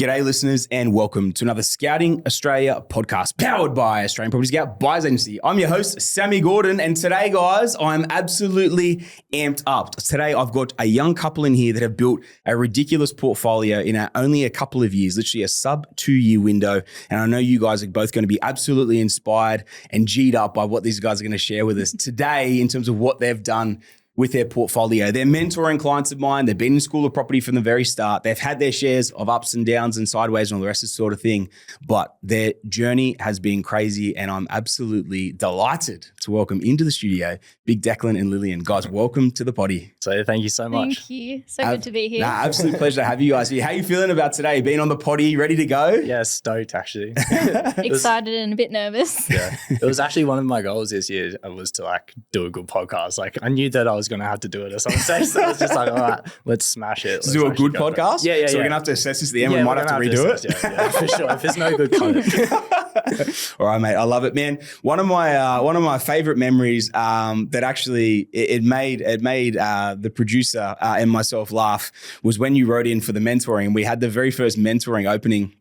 G'day listeners and welcome to another Scouting Australia podcast powered by Australian Property Scout Buyers Agency. I'm your host, Sammy Gordon, and today, guys, I'm absolutely amped up. Today, I've got a young couple in here that have built a ridiculous portfolio in only a couple of years, literally a sub 2-year window. And I know you guys are both going to be absolutely inspired and G'd up by what these guys are going to share with us today in terms of what they've done with their portfolio. They're mentoring clients of mine. They've been in school of property from the very start. They've had their shares of ups and downs and sideways and all the rest of this sort of thing. But their journey has been crazy, and I'm absolutely delighted to welcome into the studio Big Deklan and Lil. Guys, welcome to the potty. So thank you so much. Thank you. So good to be here. Absolute pleasure to have you guys here. How are you feeling about today? Being on the potty, ready to go? Yeah, stoked actually. Excited and a bit nervous. Yeah, it was actually one of my goals this year was to do a good podcast. I knew that I was going to have to do it at some stage, so I was just like, all right, let's smash it. Let's do a good podcast? Yeah. So we're going to have to assess this at the end. We might have to redo it. Yeah, for sure. If it's no good, cut it. All right, mate. I love it, man. One of my favorite memories that actually it made the producer and myself laugh was when you wrote in for the mentoring. We had the very first mentoring opening.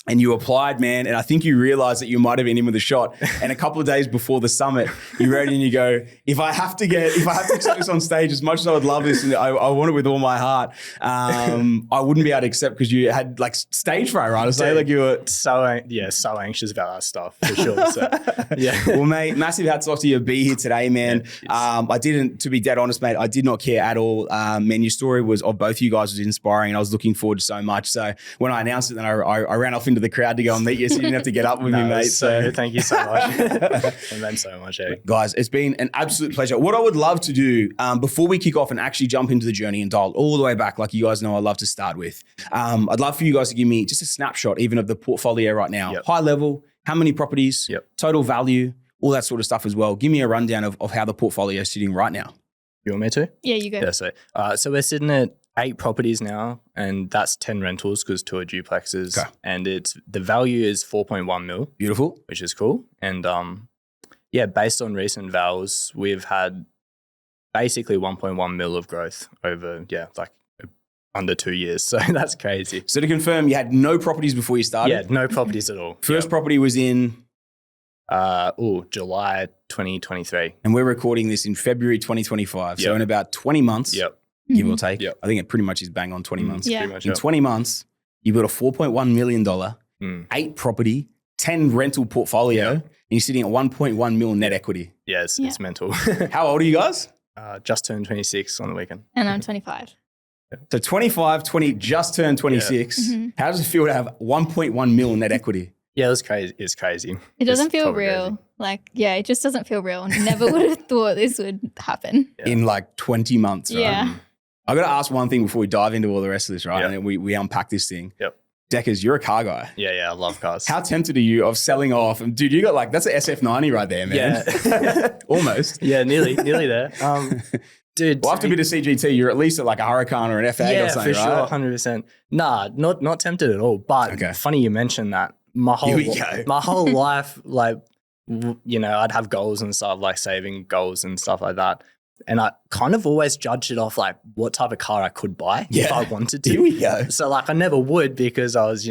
And you applied, man, and I think you realized that you might have been in with a shot. And a couple of days before the summit, you wrote in and you go, if I have to accept this on stage, as much as I would love this and I want it with all my heart, I wouldn't be able to accept because you had like stage fright, right? I say like you were so anxious about that stuff for sure. So yeah. Well, mate, massive hats off to you to be here today, man. To be dead honest, mate, I did not care at all. Man, your story of both you guys was inspiring and I was looking forward to so much. So when I announced it, then I ran off into the crowd to go and meet you, so you didn't have to get up with me, mate. So thank you so much. It meant so much, eh? Guys, it's been an absolute pleasure. What I would love to do before we kick off and actually jump into the journey and dial all the way back, like you guys know I love to start with, I'd love for you guys to give me just a snapshot even of the portfolio right now. Yep. High level, how many properties, total value, all that sort of stuff as well. Give me a rundown of how the portfolio is sitting right now. You want me to? Yeah, you go. Yeah, so we're sitting at 8 properties now, and that's 10 rentals because 2 are duplexes. Okay. And the value is 4.1 mil. Beautiful. Which is cool. And based on recent vals, we've had basically 1.1 mil of growth over, under 2 years. So that's crazy. So to confirm, you had no properties before you started? Yeah, no properties at all. First property was in? July 2023. And we're recording this in February 2025. So in about 20 months. Yep. Give or take. Yep. I think it pretty much is bang on 20 months. Yeah. Pretty much, in 20 months, you built a $4.1 million, 8 property, 10 rental portfolio, and you're sitting at 1.1 mil net equity. Yeah, it's mental. How old are you guys? Just turned 26 on the weekend. And I'm 25. So 25, 20, just turned 26. Yeah. Mm-hmm. How does it feel to have 1.1 mil net equity? Yeah, it was crazy. It's crazy. It doesn't feel real. Crazy. It just doesn't feel real. Never would have thought this would happen. In 20 months, right? Yeah. I got to ask one thing before we dive into all the rest of this, right? Yep. And we unpack this thing. Yep. Deckers, you're a car guy. Yeah, I love cars. How tempted are you of selling off? And dude, you got that's an SF90 right there, man. Yeah. Almost. Yeah, nearly there. Dude. Well, after a bit of CGT, you're at least at a Huracan or an F8 or something, right? Yeah, for sure, 100%. Nah, not tempted at all. But funny you mentioned that. My whole life, I'd have goals and stuff, like saving goals and stuff like that. And I kind of always judged it off what type of car I could buy if I wanted to. Here we go. So I never would because I was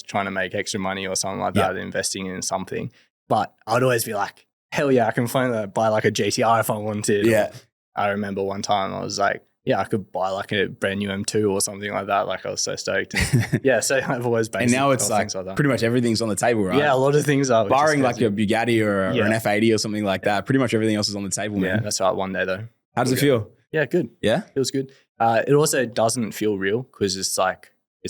trying to make extra money or something like that, investing in something. But I'd always be like, hell yeah, I can finally buy a GTR if I wanted. Yeah. I remember one time I was like, I could buy a brand new M2 or something like that. I was so stoked. And so I've always based. And now it's pretty much everything's on the table, right? Yeah, a lot of things are. Barring a Bugatti or an F80 or something like that. Pretty much everything else is on the table, man. Yeah, that's right. One day though. How does it feel? Yeah, good. Yeah? Feels good. It also doesn't feel real because it's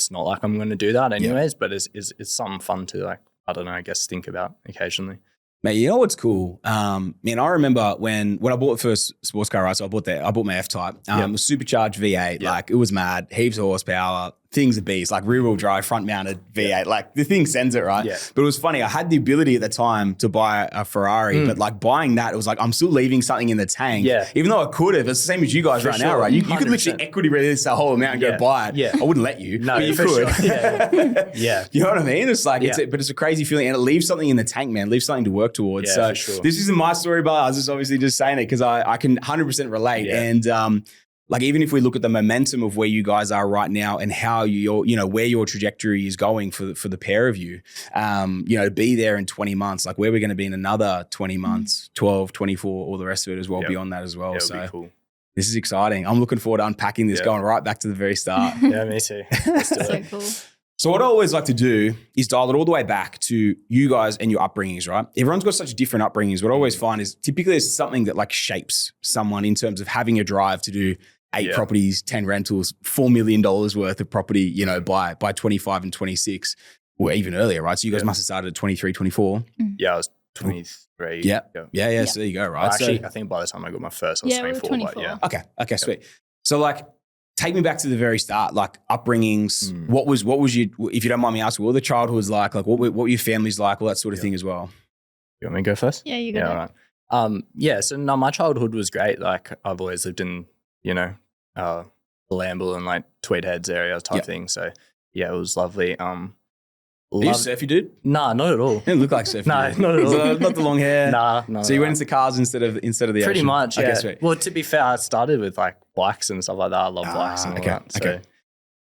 not like I'm going to do that anyways, but it's something fun to I guess think about occasionally. Mate, you know what's cool? Man, I remember when I bought the first sports car, right? So I bought my F-Type. It was supercharged V8. It was mad, heaps of horsepower, things of beast, rear wheel drive, front mounted V8. The thing sends it, right? Yeah. But it was funny. I had the ability at the time to buy a Ferrari, but buying that, it was I'm still leaving something in the tank. Yeah. Even though I could have, it's the same as you guys right now, right? You could literally equity release the whole amount and go buy it. Yeah. I wouldn't let you, but you could. Sure. Yeah. You know what I mean? It's it's a crazy feeling and it leaves something in the tank, man. Leaves something to work towards. Yeah, so this isn't my story, but I was just obviously just saying it because I can 100% relate. Yeah. And like even if we look at the momentum of where you guys are right now and how where your trajectory is going for the pair of you, be there in 20 months, like where we're going to be in another 20 months, 12, 24, all the rest of it as well, beyond that as well. Yeah, so be cool. This is exciting. I'm looking forward to unpacking this, going right back to the very start. Yeah, me too. Let's do So it. cool. So what I always like to do is dial it all the way back to you guys and your upbringings, right? Everyone's got such different upbringings. What I always find is typically there's something that like shapes someone in terms of having a drive to do 8 properties, 10 rentals, $4 million worth of property, by 25 and 26 or even earlier, right? So you guys must have started at 23, 24. Yeah, I was 23. Yeah. So there you go, right? Well, actually, I think by the time I got my first, I was 24. 24. But yeah. Okay, sweet. So like, take me back to the very start, like upbringings. What was you, if you don't mind me asking, what were the childhoods like? Like what were your families like? All that sort of thing as well. You want me to go first? Yeah, you go. Yeah, all right. So no, my childhood was great. Like I've always lived in, the Lamble and like Tweed Heads area type thing. So yeah, it was lovely. Are you a surfy dude? Nah, not at all. You didn't look like surfy. No, dude. not at all. Not the long hair. Nah. So you went into cars instead of the Pretty ocean? much, yeah. Okay, sweet. Well, to be fair, I started with like bikes and stuff like that. I love bikes and all that. So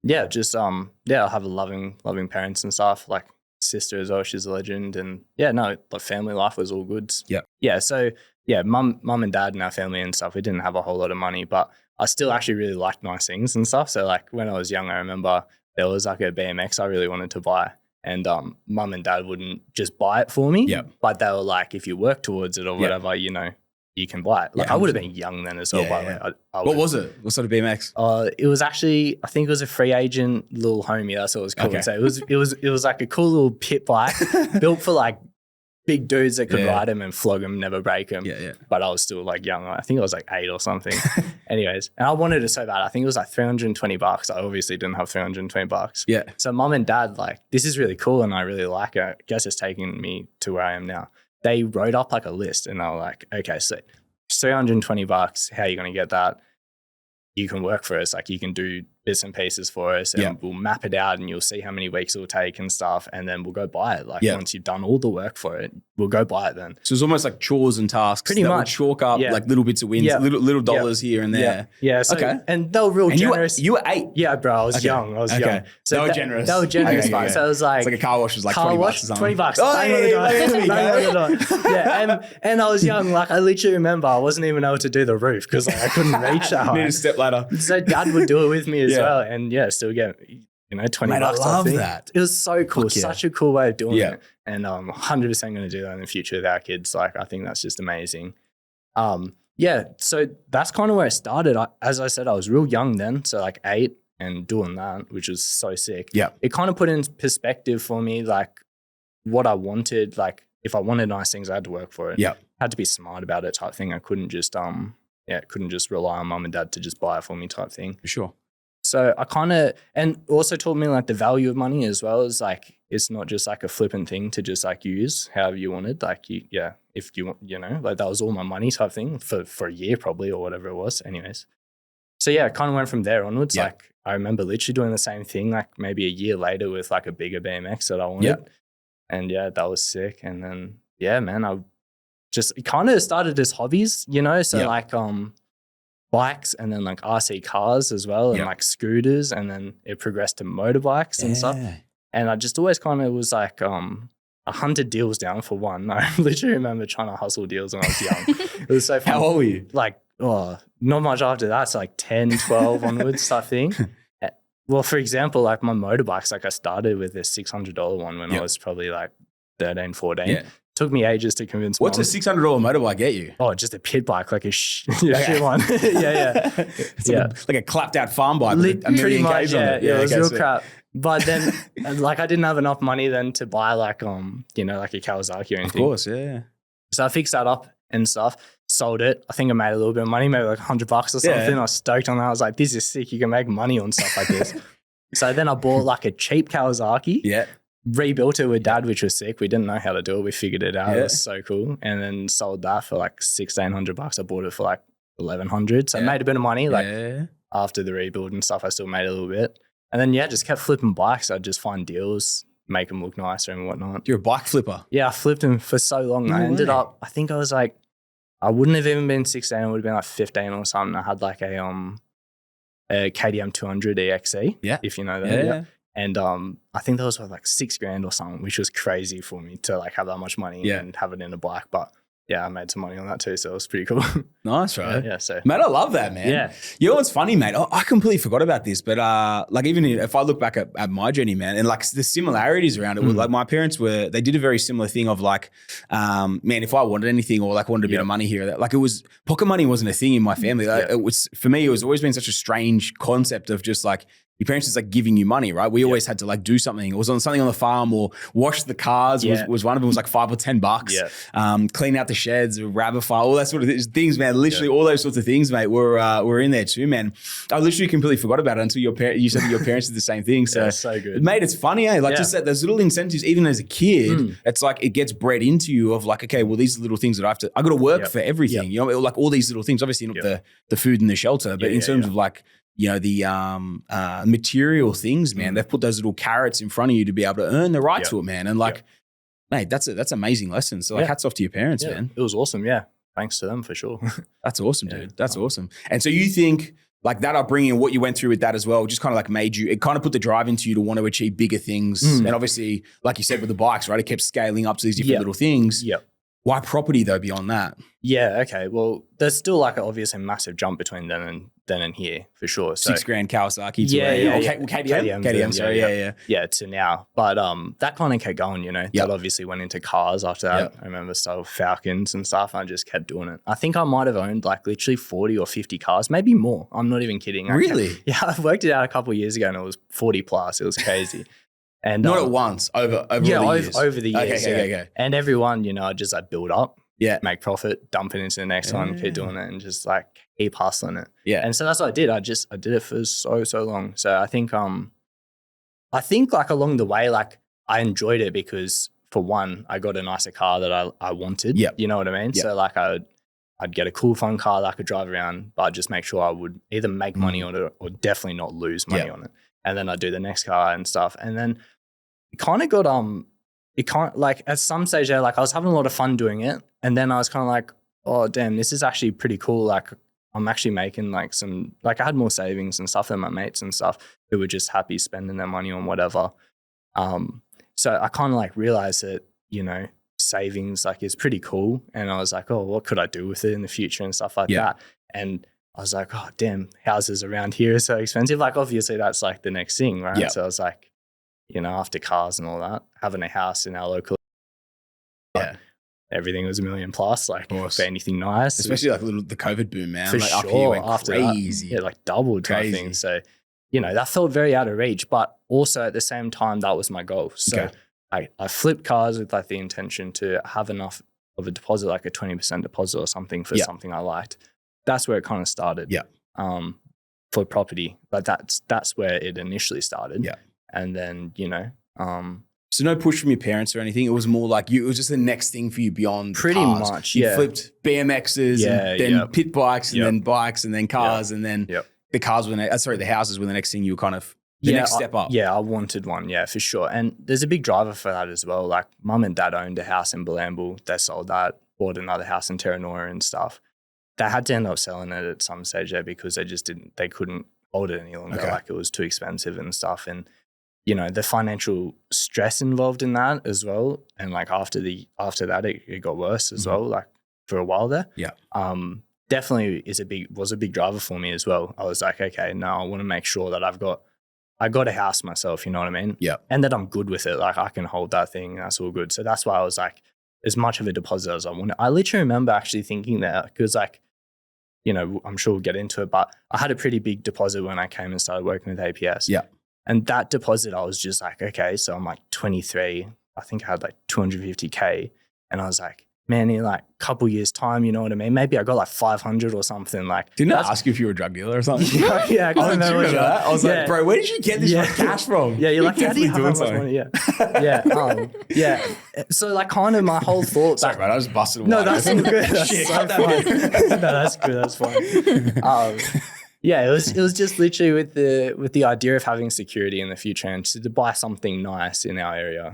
yeah, just I have a loving parents and stuff. Like sister as well, she's a legend. And yeah, no, the family life was all good. Yeah. Yeah. So yeah, mum and dad and our family and stuff, we didn't have a whole lot of money, but I still actually really liked nice things and stuff. So like when I was young, I remember there was like a BMX I really wanted to buy. And mum and dad wouldn't just buy it for me. Yep. But they were like, if you work towards it or whatever, you can buy it. Like I would have been young then as well. What was it? What sort of BMX? It was actually, I think it was a free agent little homie. That's what it was called. Okay. So it was like a cool little pit bike built for like big dudes that could ride them and flog them, never break them. Yeah. But I was still like young. I think I was like 8 or something. Anyways, and I wanted it so bad. I think it was like $320. I obviously didn't have $320. Yeah. So mum and dad like, this is really cool and I really like it. I guess it's taking me to where I am now. They wrote up like a list and they were like, okay, so $320. How are you going to get that? You can work for us. Like you can do bits and pieces for us and we'll map it out and you'll see how many weeks it'll take and stuff. And then we'll go buy it. Like once you've done all the work for it, we'll go buy it then. So it's almost like chores and tasks. Pretty that much. Would chalk up like little bits of wins, little dollars here and there. Yeah. So, okay. And they were real generous. You were 8. Yeah, bro. I was young. I was young. So they were generous. They were generous. Okay. So it was like. It's like a car wash was like $20 or something. $20. Oh, Yeah. And I was young. Like I literally remember I wasn't even able to do the roof because like, I couldn't reach that high. Need a step ladder. So dad would do it with me as well. And still get, $20. Mate, I love that. It was so cool. Such a cool way of doing it. And 100% going to do that in the future with our kids. Like, I think that's just amazing. So that's kind of where it started. As I said, I was real young then. So like 8 and doing that, which was so sick. Yeah. It kind of put in perspective for me, like what I wanted. Like if I wanted nice things, I had to work for it. Yeah. Had to be smart about it type thing. I couldn't just, couldn't just rely on mum and dad to just buy it for me type thing. For sure. So I kind of, and also taught me like the value of money as well as like, it's not just like a flippant thing to just like use however you wanted. Like if you want, like that was all my money type thing for a year probably or whatever it was anyways. So yeah, it kind of went from there onwards. Like I remember literally doing the same thing, like maybe a year later with like a bigger BMX that I wanted. And that was sick. And then, man, I just kind of started as hobbies, So like, bikes and then like RC cars as well and like scooters and then it progressed to motorbikes and stuff. And I just always kind of was like, I hunted deals down for one. I literally remember trying to hustle deals when I was young. It was so fun. How old were you? Like, not much after that. So like 10, 12 onwards type thing. Well, for example, like my motorbikes, like I started with a $600 one when I was probably like 13, 14. Yeah. Took me ages to convince What's a $600 motorbike get you? Oh, just a pit bike, like a shit one. It's like a clapped out farm bike with a pretty million much, Ks on it. Yeah, it was real crap. But then, like, I didn't have enough money then to buy like, like a Kawasaki or anything. Of course, yeah. So I fixed that up and stuff, sold it. I think I made a little bit of money, maybe like $100 or something. I was stoked on that. I was like, this is sick. You can make money on stuff like this. So then I bought like a cheap Kawasaki. Yeah. Rebuilt it with dad, which was sick. We didn't know how to do it. We figured it out. It was so cool. And then sold that for like $1,600. I bought it for like $1,100. So I made a bit of money. Like after the rebuild and stuff, I still made a little bit. And then just kept flipping bikes. I'd just find deals, make them look nicer and whatnot. You're a bike flipper. Yeah, I flipped them for so long. I ended up, I think I was like, I wouldn't have even been 16. I would have been like 15 or something. I had like a a KTM 200 EXE. Yeah. If you know that. Yeah. And I think that was worth like $6,000 or something, which was crazy for me to like have that much money and have it in a bike. But yeah, I made some money on that too, so it was pretty cool. Nice, right? Yeah, so. Mate, I love that, man. Yeah. You know what's funny, mate? I completely forgot about this, but like even if I look back at my journey, man, and like the similarities around it, like my parents they did a very similar thing of like, man, if I wanted anything or like wanted a bit of money here, like it was, pocket money wasn't a thing in my family. Like, it was, for me, it was always been such a strange concept of just like, your parents just like giving you money, right? We always had to like do something. It was on something on the farm or wash the cars was one of them. It was like $5 or $10. Yeah. Clean out the sheds, rabbit fire, all that sort of things, man. Literally all those sorts of things, mate, were in there too, man. I literally completely forgot about it until you said that your parents did the same thing. So, so good. Mate, it's funny, eh? Like just that those little incentives, even as a kid, it's like it gets bred into you of like, okay, well, these are little things that I got to work for everything. You know, like all these little things, obviously not the food and the shelter, but in terms of like, you know, the material things, man, they've put those little carrots in front of you to be able to earn the right to it, man. And like, mate, that's amazing lesson. So like hats off to your parents, man. It was awesome. Yeah. Thanks to them for sure. That's awesome, dude. That's awesome. And so you think like that upbringing and what you went through with that as well, just kind of like it kind of put the drive into you to want to achieve bigger things. And obviously, like you said with the bikes, right? It kept scaling up to these different little things. Yep. Why property though beyond that? Yeah, okay. Well, there's still like obviously a massive jump between then and here for sure. So $6,000 Kawasaki to KTM. Sorry, yeah, to now. But that kind of kept going, you know. That obviously went into cars after that. I remember started with Falcons and stuff. And I just kept doing it. I think I might have owned like literally 40 or 50 cars, maybe more. I'm not even kidding. Really? I worked it out a couple of years ago and it was 40 plus. It was crazy. And not at once, over the years. Over the years. Okay. And everyone, you know, I just like build up, make profit, dump it into the next one, keep doing it, and just like keep hustling it. Yeah. And so that's what I did. I did it for so long. So I think like along the way, like I enjoyed it because for one, I got a nicer car that I wanted. Yeah. You know what I mean? So like I'd get a cool, fun car that I could drive around, but I'd just make sure I would either make money on it or definitely not lose money on it. And then I'd do the next car and stuff. And then it kind of got, like at some stage there, like I was having a lot of fun doing it. And then I was kind of like, oh, damn, this is actually pretty cool. Like I'm actually making like I had more savings and stuff than my mates and stuff who were just happy spending their money on whatever. So I kind of like realized that, you know, savings like is pretty cool. And I was like, oh, what could I do with it in the future and stuff like that? And I was like, oh, damn, houses around here are so expensive. Like obviously that's like the next thing, right? So I was like, you know, after cars and all that, having a house in our local, everything was $1 million plus, like for anything nice. Especially like the COVID boom, man. For like sure. up here went after crazy. That, like doubled type thing. So, you know, that felt very out of reach, but also at the same time, that was my goal. So I flipped cars with like the intention to have enough of a deposit, like a 20% deposit or something for something I liked. That's where it kind of started. For property, but that's where it initially started. And then, you know, so no push from your parents or anything. It was more like it was just the next thing for you beyond pretty cars. much. You flipped BMXs and then pit bikes and then bikes and then cars and then the cars were the houses were the next thing you were kind of the next step up. I wanted one, for sure. And there's a big driver for that as well. Like mum and dad owned a house in Bulambil. They sold that, bought another house in Terranora and stuff. They had to end up selling it at some stage there because they couldn't hold it any longer. Like it was too expensive and stuff. And you know, the financial stress involved in that as well. And like after that, it got worse as well, like for a while there. Definitely was a big driver for me as well. I was like, okay, now I want to make sure that I got a house myself, you know what I mean? And that I'm good with it. Like I can hold that thing. That's all good. So that's why I was like, as much of a deposit as I wanted. I literally remember actually thinking that because like, you know, I'm sure we'll get into it, but I had a pretty big deposit when I came and started working with APS. And that deposit, I was just like, okay, so I'm like 23. I think I had like 250K. And I was like, man, in like a couple years time, you know what I mean? Maybe I got like 500 or something. Like, didn't I ask you if you were a drug dealer or something? I can't remember that. I was like, bro, where did you get this cash from? You're like, how do you have that much money? So like kind of my whole thought. Sorry, man, I just busted a No, that's all good. That's so fine. No, that's good. That's fine. It was just literally with the idea of having security in the future and to buy something nice in our area.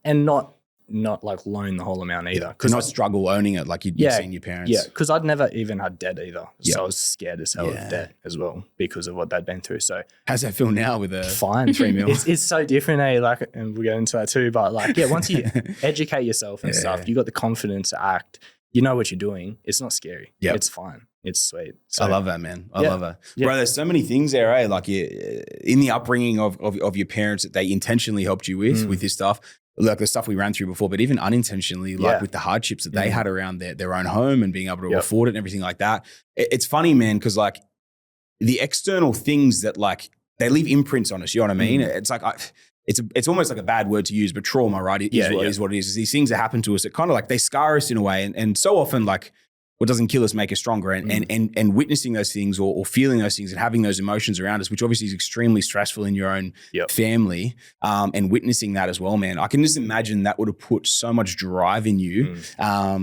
And not not like loan the whole amount either. Because not struggle owning it like you've seen your parents. Yeah, because I'd never even had debt either. Yeah. So I was scared as hell of debt as well because of what they'd been through. So how's that feel now with a fine. 3 mil? It's so different, like, and we'll get into that too. But like, yeah, once you educate yourself and stuff, you got the confidence to act. You know what you're doing. It's not scary. Yeah, it's fine. It's sweet. So, I love that, man. I love that. Bro, there's so many things there, eh? Like in the upbringing of your parents that they intentionally helped you with this stuff. Like the stuff we ran through before, but even unintentionally, like with the hardships that they had around their own home and being able to afford it and everything like that. It's funny, man, because like the external things that like they leave imprints on us, you know what I mean? It's like, it's almost like a bad word to use, but trauma, right? Is what it is. These things that happen to us, it kind of like they scar us in a way. And so often like what doesn't kill us make us stronger. And witnessing those things or feeling those things and having those emotions around us, which obviously is extremely stressful in your own family, and witnessing that as well, man. I can just imagine that would have put so much drive in you,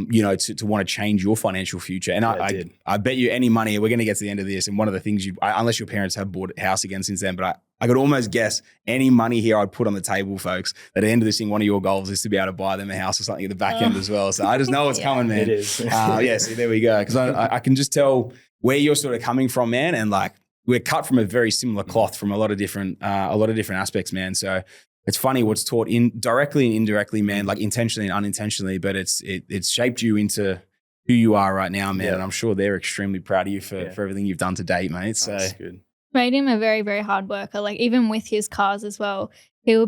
you know, to want to change your financial future. And I bet you any money, we're going to get to the end of this. And one of the things unless your parents have bought a house again since then, but I could almost guess any money here I'd put on the table, folks, that at the end of this thing, one of your goals is to be able to buy them a house or something at the back end as well. So I just know it's coming, man. It is. See, there we go. Because I can just tell where you're sort of coming from, man. And like, we're cut from a very similar cloth from a lot of different aspects, man. So it's funny what's taught directly and indirectly, man, like intentionally and unintentionally, but it's shaped you into who you are right now, man. And I'm sure they're extremely proud of you for everything you've done to date, mate. So that's good. Made him a very, very hard worker. Like even with his cars as well, he'll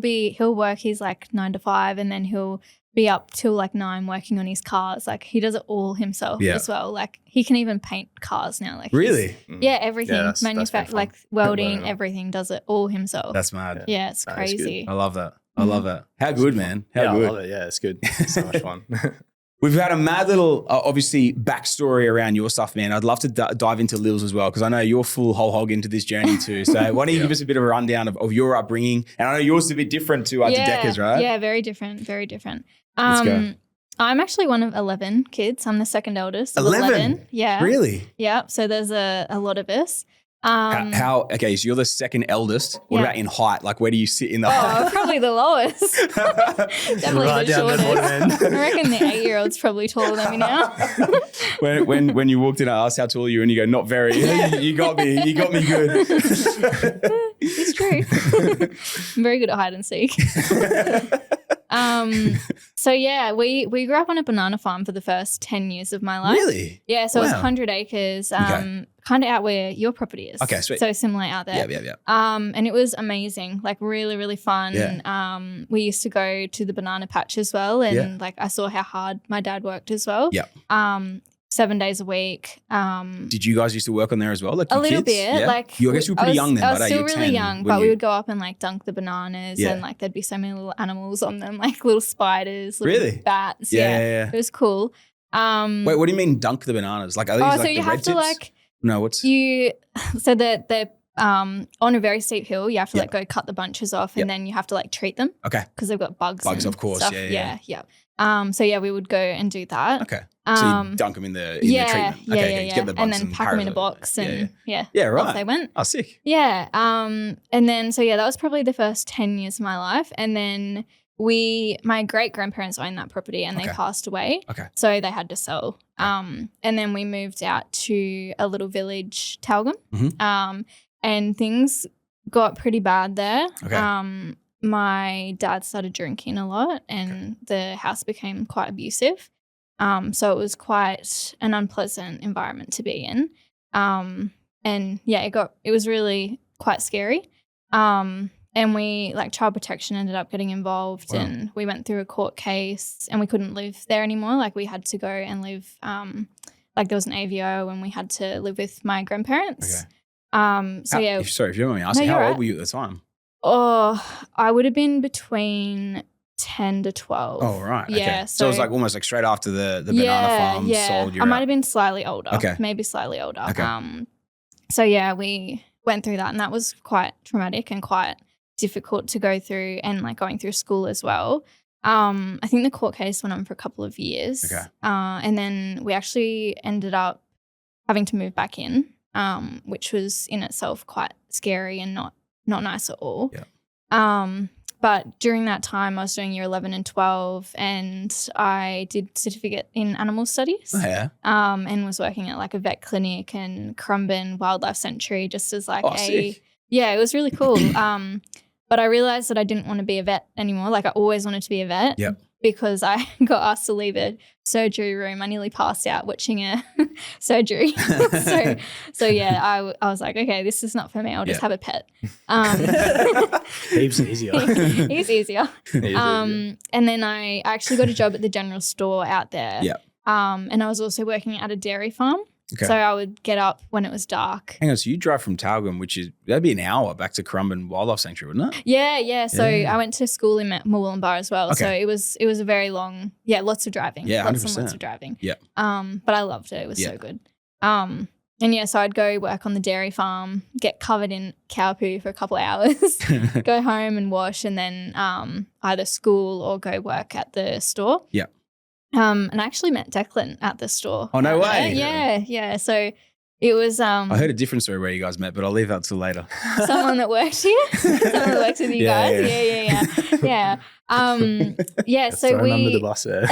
work his like 9 to 5 and then he'll be up till like 9 working on his cars. Like he does it all himself as well. Like he can even paint cars now. Like really? Yeah, everything. Manufacture, like welding, everything, does it all himself. That's mad. Yeah, it's crazy. I love that. I love that. How good, man. How good. I love it. Yeah, it's good. It's so much fun. We've had a mad little, obviously, backstory around your stuff, man. I'd love to dive into Lil's as well, because I know you're full whole hog into this journey too. So why don't you give us a bit of a rundown of your upbringing? And I know yours is a bit different to Dekka's, right? Yeah, very different, very different. Let's go. I'm actually one of 11 kids. I'm the second eldest. 11? Yeah. Really? Yeah. So there's a lot of us. Okay, so you're the second eldest. What about in height? Like, where do you sit in the height? Probably the lowest. Definitely the shortest. I reckon the 8-year-old's probably taller than me now. when you walked in, I asked how tall are you, and you go, not very. You got me good. It's true. I'm very good at hide and seek. So yeah, we grew up on a banana farm for the first 10 years of my life. Really? Yeah, so it was 100 acres, kind of out where your property is. Okay, sweet. So similar out there. Yeah. And it was amazing, like really, really fun. Yeah. We used to go to the banana patch as well, and like I saw how hard my dad worked as well. Yeah. 7 days a week. Did you guys used to work on there as well? Like a little kids? bit. Yeah? Like I guess you were pretty young then. I was but still you were really 10 young, but we would go up and like dunk the bananas, and like there'd be so many little animals on them, like little spiders, little bats. Yeah. It was cool. Wait, what do you mean dunk the bananas? Like, are these like so you the have red to tips? like No, so they're on a very steep hill. You have to like go cut the bunches off, and then you have to like treat them. Okay. Because they've got bugs. Bugs, and of course. Stuff. Yeah. So yeah, we would go and do that. Okay. So you dunk them in the treatment. Okay, Yeah. Get the bugs and then pack them in a box and yeah, right. off they went. Oh, sick. Yeah. And then so yeah, that was probably the first 10 years of my life, and then my great grandparents owned that property, and they passed away. Okay. So they had to sell. And then we moved out to a little village, Talgum. Mm-hmm. And things got pretty bad there. Okay. My dad started drinking a lot, and the house became quite abusive. So it was quite an unpleasant environment to be in. And yeah, it was really quite scary. And we child protection ended up getting involved, and we went through a court case, and we couldn't live there anymore. Like we had to go and live, there was an AVO, and we had to live with my grandparents. Okay. Yeah. Sorry, if you don't mind me asking, how old were you at the time? Oh, I would have been between 10 to 12. Oh, right. Okay. Yeah. So it was almost straight after the banana farm sold you. I might have been slightly older. Okay. Maybe slightly older. Okay. So yeah, we went through that, and that was quite traumatic and quite difficult to go through, and going through school as well. I think the court case went on for a couple of years. Okay. And then we actually ended up having to move back in, which was in itself quite scary and not nice at all. Yeah. but during that time I was doing year 11 and 12 and I did certificate in animal studies. Oh, yeah. And was working at like a vet clinic and Currumbin Wildlife Sanctuary just as like sick. yeah, it was really cool. But I realized that I didn't want to be a vet anymore. Like I always wanted to be a vet. Yep. Because I got asked to leave a surgery room. I nearly passed out watching a surgery. so yeah, I was like, okay, this is not for me. I'll just have a pet. Heaps easier. He's easier. And then I actually got a job at the general store out there. Yeah. And I was also working at a dairy farm. Okay. So I would get up when it was dark. Hang on, so you drive from Tyalgum, that'd be an hour back to Currumbin Wildlife Sanctuary, wouldn't it? Yeah. So I went to school in Murwillumbah as well. Okay. So it was a very long, lots of driving. Yeah, 100%. Lots of driving. Yeah. But I loved it. It was so good. And yeah, so I'd go work on the dairy farm, get covered in cow poo for a couple of hours, go home and wash, and then either school or go work at the store. Yeah. And I actually met Deklan at the store. Oh, no way. Yeah. So it was I heard a different story where you guys met, but I'll leave that till later. someone that works here. Someone that works with you guys. Yeah. So Thrown under the bus there.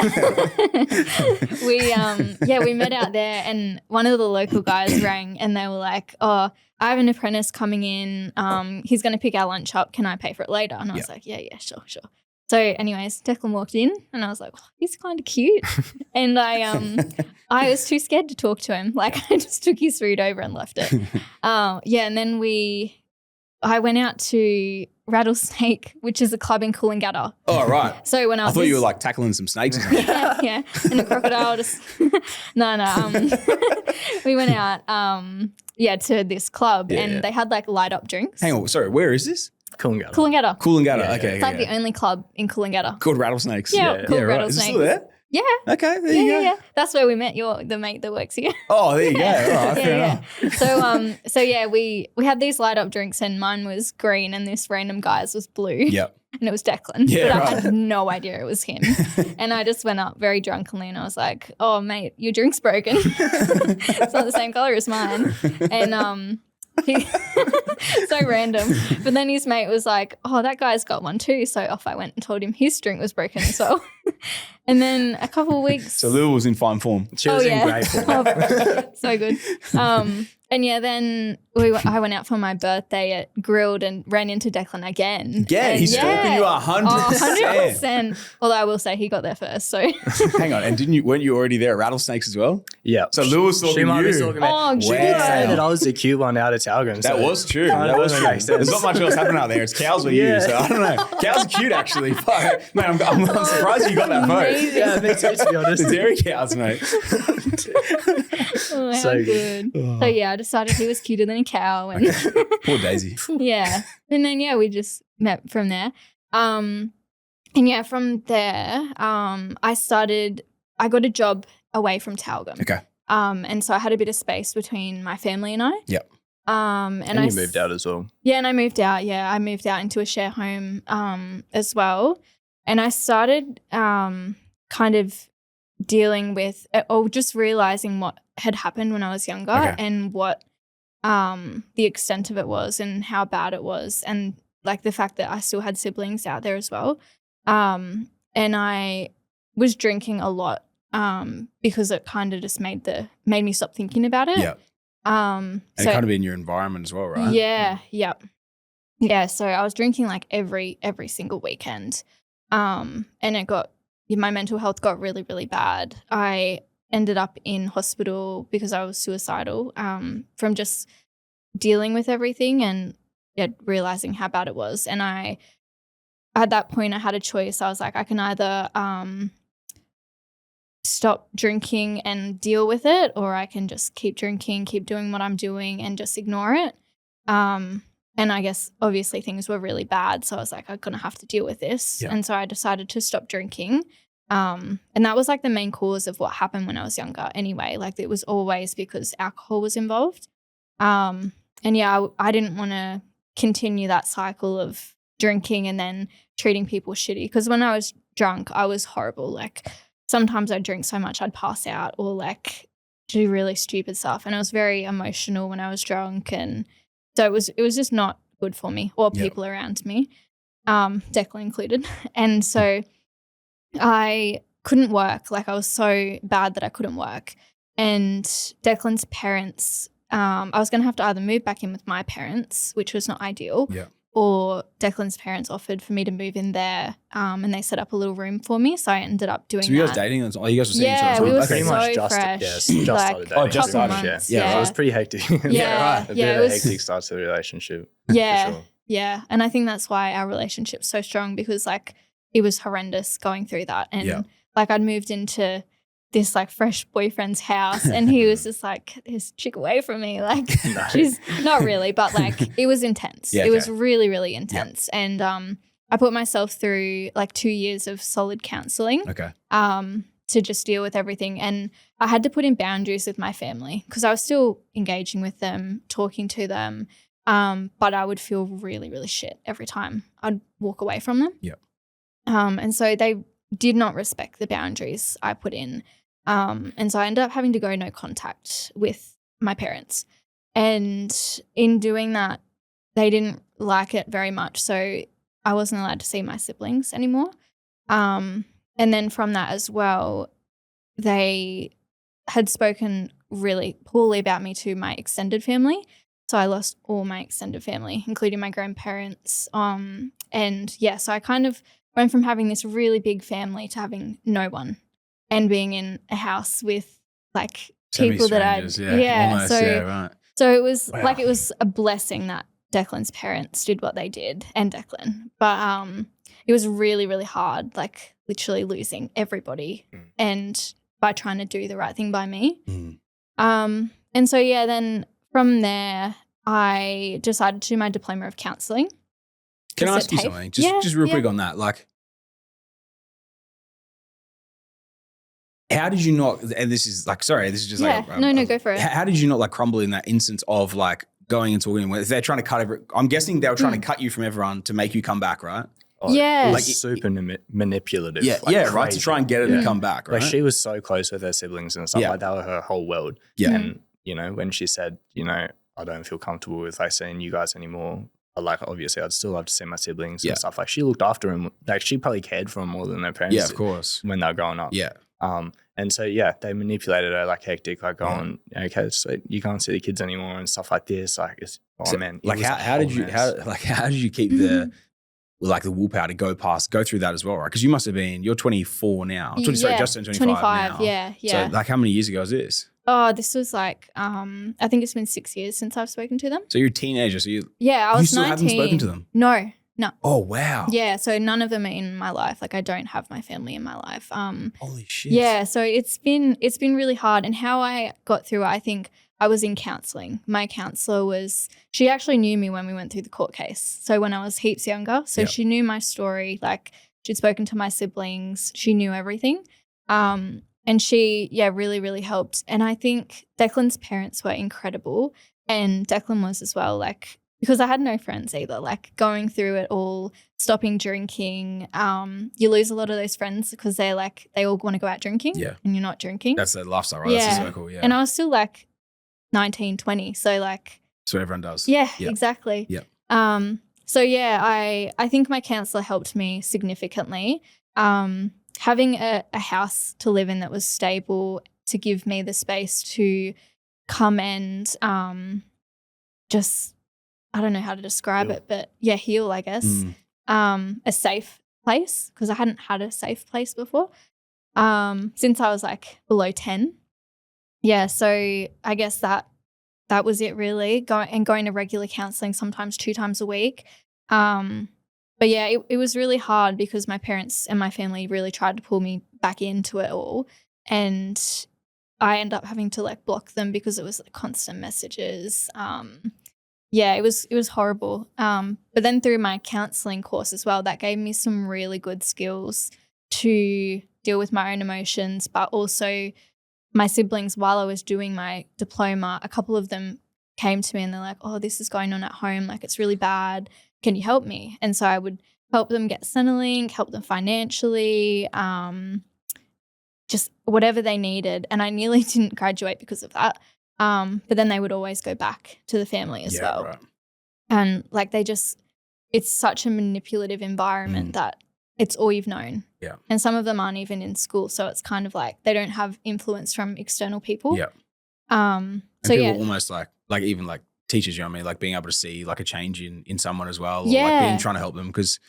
we met out there and one of the local guys rang and they were like, oh, I have an apprentice coming in. He's going to pick our lunch up. Can I pay for it later? And I was like, yeah, sure. So anyways, Deklan walked in and I was like, oh, he's kind of cute. And I was too scared to talk to him. Like I just took his food over and left it. And then I went out to Rattlesnake, which is a club in Coolangatta. Oh, right. So when I thought you were like tackling some snakes or something. yeah. And a crocodile just no. We went out to this club and they had like light up drinks. Hang on, sorry, where is this? Coolangatta. Coolangatta, okay. It's like the only club in Coolangatta. Called Rattlesnakes. Yeah, called right. Rattlesnakes. Is it still there? Yeah. Okay, there you go. Yeah. That's where we met the mate that works here. Oh, there you go. All right, fair enough. So we had these light up drinks and mine was green and this random guy's was blue. Yep. And it was Deklan. Yeah, but right. I had no idea it was him. And I just went up very drunkenly and I was like, oh mate, your drink's broken. It's not the same color as mine. And so random. But then his mate was like, oh, that guy's got one too. So off I went and told him his drink was broken as well. And then a couple of weeks. So Lil was in fine form. She was in great form. So good. And yeah, then I went out for my birthday, grilled and ran into Deklan again. Yeah, he's stalking you 100%. 100%. Although I will say he got there first. So hang on, and weren't you already there at Rattlesnakes as well? Yeah. So Lil was stalking she might you. be stalking me. Oh, She did say that I was the cute one out of Tyalgum. That was true. That was true. There's not much else happening out there. It's cows with you, so I don't know. Cows are cute actually. Fuck. Man, I'm surprised you got that vote. Amazing. Yeah, me too, to be honest. The dairy cows, mate. how So good. So yeah, I decided he was cuter than a cow. And Poor Daisy. yeah. And then we just met from there. And yeah, from there, I got a job away from Tyalgum. Okay. And so I had a bit of space between my family and I. Yep. And you moved out as well. Yeah, and I moved out. Yeah, I moved out into a share home as well. And I started kind of dealing with or just realizing what had happened when I was younger and what the extent of it was and how bad it was and like the fact that I still had siblings out there as well. And I was drinking a lot because it kind of just made me stop thinking about it. Yeah. And so, kind of in your environment as well, right? Yeah. Yep. Yeah. So I was drinking like every single weekend. And my mental health got really, really bad. I ended up in hospital because I was suicidal from just dealing with everything and realizing how bad it was. And at that point I had a choice. I was like, I can either stop drinking and deal with it, or I can just keep drinking, keep doing what I'm doing and just ignore it. And I guess obviously things were really bad. So I was like, I'm going to have to deal with this. Yeah. And so I decided to stop drinking. And that was like the main cause of what happened when I was younger anyway. Like it was always because alcohol was involved. And yeah, I didn't want to continue that cycle of drinking and then treating people shitty. Because when I was drunk, I was horrible. Like sometimes I'd drink so much I'd pass out or like do really stupid stuff. And I was very emotional when I was drunk. And so it was just not good for me or people around me. Deklan included. And so I couldn't work. Like I was so bad that I couldn't work. And Declan's parents, I was going to have to either move back in with my parents, which was not ideal, or Declan's parents offered for me to move in there, and they set up a little room for me. So I ended up doing that. So you guys dating? Oh, you guys were seeing each other? Yeah, we were pretty so much just, fresh. just like, started dating. just started, months, yeah. It was pretty hectic. Yeah, right. A bit of a hectic start to the relationship. Yeah, for sure. yeah. And I think that's why our relationship's so strong, because like it was horrendous going through that. And like I'd moved into this like fresh boyfriend's house and he was just like, this chick away from me. Like she's not really, but like it was intense. It was really, really intense. And I put myself through like 2 years of solid counseling to just deal with everything. And I had to put in boundaries with my family because I was still engaging with them, talking to them. But I would feel really, really shit every time I'd walk away from them. And so they did not respect the boundaries I put in. And so I ended up having to go no contact with my parents. And in doing that, they didn't like it very much. So I wasn't allowed to see my siblings anymore. And then from that as well, they had spoken really poorly about me to my extended family. So I lost all my extended family, including my grandparents. And yeah, so I kind of went from having this really big family to having no one. And being in a house with like people that so it was like it was a blessing that Declan's parents did what they did and Declan, but it was really, really hard, like literally losing everybody and by trying to do the right thing by me. And so then from there I decided to do my diploma of counselling. Can I ask you something just real quick on that, like how did you not, and this is like, sorry, this is just like, no, go for it. How did you not like crumble in that instance of like going and talking with, if they're trying to cut I'm guessing they were trying to cut you from everyone to make you come back, right? It was super manipulative. Right, to try and get her to come back, right? Like she was so close with her siblings and stuff like that were her whole world. And, you know, when she said, you know, I don't feel comfortable with like seeing you guys anymore, like obviously I'd still love to see my siblings and stuff. Like she looked after them. Like she probably cared for them more than their parents did, of course, when they were growing up. And so, they manipulated her like hectic, like going, okay, so you can't see the kids anymore and stuff like this. Like, man. Like how did you keep the willpower to go through that as well, right? Because you must have been, you're 24 now. Just turned 25 now. Yeah. So like how many years ago is this? Oh, this was like, I think it's been 6 years since I've spoken to them. So you're a teenager. So I was 19. You still haven't spoken to them? No. Oh, wow. Yeah, so none of them are in my life. Like I don't have my family in my life. Holy shit. Yeah, so it's been really hard. And how I got through it, I think I was in counselling. My counsellor she actually knew me when we went through the court case. So when I was heaps younger. So she knew my story. Like she'd spoken to my siblings. She knew everything. And she, really, really helped. And I think Declan's parents were incredible. And Deklan was as well, like, because I had no friends either, like going through it all, stopping drinking. You lose a lot of those friends because they all want to go out drinking and you're not drinking. That's the lifestyle, right? That's the circle, And I was still like 19, 20. So like. So everyone does. Yeah, exactly. Yeah. I think my counsellor helped me significantly. Having a house to live in that was stable to give me the space to come and just, I don't know how to describe it, but heal, I guess. A safe place, because I hadn't had a safe place before since I was like below 10. Yeah, so I guess that was it really, going to regular counselling sometimes 2 times a week. But yeah, it was really hard because my parents and my family really tried to pull me back into it all. And I ended up having to like block them because it was like constant messages. It was horrible. But then through my counselling course as well, that gave me some really good skills to deal with my own emotions, but also my siblings, while I was doing my diploma, a couple of them came to me and they're like, oh, this is going on at home. Like it's really bad. Can you help me? And so I would help them get Centrelink, help them financially, just whatever they needed. And I nearly didn't graduate because of that. But then they would always go back to the family as well. Right. And like it's such a manipulative environment that it's all you've known. Yeah. And some of them aren't even in school. So it's kind of like they don't have influence from external people. Yeah. And so people almost like even like teachers, you know what I mean? Like being able to see like a change in someone as well. Or like trying to help them because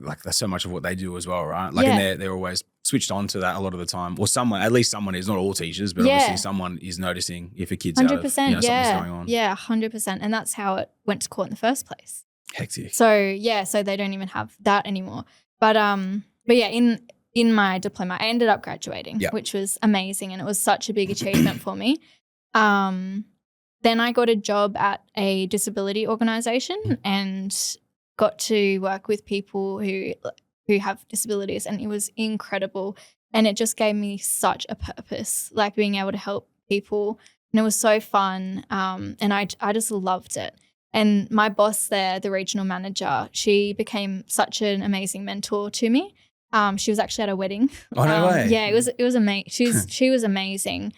like that's so much of what they do as well, right? Like and they're always switched on to that a lot of the time. Or at least someone is, not all teachers, but obviously someone is noticing if a kid's 100%, out of, something's going on. Yeah, 100%. And that's how it went to court in the first place. Hectic. So so they don't even have that anymore. But yeah, in my diploma, I ended up graduating, which was amazing, and it was such a big achievement for me. Then I got a job at a disability organization and got to work with people who have disabilities, and it was incredible. And it just gave me such a purpose, like being able to help people, and it was so fun. And I just loved it. And my boss there, the regional manager, she became such an amazing mentor to me. She was actually at a wedding. Oh, no way. Yeah, it was amazing. She was amazing.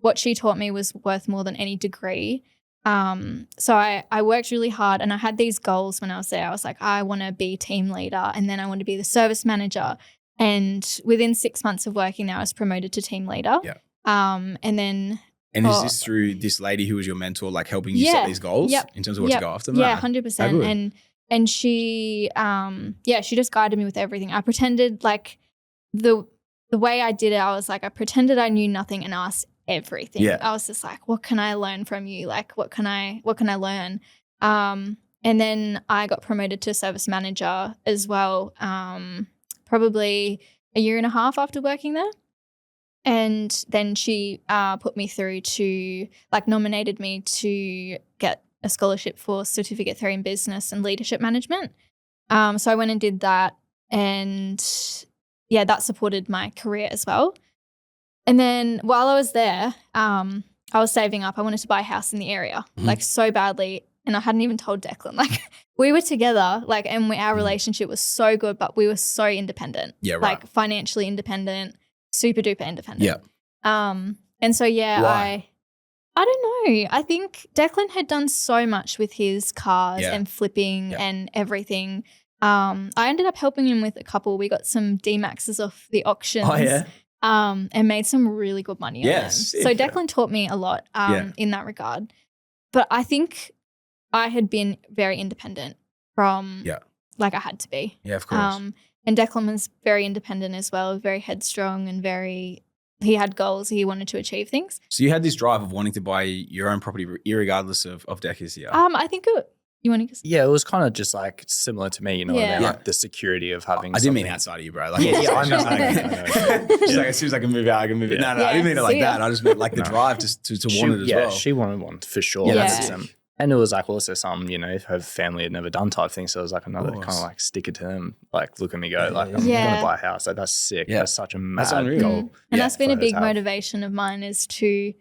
What she taught me was worth more than any degree. So I worked really hard, and I had these goals when I was there. I was like, I want to be team leader, and then I want to be the service manager. And within 6 months of working there, I was promoted to team leader. Yeah. And then... And is this through this lady who was your mentor, like helping you set these goals in terms of what to go after? Yeah, 100%. And she, she just guided me with everything. I pretended like the way I did it, I was like, I pretended I knew nothing and asked everything. Yeah. I was just like, what can I learn from you? Like, what can I learn? And then I got promoted to service manager as well, probably a year and a half after working there. And then she put me through to, nominated me to get a scholarship for Certificate 3 in Business and Leadership Management. So I went and did that, and that supported my career as well. And then while I was there, I was saving up. I wanted to buy a house in the area, so badly, and I hadn't even told Declan. We were together, and our relationship was so good, but we were so independent. Yeah, right. Financially independent. Super duper independent. Yeah. And so Why? I don't know. I think Declan had done so much with his cars and flipping and everything. I ended up helping him with a couple. We got some D-Maxes off the auctions. Oh, yeah. And made some really good money on them. So Declan taught me a lot in that regard. But I think I had been very independent from I had to be. Yeah, of course. And Deklan was very independent as well, very headstrong and he had goals. He wanted to achieve things. So you had this drive of wanting to buy your own property irregardless of Declan's here. I think you want to guess? Yeah, it was kind of just similar to me, about the security of having I didn't mean outside of you, bro. I know. I know. She's like, as soon as I can move out, I can move it. No, I didn't mean it like that. I just meant the drive to want it as well. Yeah, she wanted one for sure. Yeah. And it was also some, her family had never done type thing. So it was another kind of stick it to them. look at me go, I'm going to buy a house. That's sick. Yeah. That's such a mad goal. And that's been a big motivation of mine, is to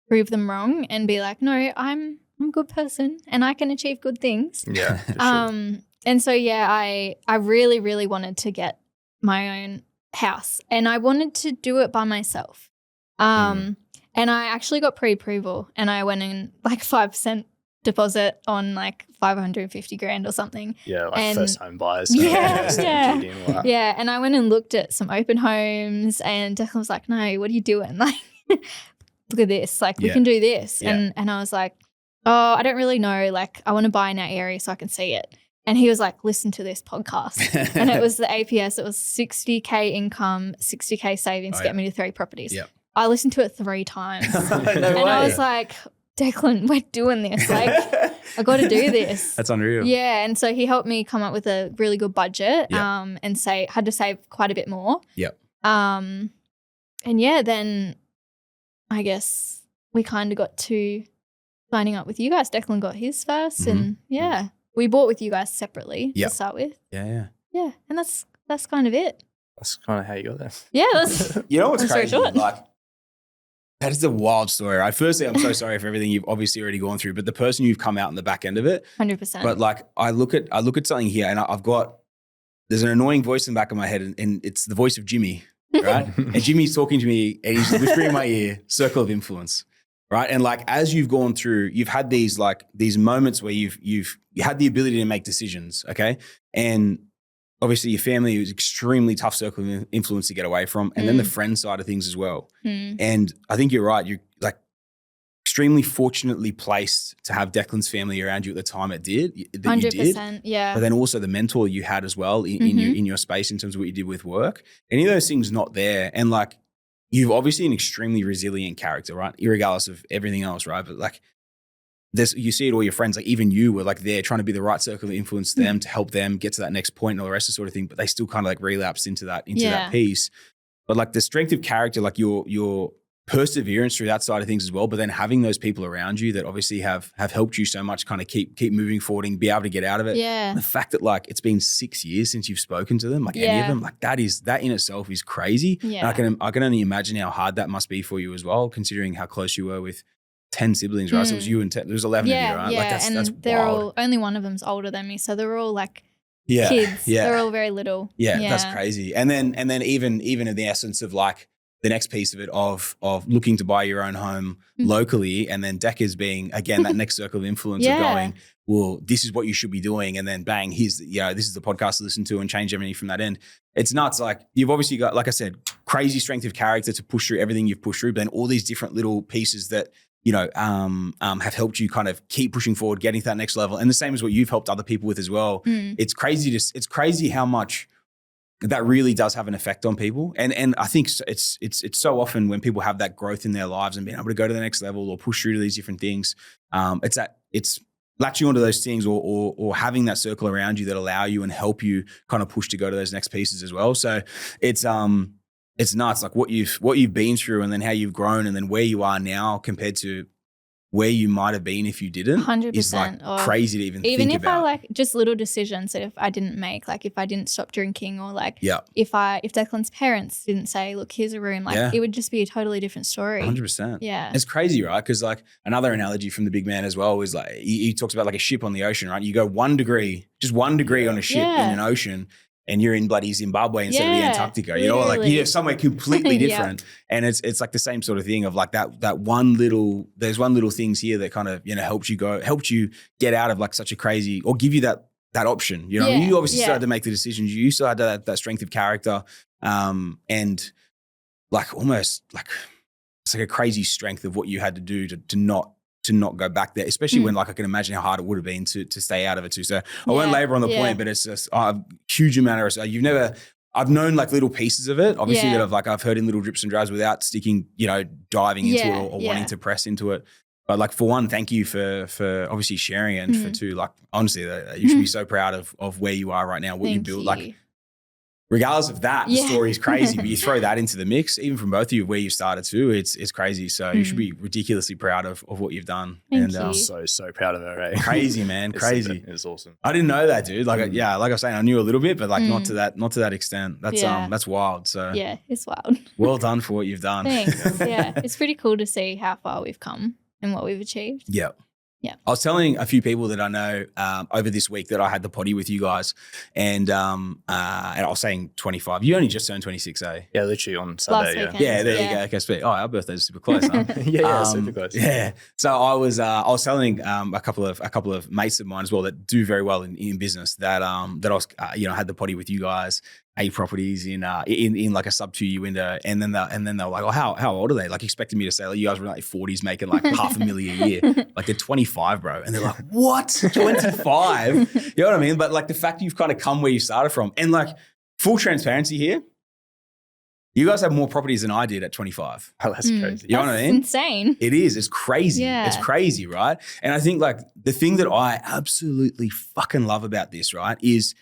prove them wrong and be like, no, I'm a good person and I can achieve good things. Yeah. For sure. And so, I really, really wanted to get my own house, and I wanted to do it by myself. And I actually got pre-approval, and I went in 5% deposit on 550 grand or something. Yeah, first home buyers. Yeah. And I went and looked at some open homes, and Declan was like, no, what are you doing? Look at this. We can do this. Yeah. And I was like, oh, I don't really know. I want to buy in our area so I can see it. And he was like, listen to this podcast. And it was the APS. It was 60K income, 60K savings, get me to 3 properties. Yeah. I listened to it 3 times. No way. I was like, Declan, we're doing this. I got to do this. That's unreal. Yeah. And so he helped me come up with a really good budget and had to save quite a bit more. Yep. And then I guess we kind of got to signing up with you guys. Declan got his first and we bought with you guys separately to start with. Yeah. Yeah. And that's kind of it. That's kind of how you got there. Yeah. That's you know what's that's crazy? That is a wild story, right? Firstly, I'm so sorry for everything you've obviously already gone through, but the person you've come out on the back end of it. 100%. But I look at something here, and there's an annoying voice in the back of my head, and it's the voice of Jimmy, right? And Jimmy's talking to me, and he's whispering in my ear, circle of influence. right? And like as you've gone through, you've had these moments where you had the ability to make decisions, okay? And obviously your family was extremely tough circle of influence to get away from, and then the friend side of things as well. And I think you're right. You're like extremely fortunately placed to have Declan's family around you at the time that 100%, yeah. But then also the mentor you had as well in your space in terms of what you did with work. Any of those things not there. And like, you've obviously an extremely resilient character, right? Irregardless of everything else, right? But like, you see it all your friends, like even you were like there trying to be the right circle to influence them, to help them get to that next point and all the rest of sort of thing. But they still kind of like relapsed into that piece. But like the strength of character, like your perseverance through that side of things as well, but then having those people around you that obviously have helped you so much kind of keep moving forward and be able to get out of it. Yeah. And the fact that like it's been 6 years since you've spoken to them, like any of them, like that in itself is crazy. Yeah. And I can only imagine how hard that must be for you as well, considering how close you were with 10 siblings, right? So it was you and 10, there was 11 of you, right? Yeah, Like that's they're wild. all, only one of them's older than me, so they're all like kids. They're all very little. Yeah, that's crazy. And then even in the essence of like the next piece of it of looking to buy your own home locally, and then Decker's being again that next circle of influence of going, well, this is what you should be doing, and then bang, this is the podcast to listen to and change everything from that end. It's nuts. Like you've obviously got, like I said, crazy strength of character to push through everything you've pushed through, but then all these different little pieces that have helped you kind of keep pushing forward, getting to that next level, and the same as what you've helped other people with as well. It's crazy how much that really does have an effect on people. And I think it's so often when people have that growth in their lives and being able to go to the next level or push through to these different things, it's latching onto those things or having that circle around you that allow you and help you kind of push to go to those next pieces as well. So it's nuts, like what you've been through and then how you've grown and then where you are now compared to where you might have been if you didn't. 100%. Is like crazy to even think about. Even if I like just little decisions that if I didn't make, like if I didn't stop drinking or like if Declan's parents didn't say, look, here's a room, like it would just be a totally different story. 100%. Yeah. It's crazy, right? Because like another analogy from the big man as well is like, he talks about like a ship on the ocean, right? You go 1 degree, just 1 degree on a ship in an ocean, and you're in bloody Zimbabwe instead of the Antarctica, you know, like you're somewhere completely different. And it's like the same sort of thing of like there's one little things here that kind of, helped you get out of like such a crazy, or give you that option, you know, you obviously still had to make the decisions. You still had that strength of character. And like almost like, it's like a crazy strength of what you had to do to not go back there, especially when like I can imagine how hard it would have been to stay out of it too. So I won't labor on the point, but it's just a huge amount of I've known like little pieces of it, obviously that I've heard in little drips and drives without sticking, diving into it or wanting to press into it. But like for one, thank you for obviously sharing it, and for two, like honestly, you should be so proud of where you are right now, what you built. Like regardless of that, the story is crazy, but you throw that into the mix, even from both of you, where you started too, it's crazy. So you should be ridiculously proud of what you've done. Thank you. I'm so proud of her, right? Crazy, man. Crazy. It's awesome. I didn't know that, dude. Like, like I was saying, I knew a little bit, but like not to that extent. That's wild. So yeah, it's wild. Well done for what you've done. Thanks. Yeah. It's pretty cool to see how far we've come and what we've achieved. Yeah. Yeah. I was telling a few people that I know over this week that I had the potty with you guys, and I was saying 25. You only just turned 26, eh? Yeah, literally on Sunday. Last weekend. Yeah, there you go. Okay, sweet. Oh, our birthday's super close, huh? Super close. Yeah. So I was telling a couple of mates of mine as well that do very well in business that I was had the potty with you guys, 8 properties in like a sub 2-year window, and then they were like, oh, how old are they? Like expecting me to say, like, you guys were in like 40s making like $500,000 a year. Like they're 25, bro. And they're like, what? 25? You know what I mean? But like the fact you've kind of come where you started from, and like full transparency here, you guys have more properties than I did at 25. Oh, that's crazy. You know what I mean? Insane. It is. It's crazy. Yeah. It's crazy, right? And I think like the thing that I absolutely fucking love about this, right, is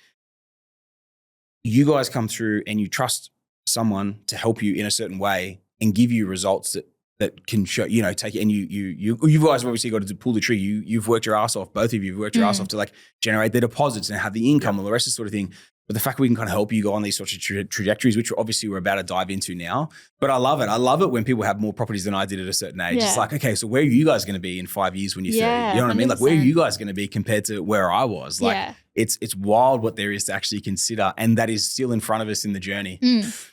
you guys come through and you trust someone to help you in a certain way and give you results that can show, take it. And you guys have obviously got to pull the trigger. You've worked your ass off. Both of you have worked your ass off to like generate the deposits and have the income and the rest of the sort of thing. but the fact we can kind of help you go on these sorts of trajectories, which obviously we're about to dive into now. But I love it. I love it when people have more properties than I did at a certain age. Yeah. It's like, okay, so where are you guys going to be in 5 years when you're 30? Yeah, You know what I mean? Like, where are 100%. you guys going to be compared to where I was? Like, Yeah. it's wild what there is to actually consider, and that is still in front of us in the journey.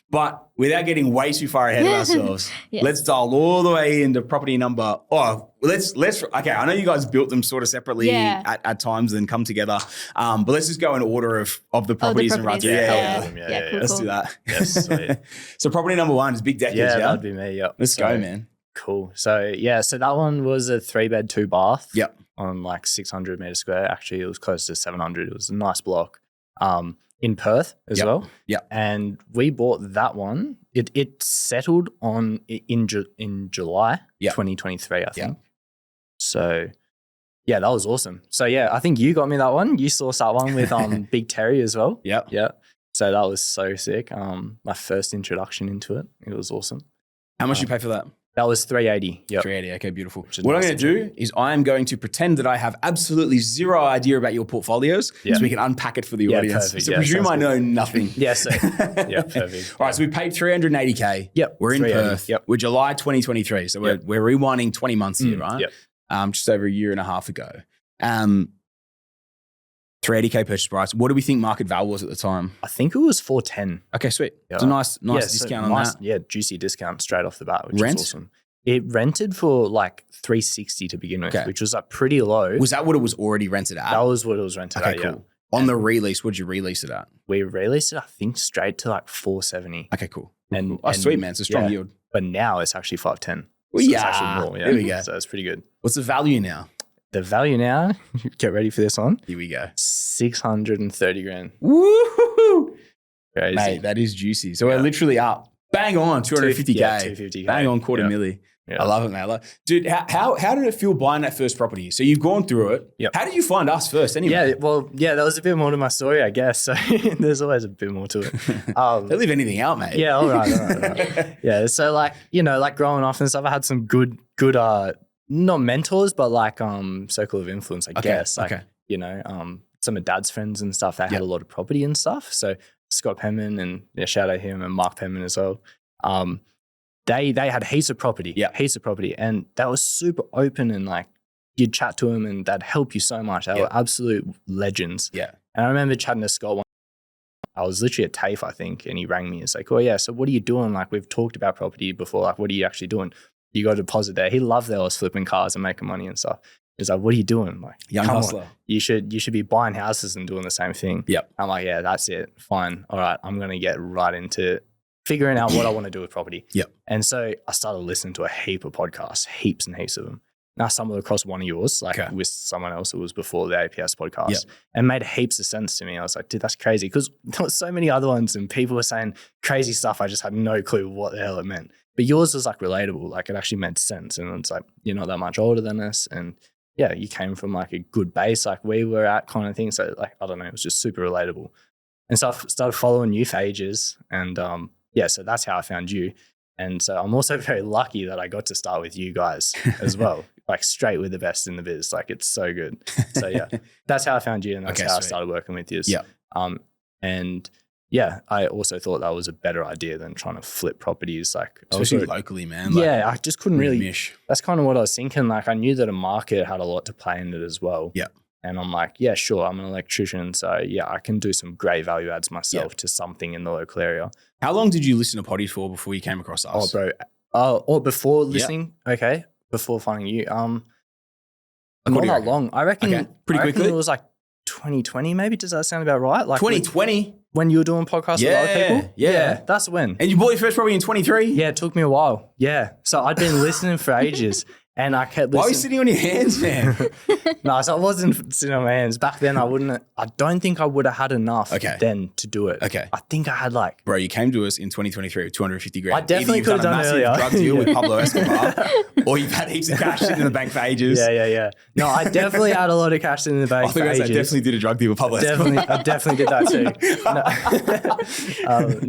But without getting way too far ahead of ourselves, Yes. let's dial all the way into property number. Okay, I know you guys built them sort of separately at times and come together. But let's just go in order of the properties and run through. Cool, Let's do that. Yes, sweet. So property number 1 is Big Deklan. Yeah, that'd be me. Yep. Let's go, man. Cool. So that one was a 3-bed, 2-bath. Yep. On like 600 meters square. Actually, it was close to 700. It was a nice block. In Perth as well. Yeah. And we bought that one. It settled on in July 2023, I think. So yeah, that was awesome. So yeah, I think you got me that one. You sourced that one with Big Terry as well. Yep. Yeah. So that was so sick. My first introduction into it. It was awesome. How much you pay for that? That was 380. Yep. 380. Okay, beautiful. is What I'm nice. going to do is I am going to pretend that I have absolutely zero idea about your portfolios so we can unpack it for the audience. Perfect. So presume I know nothing. Yes. Yeah, perfect. All right, so we paid 380K. Yep. We're in 380. Perth. Yep. We're July 2023. So we're rewinding 20 months here, right? Yep. Just over a year and a half ago. 380K purchase price. What do we think market value was at the time? I think it was 410. Okay, sweet. Yeah. It's a nice discount on that. Yeah, juicy discount straight off the bat, which Rent? is awesome. It rented for like 360 to begin with, Okay. which was like pretty low. Was that what it was already rented at? That was what it was rented Okay, at, cool. On the release, what'd you release it at? We released it, I think, straight to like 470. Okay, cool. And- Oh, and- sweet, man. It's a strong yeah. yield. But now it's actually 510. Well, So yeah. It's actually more, There we go. So it's pretty good. What's the value now? The value now, get ready for this one, Here we go. 630 grand. Woo! Crazy. Mate, that is juicy. So we're literally up. Bang on, 250K. Yeah, 250K. Bang on, quarter Yeah. milli. Yeah. I love it, man. Dude, how did it feel buying that first property? So you've gone through it. Yep. How did you find us first anyway? Yeah, well, yeah, that was a bit more to my story, I guess. So there's always a bit more to it. Don't leave anything out, mate. Yeah, all right. Yeah, so like, like growing up and stuff, I had some good, not mentors, but like circle of influence, I guess. Like, some of Dad's friends and stuff, they had a lot of property and stuff. So Scott Penman and shout out him and Mark Penman as well. They had heaps of property, and that was super open and like you'd chat to them and they'd help you so much. They were absolute legends. Yeah. And I remember chatting to Scott one. I was literally at TAFE, I think, and he rang me. It's like, oh yeah, so what are you doing? Like we've talked about property before. Like what are you actually doing? You got a deposit there. He loved that I was flipping cars and making money and stuff. He's like, what are you doing? Like Young come hustler. on. You should be buying houses and doing the same thing. Yep. I'm like, yeah, that's it. Fine. All right. I'm gonna get right into figuring out what I want to do with property. Yep. And so I started listening to a heap of podcasts, heaps and heaps of them. Now I stumbled across one of yours, like with someone else who was before the APS podcast and made heaps of sense to me. I was like, dude, that's crazy. Because there were so many other ones and people were saying crazy stuff. I just had no clue what the hell it meant. But yours was like relatable. Like it actually made sense. And it's like, you're not that much older than us. And yeah, you came from like a good base like we were at kind of thing. So like, I don't know, it was just super relatable. And so I started following you for ages. And so that's how I found you. And so I'm also very lucky that I got to start with you guys as well, like straight with the best in the biz. Like it's so good. So yeah, that's how I found you and that's how I started working with you. Yeah. And yeah, I also thought that was a better idea than trying to flip properties. Like especially locally, man. Yeah, I just couldn't really, mish. That's kind of what I was thinking. Like I knew that a market had a lot to play in it as well. Yeah. And I'm like, yeah, sure, I'm an electrician. So yeah, I can do some great value adds myself to something in the local area. How long did you listen to potties for before you came across us? Oh, bro. Or before listening? Okay. Before finding you. Not that long. I reckon pretty quickly. It was like 2020 maybe. Does that sound about right? Like 2020? When you were doing podcasts with other people? Yeah. That's when. And you bought your first property in 23? Yeah, it took me a while. Yeah. So I'd been listening for ages. And I kept listening. Why are you sitting on your hands, man? No, so I wasn't sitting on my hands. Back then, I don't think I would have had enough then to do it. Okay. I think I had like. Bro, you came to us in 2023 with 250 grand. I definitely could have done a earlier. drug deal with Pablo Escobar, or you've had heaps of cash sitting in the bank for ages. Yeah. No, I definitely had a lot of cash sitting in the bank for ages. I definitely did a drug deal with Pablo Escobar. I definitely did that too.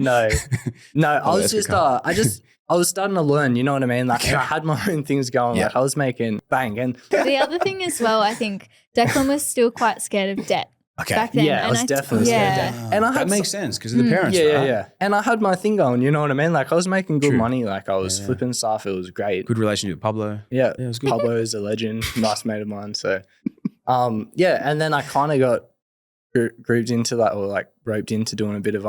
No, I was starting to learn, you know what I mean? Like I had my own things going. Like I was making bang. And the other thing as well, I think Declan was still quite scared of debt Okay. back then. Yeah, I And was definitely scared yeah. then. And I that had makes sense because of the parents, yeah, right? yeah. And I had my thing going, you know what I mean? Like I was making good True. money. Like I was Yeah. flipping stuff. It was great. Good relationship with Pablo. Yeah. Yeah, it was good. Pablo is a legend, nice mate of mine. So, yeah. And then I kind of got grouped into that, or like roped into doing a bit of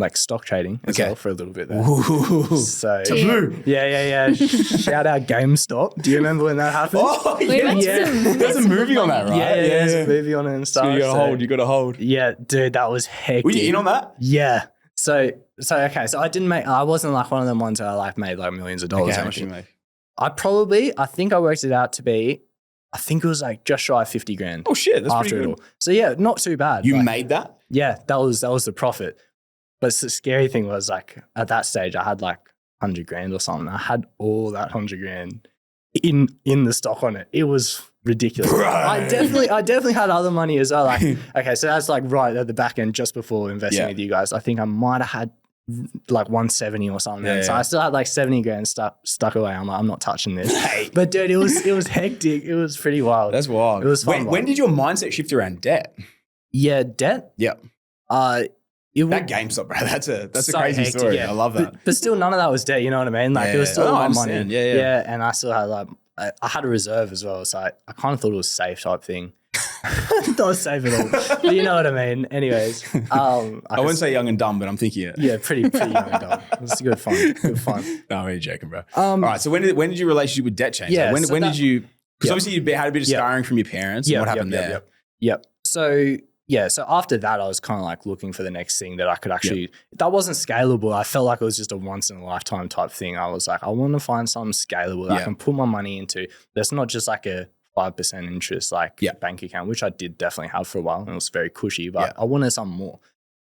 like stock trading as well for a little bit there. Ooh. So Taboo. yeah. Shout out GameStop. Do you remember when that happened? Oh, We went to Yeah. some- There's a movie on that, right? Yeah, there's a movie on it and stuff. So you got to hold. Yeah, dude, that was hectic. Were you in on that? Yeah. So okay. So I wasn't like one of them ones that I like made like millions of dollars. Okay, how or much did you anything. make? I think I worked it out to be, I think it was like just shy of 50 grand. Oh shit, that's after pretty it good. all. So yeah, not too bad. You Like, made that? yeah, that was the profit. But the scary thing was like at that stage I had like 100 grand or something. I had all that 100 grand in the stock on it. It was ridiculous. Bro. I definitely had other money as well. Like, okay, so that's like right at the back end just before investing with you guys. I think I might have had like 170 or something. Yeah, So yeah. I still had like 70 grand stuck away. I'm like, I'm not touching this. But dude, it was hectic. It was pretty wild. That's wild. It was fun. When did your mindset shift around debt? Yeah, debt. Yeah. That That GameStop, bro. That's a so crazy hectic, story. yeah. I love that. But still, none of that was debt. You know what I mean? Like Yeah, it was yeah. still Oh, I my money. understand. Yeah. And I still had like I had a reserve as well, so I kind of thought it was safe type thing. Not safe at all. But you know what I mean. Anyways, I wouldn't say young and dumb, but I'm thinking it. Yeah, pretty young and dumb. It was good fun. Good fun. No, I'm really joking, bro. All right. So when did your relationship with debt change? Yeah, Like, so when that- did you? Because Yep. obviously you had a bit of Yep. scarring from your parents. And what happened there? Yep. So yeah, so after that, I was kind of like looking for the next thing that I could actually. That wasn't scalable. I felt like it was just a once in a lifetime type thing. I was like, I want to find something scalable that I can put my money into. That's not just like a 5% interest bank account, which I did definitely have for a while, and it was very cushy. But I wanted something more,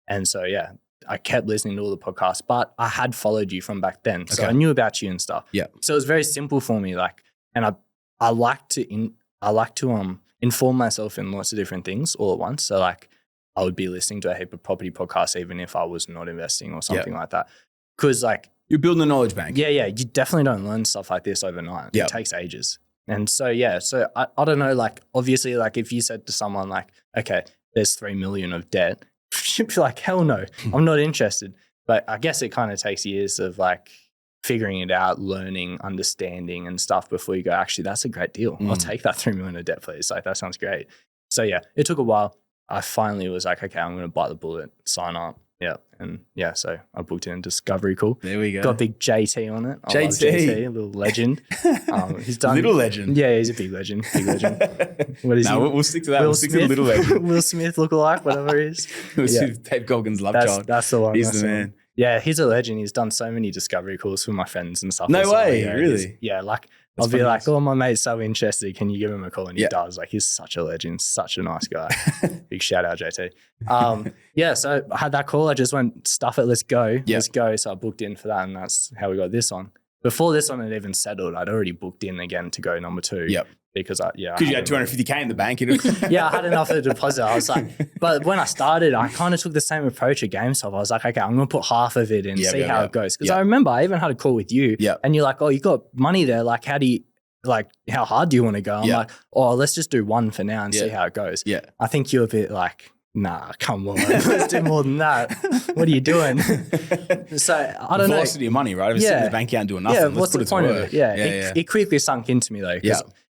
and so yeah, I kept listening to all the podcasts. But I had followed you from back then, so I knew about you and stuff. Yeah. So it was very simple for me. Like, and I like to inform myself in lots of different things all at once. So like I would be listening to a heap of property podcasts even if I was not investing or something like that. Because like You're building a knowledge bank. yeah, you definitely don't learn stuff like this overnight. Yep. It takes ages. And so so I don't know, like obviously like if you said to someone like, okay, there's 3 million of debt, you'd be like, hell no, I'm not interested. But I guess it kind of takes years of like figuring it out, learning, understanding and stuff before you go, actually, that's a great deal. I'll take that 3 million of debt, please. Like, that sounds great. So yeah, it took a while. I finally was like, okay, I'm going to bite the bullet, sign up. Yeah. And yeah, so I booked in Discovery Call. There we go. Got big JT on it. I love JT. JT, a little legend. He's done Little legend. Yeah, he's a big legend. Big legend. What is he? We'll stick to that. We'll stick to the little legend. Will Smith lookalike, whatever he is. Dave Goggins' love That's, child. that's the one. He's that's the one. man. Yeah, he's a legend. He's done so many Discovery Calls for my friends and stuff. No as well. way, Yeah, really? Yeah, like That's I'll be funny. like, oh, my mate's so interested. Can you give him a call? And he Yeah. does. Like, he's such a legend, such a nice guy. Big shout out, JT. Yeah, so I had that call. I just went, stuff it, let's go. Yeah. Let's go. So I booked in for that, and that's how we got this on. Before this one had even settled, I'd already booked in again to go number 2. Yep. Because you had 250K in the bank. yeah, I had enough of the deposit. I was like, but when I started, I kind of took the same approach at GameStop. I was like, okay, I'm going to put half of it in, see how it goes. Because I remember I even had a call with you and you're like, oh, you got money there. Like, how hard do you want to go? I'm like, oh, let's just do one for now and see how it goes. Yeah. I think you're a bit like, nah, come on, let's do more than that. What are you doing? So I don't know. Velocity of money, right? If it's sitting in the bank account doing nothing, Yeah, let's what's put the it to point of work. it? Yeah, it quickly sunk into me though.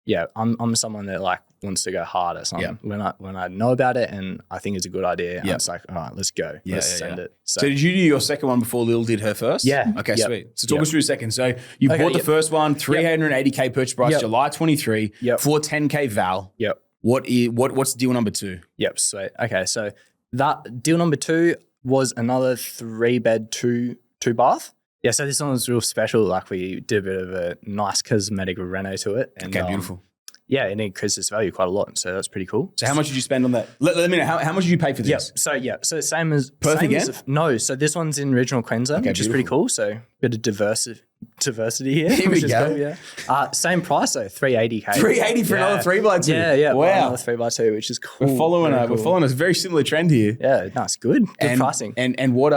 Yeah, I'm someone that like wants to go hard at something. When I know about it and I think it's a good idea, I'm just like, all right, let's go. Let's send it. So did you do your second one before Lil did her first? Yeah. Okay, sweet. So talk us through a second. So you bought the first one, 380K purchase price, July 23, for 10K val. Yep. What's deal number 2? Yep, sweet. Okay, so that deal number 2 was another 3-bed, 2 bath. Yeah, so this one was real special. Like we did a bit of a nice cosmetic reno to it. And, Okay, beautiful. Yeah, and it increased its value quite a lot. So that's pretty cool. So how much did you spend on that? Let me know, how much did you pay for this? So same as Perth same again? as no. So this one's in regional Queensland, which is pretty cool. So bit of diversity here. Here we which is go. cool, yeah. Same price though, 380K. 380 for another 3x2. Yeah. Wow. Another 3x2, which is cool. We're following a very similar trend here. Yeah, no, it's good. Good pricing. And what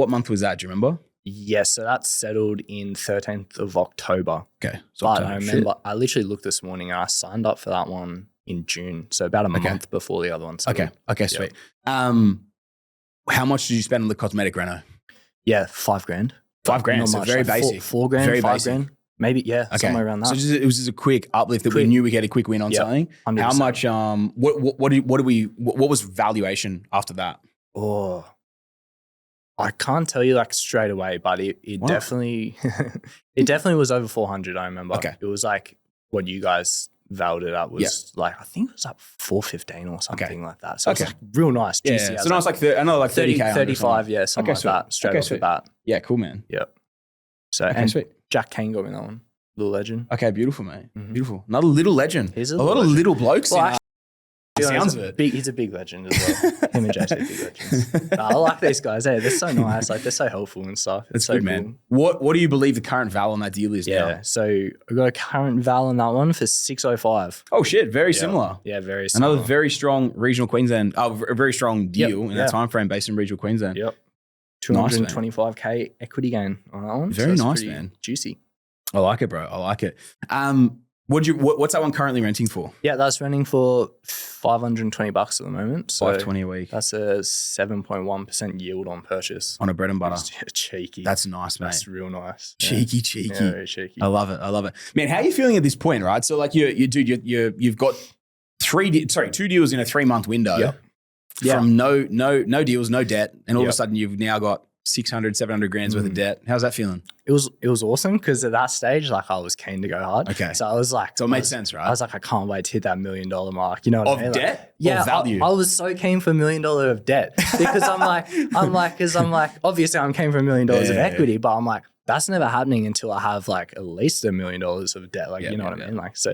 month was that? Do you remember? Yes, so that's settled in 13th of October. Okay. But I remember I literally looked this morning and I signed up for that one in June. So about a month before the other one. Okay, sweet. How much did you spend on the cosmetic reno? Yeah, $5,000. $5,000, Not so much, very like basic. $4,000, Very $5,000. Maybe, somewhere around that. So it was just a quick uplift that we knew we had a quick win on something. 100%. How much? What was valuation after that? Oh, I can't tell you like straight away, but it definitely, it definitely was over 400. I remember. Okay. It was like what you guys valued it up was like, I think it was like 415 or something like that. So it's like real nice, juicy. Yeah. So now it's like, I know like 30K. 35, something like that, straight off the bat. Yeah, cool, man. Yep. So, and sweet. Jack Kane got me that one. Little legend. Okay, beautiful, mate. Beautiful. Another little legend. He's a lot of little blokes. Well, sounds of it. He's a big legend as well. Him and JC are big legends. I like these guys. Hey, they're so nice. Like they're so helpful and stuff. That's so good, man. What do you believe the current val on that deal is now? Yeah. So I got a current val on that one for 605. Oh shit, very similar. Yeah, very similar. Another very strong regional Queensland. A very strong deal in that time frame based in regional Queensland. Yep. 225K equity gain on that one. Very nice, man. Juicy. I like it, bro. I like it. What's that one currently renting for? Yeah, that's renting for $520 at the moment. So $520 a week. That's a 7.1% yield on purchase. On a bread and butter. Cheeky. That's nice, mate. That's real nice. Cheeky. Yeah, very cheeky. I love it. Man, how are you feeling at this point, right? So like you've got 2 deals in a 3-month window from no deals, no debt. And all of a sudden you've now got 600, 700 grand's worth of debt. How's that feeling? It was awesome because at that stage, like I was keen to go hard. Okay. So I was like, so it made sense, right? I was like, I can't wait to hit that $1 million mark. You know what I mean? Debt? Like, yeah. Or value? I was so keen for $1 million of debt because I'm like, obviously I'm keen for $1 million of equity, but I'm like, that's never happening until I have like at least $1 million of debt. Like, you know what I mean? Like, so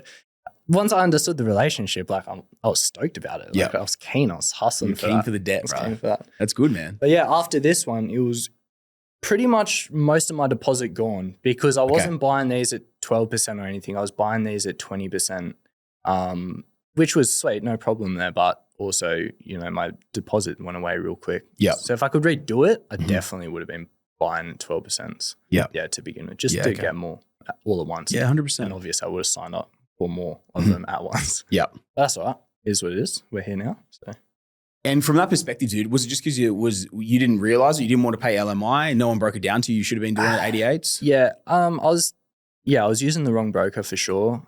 once I understood the relationship, like I was stoked about it. Like I was keen. I was hustling for that. For the debt, I was right? keen for that. That's good, man. But yeah, after this one, it was pretty much most of my deposit gone because I wasn't buying these at 12% or anything. I was buying these at 20%, which was sweet, no problem there. But also, you know, my deposit went away real quick. Yeah. So if I could redo it, I definitely would have been buying at 12%. Yeah. Yeah, to begin with, just to get more all at once. Yeah, 100%. And obviously I would have signed up for more of them at once. Yeah. That's all right. It is what it is. We're here now. So. And from that perspective, dude, was it just because you didn't realize it? You didn't want to pay LMI? No one broke it down to you? You should have been doing it 88s? Yeah. I was using the wrong broker for sure.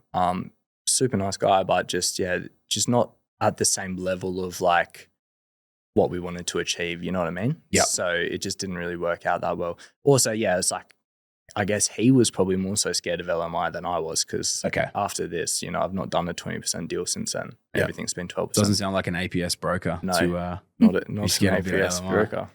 Super nice guy, but just not at the same level of like what we wanted to achieve. You know what I mean? Yeah. So it just didn't really work out that well. Also, it's like, I guess he was probably more so scared of LMI than I was because after this, you know, I've not done a 20% deal since then. Yeah. Everything's been 12%. Doesn't sound like an APS broker. No, not an APS broker.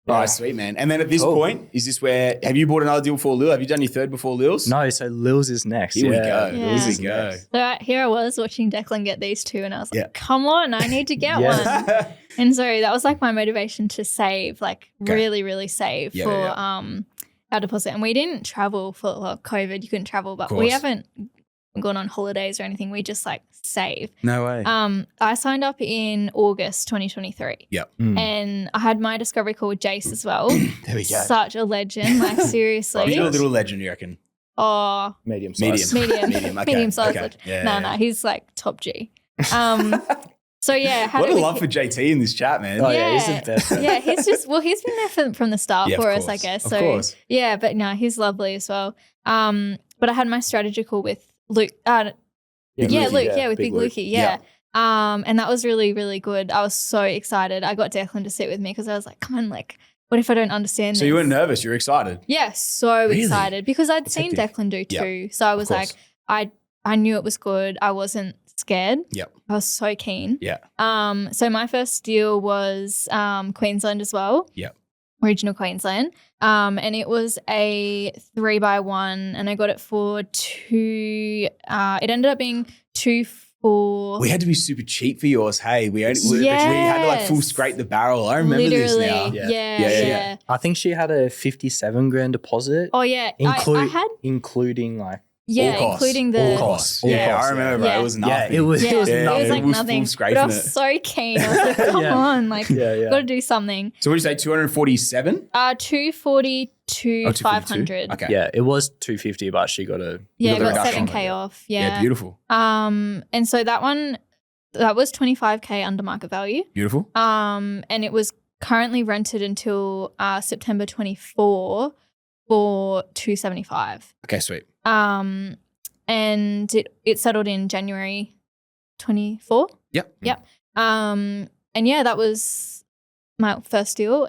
All right, sweet, man. And then at this point, is this where, have you bought another deal before Lil? Have you done your third before Lil's? No, so Lil's is next. Here we go. Yeah. Here we go. So here I was watching Deklan get these two and I was like, come on, I need to get one. And so that was like my motivation to save, like really, really save for our deposit. And we didn't travel for COVID. You couldn't travel, but we haven't gone on holidays or anything. We just like save. No way. I signed up in August 2023. Yep. And I had my discovery call with Jace as well. There we go. Such a legend. Like seriously. He's a little legend, you reckon? Oh. Medium size. Medium. Okay. Medium size okay. legend. No, he's like top G. So yeah, what a love for JT in this chat, man. Oh yeah, he's the best. Yeah, he's been there from the start for us, I guess. Of course. Yeah, but no, he's lovely as well. But I had my strategy call with Luke. With Big Lukey. Yeah. And that was really, really good. I was so excited. I got Deklan to sit with me because I was like, come on, like, what if I don't understand this? So you weren't nervous, you were excited? Yeah, so excited because I'd seen Deklan do too. So I was like, I knew it was good. I wasn't scared. Yep. I was so keen. Yeah. So my first deal was Queensland as well. Yep. Regional Queensland. And it was a 3x1 and I got it for it ended up being 2-4. We had to be super cheap for yours, hey. We had to like full scrape the barrel. I remember this now. Yeah. I think she had a 57 grand deposit. Oh yeah. Including like Yeah, All costs. including the All costs. All Yeah, costs, I remember, bro. yeah. It was Yeah, nothing. it was Yeah, nothing. it was like full nothing. But scraping I was it. so keen. I was like, come Yeah. on, like, Yeah. got to do something. So what did you say, 247? 240 to 242? 500. Okay. Yeah, it was 250, but she got a Yeah, got the got reduction 7K on it. off. Yeah. Beautiful. And so that was 25K under market value. Beautiful. And it was currently rented until September 24 for 275. Okay, sweet. And it settled in January 24. Yep. And yeah, that was my first deal.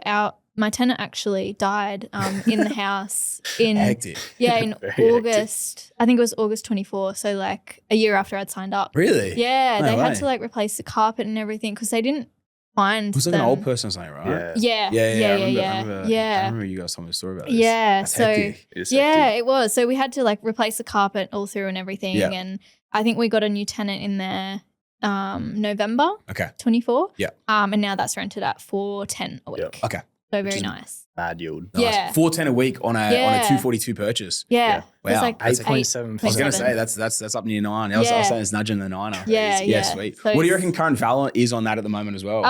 My tenant actually died in the house in Hectic. in Very August. I think it was August 24. So like a year after I'd signed up. Really? Yeah, No they way. had to like replace the carpet and everything because they didn't find It was like them. an old person or something, right? Yeah. Yeah, I remember, yeah. I remember you guys telling me a story about this. Yeah, That's so hectic. It's yeah, hectic. it was. So we had to like replace the carpet all through and everything. Yeah. And I think we got a new tenant in there November Okay. 24. Yeah. And now that's rented at $410 a week. Yep. Okay. So very is- nice. Bad yield. Nice. Yeah. $410 a week on a Yeah. 242 purchase. Yeah. Yeah. It's Wow. like That's 8.7%. I was gonna 7. say that's up near 9. I was Yeah. saying it's nudging the 9er. Yeah. Sweet. So What do you it's- reckon current value is on that at the moment as well?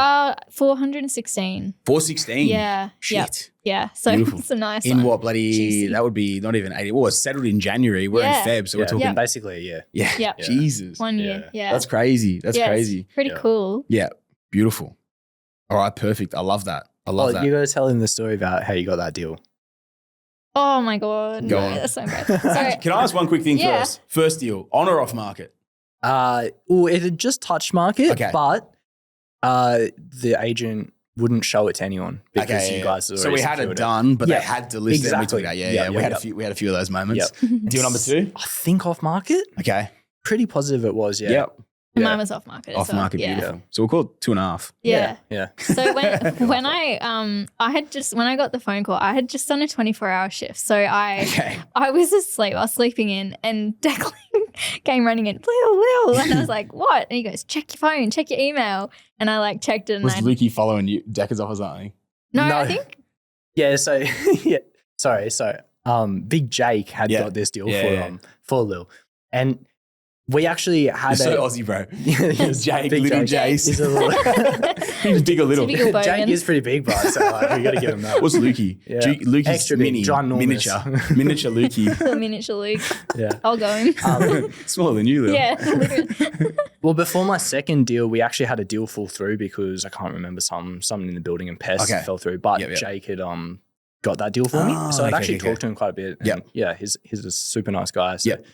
416. 416. Yeah. Shit. Yeah. So Beautiful. it's a nice In one. what bloody? Juicy. That would be not even 80. Well, it's settled in January. We're Yeah. in Feb, so we're Yeah. talking. Yeah. Basically, yeah. Yeah. Yep. Yeah. Jesus. 1 year. Yeah. That's crazy. That's Yeah, it's crazy. pretty Yeah. cool. Yeah. Beautiful. All right. Perfect. I love that. I love that. You got to tell him the story about how you got that deal. Oh my God. Go No, on. that's so embarrassing. Sorry. Can I ask one quick thing Yeah. first? First deal, on or off market? It had just touched market, Okay. but the agent wouldn't show it to anyone because you guys had So we already had it secured done, but Yeah. they had to list it. And we took Exactly. it out. Yeah, Yeah. yeah, We had yeah. a few of those moments. Yep. Deal number 2. I think off market. Okay. Pretty positive it was. Yeah. Yep. And Yeah. mine was off market. as Off well. market. Yeah. Beautiful. So we'll call it 2.5. Yeah. Yeah. So when I had just when I got the phone call, I had just done a 24-hour shift. So Okay. I was asleep. I was sleeping in, and Deklan came running in, Lil, and I was like, "What?" And he goes, "Check your phone, check your email." And I like checked it, and Was Lukey following you? Decker's off or something? no, No. I think Yeah. So yeah. Sorry. So Big Jake had Yeah. got this deal Yeah. for Lil, and we actually You're had so Aussie, bro. He's Jake, Big little Jake. Jace. He's a little. He's big or little. Typical Jake bogan. is pretty big, bro. So like, we got to give him that. What's Lukey? Yeah. Lukey's Extra big, mini, ginormous. miniature Lukey. the miniature Luke. Yeah. I'll go him. Smaller than you, Lil. Yeah, literally. Well, before my second deal, we actually had a deal fall through because I can't remember something in the building and pests Okay. fell through. But Yep. Jake had got that deal for me, Oh, so I'd okay, actually okay. talked to him quite a bit. And Yep. yeah, he's a super nice guy. So Yep.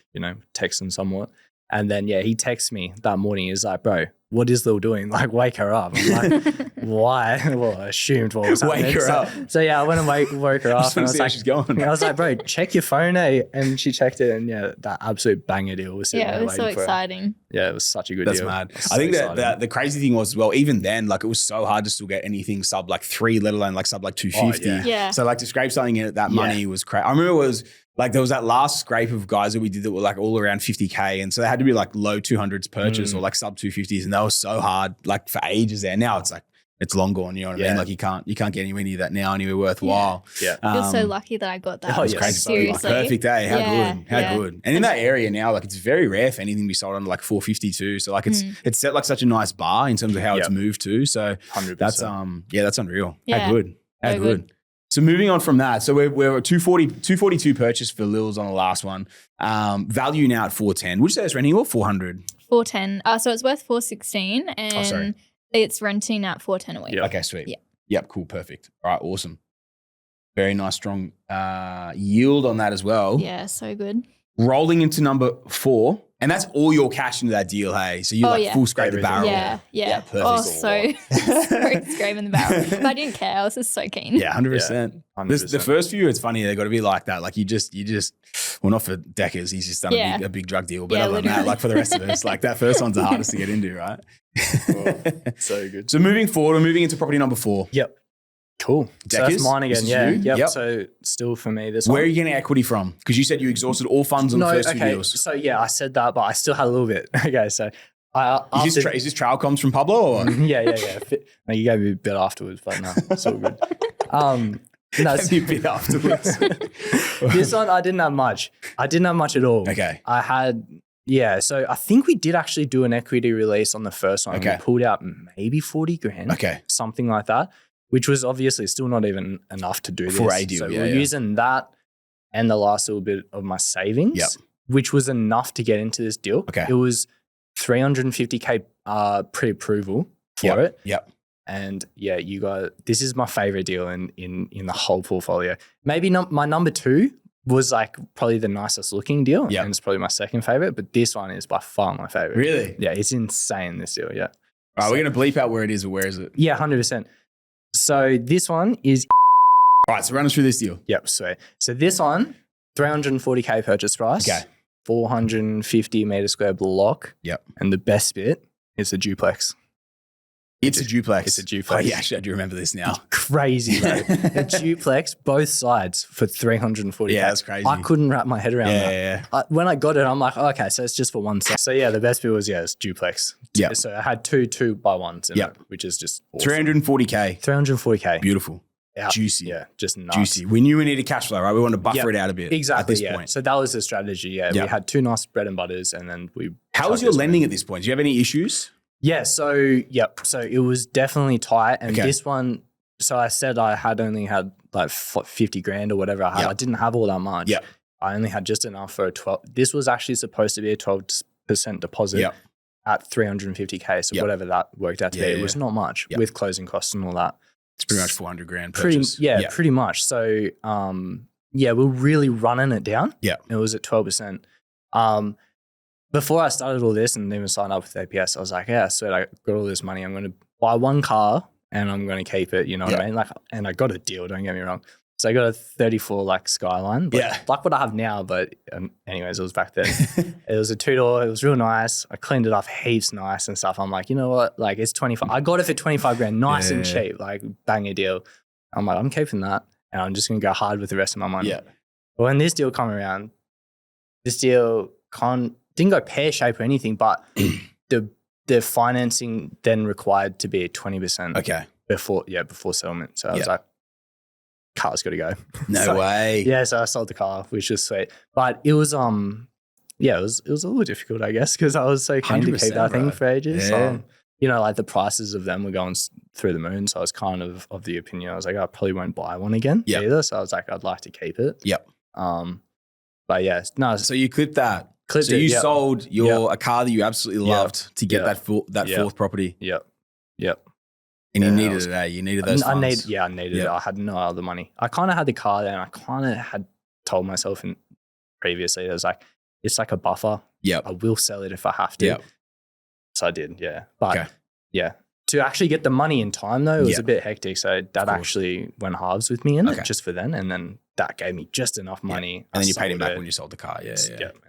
texting somewhat. And then he texts me that morning. He's like, "Bro, what is Lil doing? Like, wake her up." I'm like, "Why?" Well, I assumed what was happening. Wake her so, up. So yeah, I went and woke her I up, just and want to I was see how like, she's going. I was like, "Bro, check your phone, eh?" And she checked it, and yeah, that absolute banger deal was sitting Yeah, there it was so waiting for her. exciting. Yeah, it was such a good That's deal. mad. It was I think so that the crazy thing was as well, even then, like it was so hard to still get anything sub like 3, let alone like sub like 250. Oh, yeah. Yeah. So like to scrape something in at that money was crazy. I remember it was like there was that last scrape of guys that we did that were like all around 50K. And so they had to be like low 200s purchase or like sub 250s. And that was so hard like for ages there. Now it's like, it's long gone, you know what I mean? Yeah. Like you can't get anywhere near that now, anywhere worthwhile. Yeah. I feel so lucky that I got that. Oh, It's yes. crazy. Seriously. Perfect day. How Yeah, good. How yeah. good. And in that area now, like it's very rare for anything to be sold under like 452. So like it's set like such a nice bar in terms of how it's Yep. moved to. So 100%. that's that's unreal. Yeah. How good. How So good. good. So moving on from that, so we're 242 purchase for Lil's on the last one. Value now at 410. Would you say it's renting or 400? 410. So it's worth 416, and sorry. it's renting at 410 a week. Yeah. Okay, sweet. Yeah. Yep, cool, perfect. All right, awesome. Very nice, strong yield on that as well. Yeah, so good. Rolling into number 4, and that's all your cash into that deal, hey? So you Oh, like yeah. full scrape the Everything. barrel. Yeah, yeah. perfect. Oh, so scraping the barrel. But I didn't care. I was just so keen. Yeah, 100%. 100%. The first few, it's funny. They got to be like that. Like you just, well, not for Deckers. He's just done Yeah. a big drug deal. But Yeah, other than that, literally. like for the rest of us, like that first one's the hardest to get into, right? so good. So moving forward, we're moving into property number 4. Yep. Cool. So Deckers, that's mine this again. is Yeah. you? Yep. Yep. So still for me this Where are one. you getting equity from? Because you said you exhausted all funds on the first 2 deals. So yeah, I said that, but I still had a little bit. Okay. So I Is this trail comms from Pablo or what? yeah. No, you gave me a bit afterwards, but no, it's all good. No, Have you bit afterwards? This one, I didn't have much. I didn't have much at all. Okay. I had, so I think we did actually do an equity release on the first one. Okay. We pulled out maybe 40 grand. Okay. Something like that, which was obviously still not even enough to do For this. a deal, So yeah, we're using that and the last little bit of my savings, Yep. which was enough to get into this deal. Okay. It was 350K pre-approval for it. Yep. And yeah, you guys, this is my favorite deal in the whole portfolio. Maybe my number 2 was like probably the nicest looking deal. Yep. And it's probably my second favorite, but this one is by far my favorite. Really? Yeah, it's insane, this deal. Yeah. All right, we're going to bleep out where it is or where is it? Yeah, 100%. So this one is, All right, so run us through this deal. yep, sweet. So this one, 340K purchase price. Okay. 450 meter square block. Yep. And the best bit is a duplex. It's a duplex. It's a duplex. Oh, yeah, actually, I do remember this now. Crazy, bro. A duplex, both sides for 340K. Yeah, that's crazy. I couldn't wrap my head around that. Yeah. When I got it, I'm like, oh, okay, so it's just for one side. So yeah, the best bit was, it's duplex. Yeah. So I had two 2x1s in Yep. it, which is just awesome. 340K. 340K. Beautiful. Out. Juicy. Yeah, just nuts. Juicy. We knew we needed cash flow, right? We wanted to buffer Yep. it out a bit Exactly, at this yeah. point. So that was the strategy, yeah. Yep. We had 2 nice bread and butters and then we... How was your lending at this point? Do you have any issues? Yeah, so it was definitely tight. And Okay. this one, so I said I had only had like 50 grand or whatever I had. Yep. I didn't have all that much. Yep. I only had just enough for a 12. This was actually supposed to be a 12% deposit Yep. at 350K. So Yep. whatever that worked out to be, Yeah, it was not much Yep. with closing costs and all that. It's pretty much 400 grand purchase. Pretty much. So, we're really running it down. Yeah. It was at 12%. Before I started all this and even signed up with APS, I was like, I swear I got all this money. I'm going to buy one car and I'm going to keep it. You know what I mean? Like, and I got a deal. Don't get me wrong. So I got a 34 like Skyline, but like what I have now. But anyways, it was back then. It was a 2-door. It was real nice. I cleaned it up heaps nice and stuff. I'm like, you know what? Like it's 25. I got it for 25 grand, nice and cheap, like bang a deal. I'm like, I'm keeping that and I'm just going to go hard with the rest of my money. Yeah. But when this deal come around, this deal didn't go pear shape or anything, but the financing then required to be at 20%. Okay. Before settlement. So I was like, car's got to go. No way. Yeah, so I sold the car, which was sweet. But it was it was a little difficult, I guess, because I was so keen to keep that thing for ages. Yeah. So, you know, like the prices of them were going through the moon. So I was kind of the opinion, I was like, I probably won't buy one again either. So I was like, I'd like to keep it. Yep. But yeah, no. So you clipped that. Clipped so it, you sold a car that you absolutely loved to get that fourth property. Yep. And you needed it, eh? You needed those funds. I needed it. I had no other money. I kind of had the car there and I kind of had told myself previously, it was like, it's like a buffer. Yep. I will sell it if I have to. Yep. So I did, yeah. But to actually get the money in time though, it was a bit hectic. So that actually went halves with me in it just for then. And then that gave me just enough money. And then you paid him back when you sold the car. Yeah.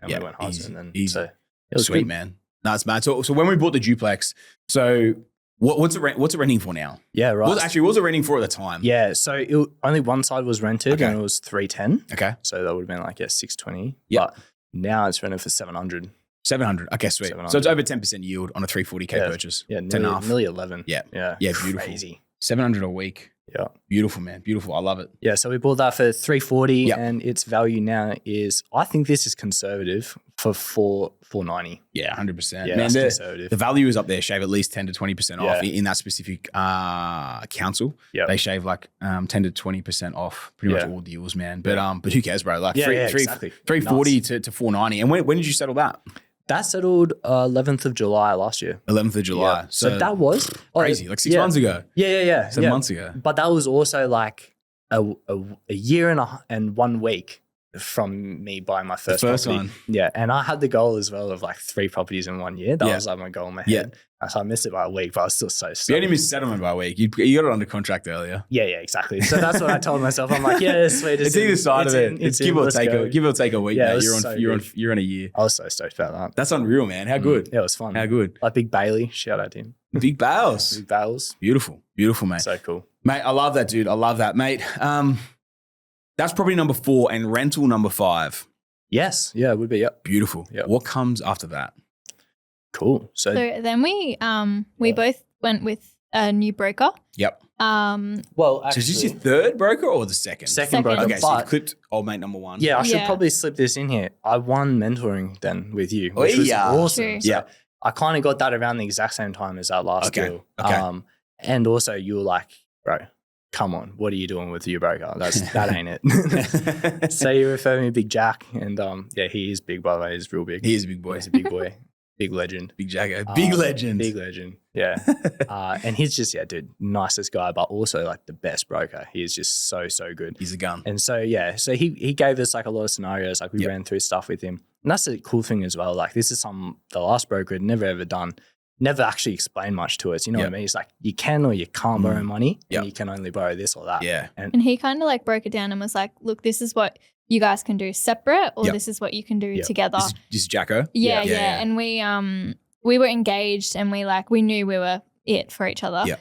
And we went halves. And then easy. So it was sweet, good. man. No, it's mad. So when we bought the duplex, so what's it renting for now? Yeah, right. What was it renting for at the time? Yeah, so only one side was rented and it was 310. Okay. So that would have been like 620. Yeah. But now it's rented for 700. 700. Okay, sweet. 700. So it's over 10% yield on a 340K purchase. Yeah, 10.5. nearly 11. Yeah. Yeah, Beautiful. Crazy. 700 a week. Yeah. Beautiful, man. Beautiful. I love it. Yeah, so we bought that for 340 and its value now is, I think this is conservative for 490. Yeah, 100%. Yeah, man, that's conservative. The value is up there. Shave at least 10 to 20% off Yeah. in that specific council. Yeah. They shave like 10 to 20% off pretty much all deals, man. But who cares, bro? Like exactly. 340 to 490. And when did you settle that? That settled 11th of July last year. 11th of July. Yeah. So that was crazy, like 6 months ago. Yeah. 7 months ago. But that was also like a year and 1 week from me buying my first property. one. Yeah. And I had the goal as well of like 3 properties in 1 year. That was like my goal in my head. So I missed it by a week, but I was still so stoked. You only missed settlement by a week. You got it under contract earlier. Yeah, exactly. So that's what I told myself. I'm like, yeah, sweet. It's either side of it. It's give or take a week. Yeah, mate. You're on a year. I was so stoked about that. That's unreal, man. How good? Yeah, it was fun. How good? Like Big Bailey, shout out to him. Big Bales. Big Bales. Beautiful, mate. So cool. Mate, I love that, dude. I love that, mate. That's probably number 4 and rental number 5. Yes. Yeah, it would be. Yep. Beautiful. Yep. What comes after that? Cool. So then we both went with a new broker. Yep. Well, So actually, is this your third broker or the second? second broker. Okay, so you But clipped old mate number one. yeah, I should Yeah. probably slip this in here. I won mentoring then with you, Oh, which was yeah. awesome. True. So Yeah. I kind of got that around the exact same time as that last Okay, deal. okay. And also you were like, bro, come on, what are you doing with your broker? That ain't it. So you referred me Big Jack, and yeah, he is big, by the way. He's real big. He is a big boy. He's a big boy, big legend. Big Jagger. Big legend. Big legend. Yeah. And he's just, yeah, dude, nicest guy, but also like the best broker. He is just so good. He's a gun. And so, yeah, so he gave us like a lot of scenarios, like we Yep. ran through stuff with him. And that's the cool thing as well. Like this is the last broker had never ever done, never actually explained much to us. You know Yep. what I mean? It's like you can or you can't borrow money Yep. and you can only borrow this or that. Yeah. And he kind of like broke it down and was like, look, this is what you guys can do separate, or Yep. this is what you can do Yep. together. This is Jacko. Yeah, Yeah, yeah. And we were engaged, and we knew we were it for each other. Yep.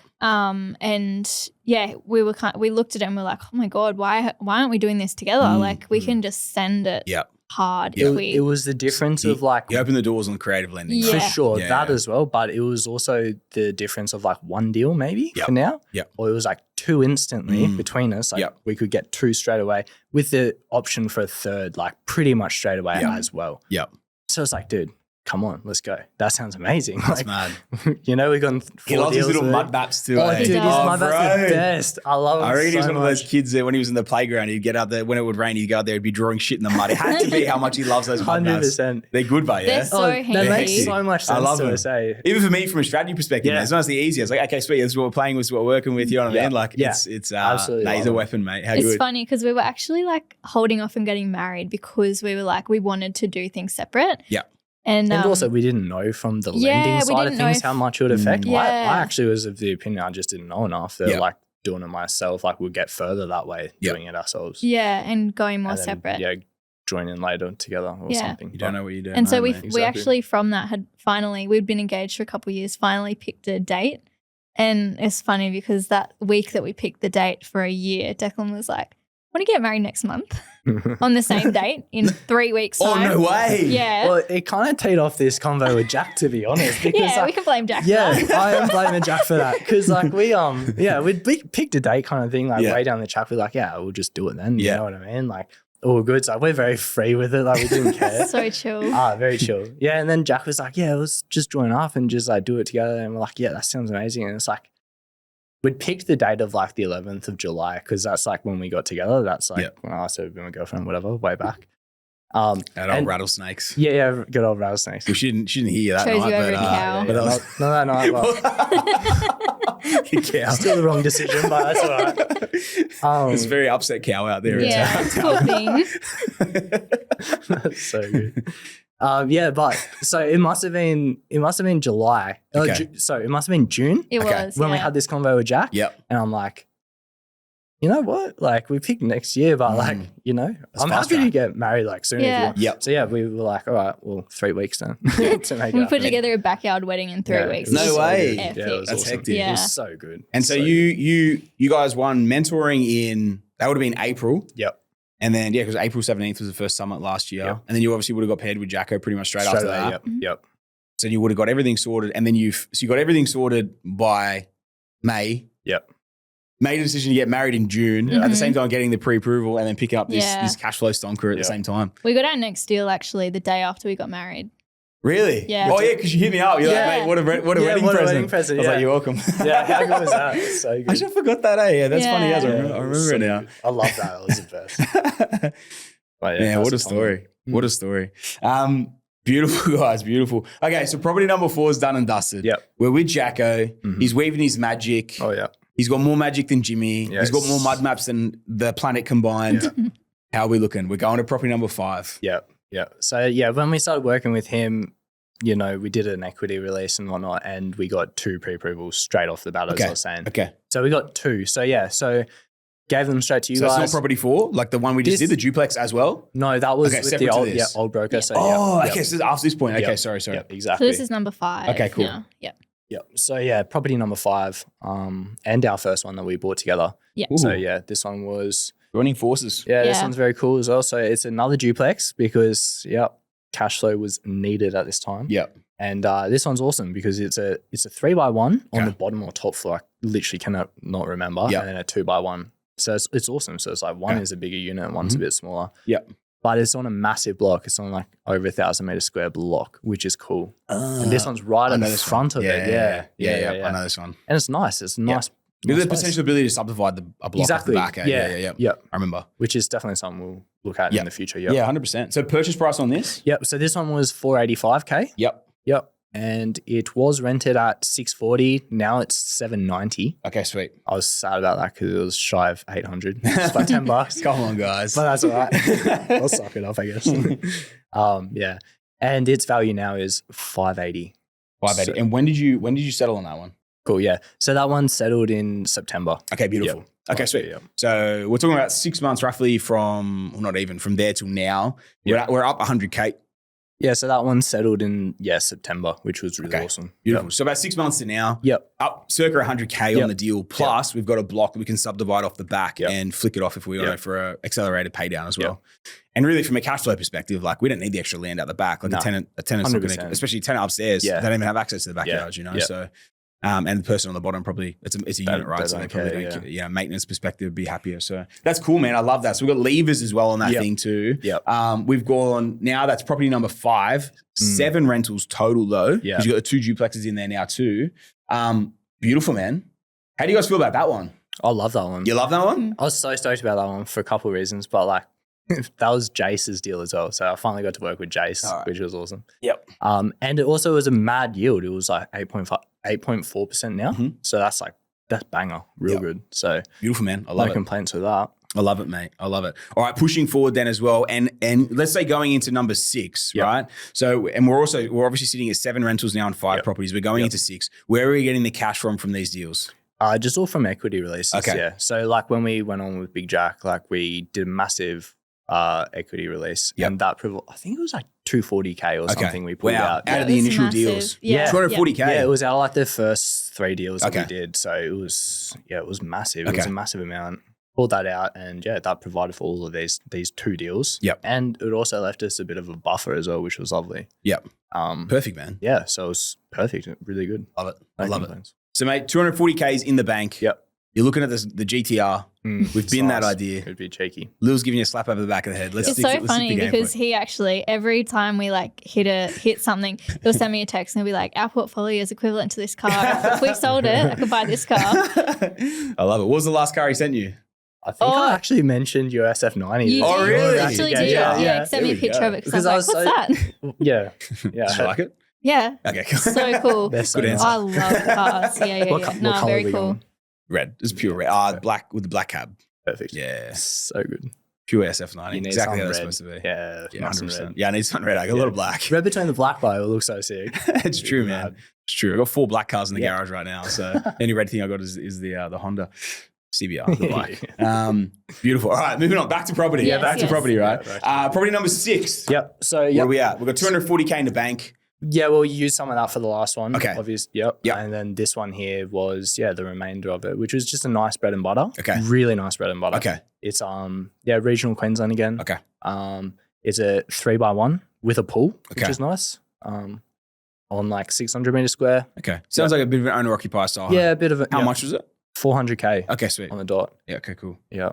And yeah, we looked at it and we're like, oh my God, why aren't we doing this together? Like we can just send it Yep. hard Yep. if we. It was the difference of like, You open the doors on the creative lending. Yeah. for sure, Yeah, that yeah. as well. But it was also the difference of like one deal maybe Yep. for now. Yep. Or it was like two instantly between us. Like Yep. we could get two straight away with the option for a third, like pretty much straight away Yep. as well. Yep. So it's like, dude, come on, let's go. That sounds amazing. That's Like, mad. you know, we've gone 4 He loves his deals little with mud it. maps too. Oh, eh? dude, his does. mud baps are the bro. best. I love him I reckon he was so one of those much. kids that when he was in the playground, he'd get out there when it would rain. He'd go out there, he'd be drawing shit in the mud. It had to be how much he loves those mud maps. 100%. They're good, but yeah. They're so That handy. makes so much sense I love to them. us, eh? Even for me, from a strategy perspective, Yeah. man, it's honestly easier. It's like, okay, sweet, this is what we're playing with, this is what we're working with. You know what I Yeah. mean? Like, Yeah. it's Absolutely nah, he's love a it. weapon, mate. How It's good. funny because we were actually like holding off on getting married because we were like, we wanted to do things separate. Yeah. And Also, we didn't know from the yeah, lending we side of didn't know things if- how much it would affect. Yeah. I actually was of the opinion I just didn't know enough that Yeah. like doing it myself, like we'll get further that way Yeah. doing it ourselves. yeah, and going more And then, separate. Yeah, join in later together or Yeah. something. You don't know what you're doing. And so no, we mate. we actually from that we'd been engaged for a couple of years, finally picked a date. And it's funny because that week that we picked the date for a year, Declan was like, want to get married next month on the same date in 3 weeks Oh, time. no way. Yeah. Well, it kind of teed off this convo with Jack, to be honest. Because Yeah, we like, can blame Jack yeah, for that. I am blaming Jack for that because like we picked a date kind of thing like Yeah. way down the track. We're like, yeah, we'll just do it then. Yeah. You know what I mean? Like all good. So we're very free with it. Like we didn't care. So chill. Very chill. Yeah, and then Jack was like, yeah, let's just join up and just like do it together. And we're like, yeah, that sounds amazing. And it's like we'd picked the date of like the 11th of July because that's like when we got together. That's like Yeah. when I started being my girlfriend, whatever, way back. That old and- rattlesnakes. Yeah, good old rattlesnakes. Well, she didn't hear that Chose night, you over but, a cow. but that was- No, that night. Well, cow. still the wrong decision, but that's all right. There's a very upset cow out there. in Yeah, town. poor thing. That's so good. Yeah, but so it must have been July. Okay. So it must have been June It Okay. was. when we yeah. had this convo with Jack. Yep. And I'm like, you know what? Like we picked next year, but like, you know, That's I'm fast happy to track. get married like soon. Yeah. If you want. Yep. So yeah, we were like, all right, well, 3 weeks then to make We it put happen. together a backyard wedding in 3 Yeah, weeks. it was No so way. good. Epic. Yeah, it was That's awesome. hectic. Yeah. It was so good. And so good. you guys won mentoring in, that would have been April. Yep. And then, yeah, because April 17th was the first summit last year. Yep. And then you obviously would have got paired with Jacko pretty much straight after away, that. Yep. So you would have got everything sorted. And then you got everything sorted by May. Yep. Made a decision to get married in June. Yeah. At the Mhm. same time, getting the pre-approval and then picking up this Yeah. cash flow stonker at Yeah. the same time. We got our next deal actually the day after we got married. Really? Yeah. Oh, yeah, because you hit me up. You're Yeah. like, mate, what a Yeah, wedding what a present. wedding present, I was yeah. like, you're welcome. Yeah, how good was that? So I good. should have forgot that, eh? Yeah, that's funny as I Yeah. remember it now. I love that. It was the best. But Yeah, what a that's the story. time. What a story. Beautiful, guys. Beautiful. Okay, so property number 4 is done and dusted. Yep. We're with Jacko. Mhm. He's weaving his magic. Oh yeah. He's got more magic than Jimmy. Yes. He's got more mud maps than the planet combined. Yeah. How are we looking? We're going to property number 5. Yep. So yeah, when we started working with him, you know, we did an equity release and whatnot, and we got 2 pre-approvals straight off the bat, as Okay. I was saying. Okay. So we got 2. So yeah, so gave them straight to you So guys. it's not property 4, like the one we just This- did, the duplex as well? No, that was Okay, with separate the to old, this. old broker. So Oh, yeah, okay. So after this point. Okay, Yep. sorry. Yep, So exactly. this is number 5. Okay, cool. now. Yep. Yep. So yeah, property number 5, and our first one that we bought together. Yep. So Ooh. yeah, this one was Joining forces. this Yeah. one's very cool as well. So it's another duplex because cash flow was needed at this time. Yep. And this one's awesome because it's a 3x1 on the bottom or top floor. I literally cannot not remember. And then a 2x1. So it's awesome. So it's like one is a bigger unit and one's a bit smaller. Yep. But it's on a massive block. It's on like over 1,000 meter square block, which is cool. And this one's right at the front of it. Yeah. I know this one. And it's nice. It's nice. With the potential ability to subdivide a block off the back. Yeah. I remember. Which is definitely something we'll look at in the future. Yeah, 100%. So purchase price on this? Yep. So this one was $485K. Yep. And it was rented at $640. Now it's $790. Okay, sweet. I was sad about that because it was shy of $800. It's like $10. Come on, guys. But that's all right. I'll suck it up, I guess. Yeah. And its value now is $580. $580. So, and when did you settle on that one? Cool, yeah. So that one settled in September. Okay, beautiful. Yep. Okay, sweet. Yep. So we're talking about 6 months roughly from there till now. Yep. We're up 100K. Yeah, so that one settled in, September, which was really awesome. Beautiful. Yep. So about 6 months to now. Yep. Up circa 100K on the deal. Plus we've got a block that we can subdivide off the back and flick it off if we want for an accelerated pay down as well. And really from a cash flow perspective, like we don't need the extra land out the back. Like a tenant's not going to, especially a tenant upstairs, they don't even have access to the backyard, you know? So, and the person on the bottom probably, it's a unit, right? So they probably don't, maintenance perspective, be happier. So that's cool, man. I love that. So we've got levers as well on that thing too. We've gone, now that's property number 5, 7 rentals total though. Because you've got the 2 duplexes in there now too. Beautiful, man. How do you guys feel about that one? I love that one. You love that one? I was so stoked about that one for a couple of reasons, but like that was Jace's deal as well. So I finally got to work with Jace, which was awesome. Yep. And it also was a mad yield. It was like 8.4% now. So that's banger, real good. So beautiful, man. I love it. No complaints with that. I love it, mate. I love it. All right, pushing forward then as well. And let's say going into number 6, right? So, and we're obviously sitting at 7 rentals now on 5 properties. We're going into 6. Where are we getting the cash from these deals? Just all from equity releases. Okay. Yeah. So like when we went on with Big Jack, like we did a massive equity release. And that, I think it was like 240K or something we pulled out. Out of the initial deals. Yeah. 240K. Yeah, it was out of like the first 3 deals that we did. So it was massive. It was a massive amount. Pulled that out and that provided for all of these 2 deals. Yep. And it also left us a bit of a buffer as well, which was lovely. Yep. Perfect, man. Yeah. So it was perfect. Really good. Love it. I love it. So mate, 240K is in the bank. Yep. You're looking at the GTR. We've been that idea. It'd be cheeky. Lil's giving you a slap over the back of the head. It's so funny because he actually, every time we like hit something, he'll send me a text and he'll be like, our portfolio is equivalent to this car. If we sold it, I could buy this car. I love it. What was the last car he sent you? I think I actually mentioned your SF90. Oh, really? You actually did. Yeah. Send me a picture of it because I was like, what's that? Yeah. Did you like it? Yeah. Okay, cool. So cool. Good answer. I love cars. Yeah. No, very cool. Red. It's pure red. Black with the black cab. Perfect. Yeah. So good. Pure SF90. Exactly how it's supposed to be. Yeah. 100%. Yeah, I need something red. I got a lot of black. Red between the black bar, it looks so sick. It's true, man. It's true. I got 4 black cars in the garage right now. So the only red thing I got is the Honda CBR, the black. Beautiful. All right, moving on. Back to property. Back to property, right? Property number 6. Yep. So where are we at? We've got 240K in the bank. Yeah, we'll use some of that for the last one. Okay. Obviously. Yep. And then this one here was, the remainder of it, which was just a nice bread and butter. Okay. Really nice bread and butter. Okay. It's, regional Queensland again. Okay. It's a 3x1 with a pool, which is nice. On like 600 meter square. Okay. Sounds like a bit of an owner-occupier style. Yeah, a bit of a. How much was it? 400K. Okay, sweet. On the dot. Yeah, okay, cool. Yeah.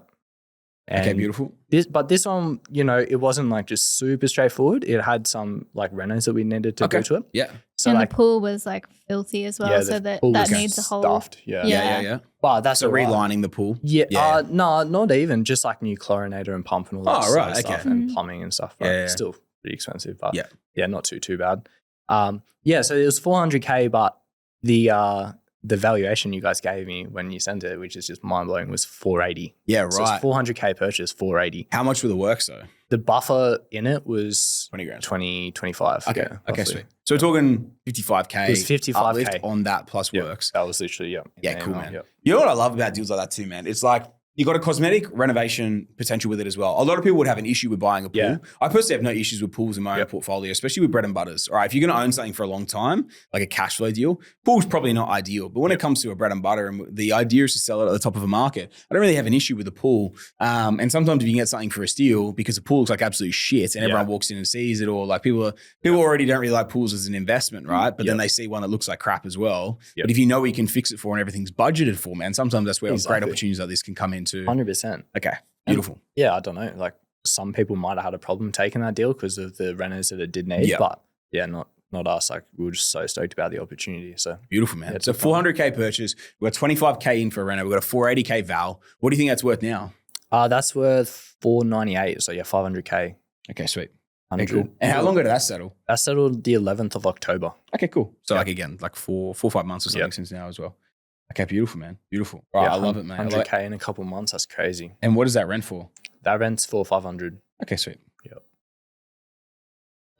Okay, beautiful. This one, it wasn't like just super straightforward. It had some like renos that we needed to go to it. Yeah. So and the pool was like filthy as well. So that needs a whole. Stuffed. Yeah. But that's relining the pool. Yeah. No, not even. Just like new chlorinator and pump and all that sort of stuff and plumbing and stuff. But still pretty expensive. But not too bad. So it was 400K, but the valuation you guys gave me when you sent it, which is just mind blowing, was 480. Yeah, right. So it's 400K purchase, 480. How much were the works though? The buffer in it was 20 grand. 25. Okay. Okay, sweet. So we're talking 55K. It was 55K on that plus works. That was literally, Yeah, cool, man. You know what I love about deals like that too, man? It's like, you got a cosmetic renovation potential with it as well. A lot of people would have an issue with buying a pool. Yeah. I personally have no issues with pools in my own portfolio, especially with bread and butters. All right, if you're going to own something for a long time, like a cash flow deal, pool's probably not ideal. But when it comes to a bread and butter, and the idea is to sell it at the top of a market, I don't really have an issue with a pool. And sometimes if you can get something for a steal, because the pool looks like absolute shit, and everyone walks in and sees it, or like people already don't really like pools as an investment, right? But then they see one that looks like crap as well. But if you know what you can fix it for and everything's budgeted for, man, sometimes that's where great opportunities like this can come into. 100%. Okay, beautiful. And I don't know. Like some people might have had a problem taking that deal because of the renters that it did need, but not us. Like we were just so stoked about the opportunity. So beautiful, man. It's a 400K purchase. We've got 25K in for a renter. We've got a 480K val. What do you think that's worth now? That's worth 498. So 500K. Okay, sweet. 100. Cool. And how long ago did that settle? That settled the 11th of October. Okay, cool. So like again, like 4 or 5 months or something since now as well. Okay, beautiful, man. Beautiful. Right, I love it, man. 100K in a couple months. That's crazy. And what does that rent for? That rent's for 500. Okay, sweet. Yep.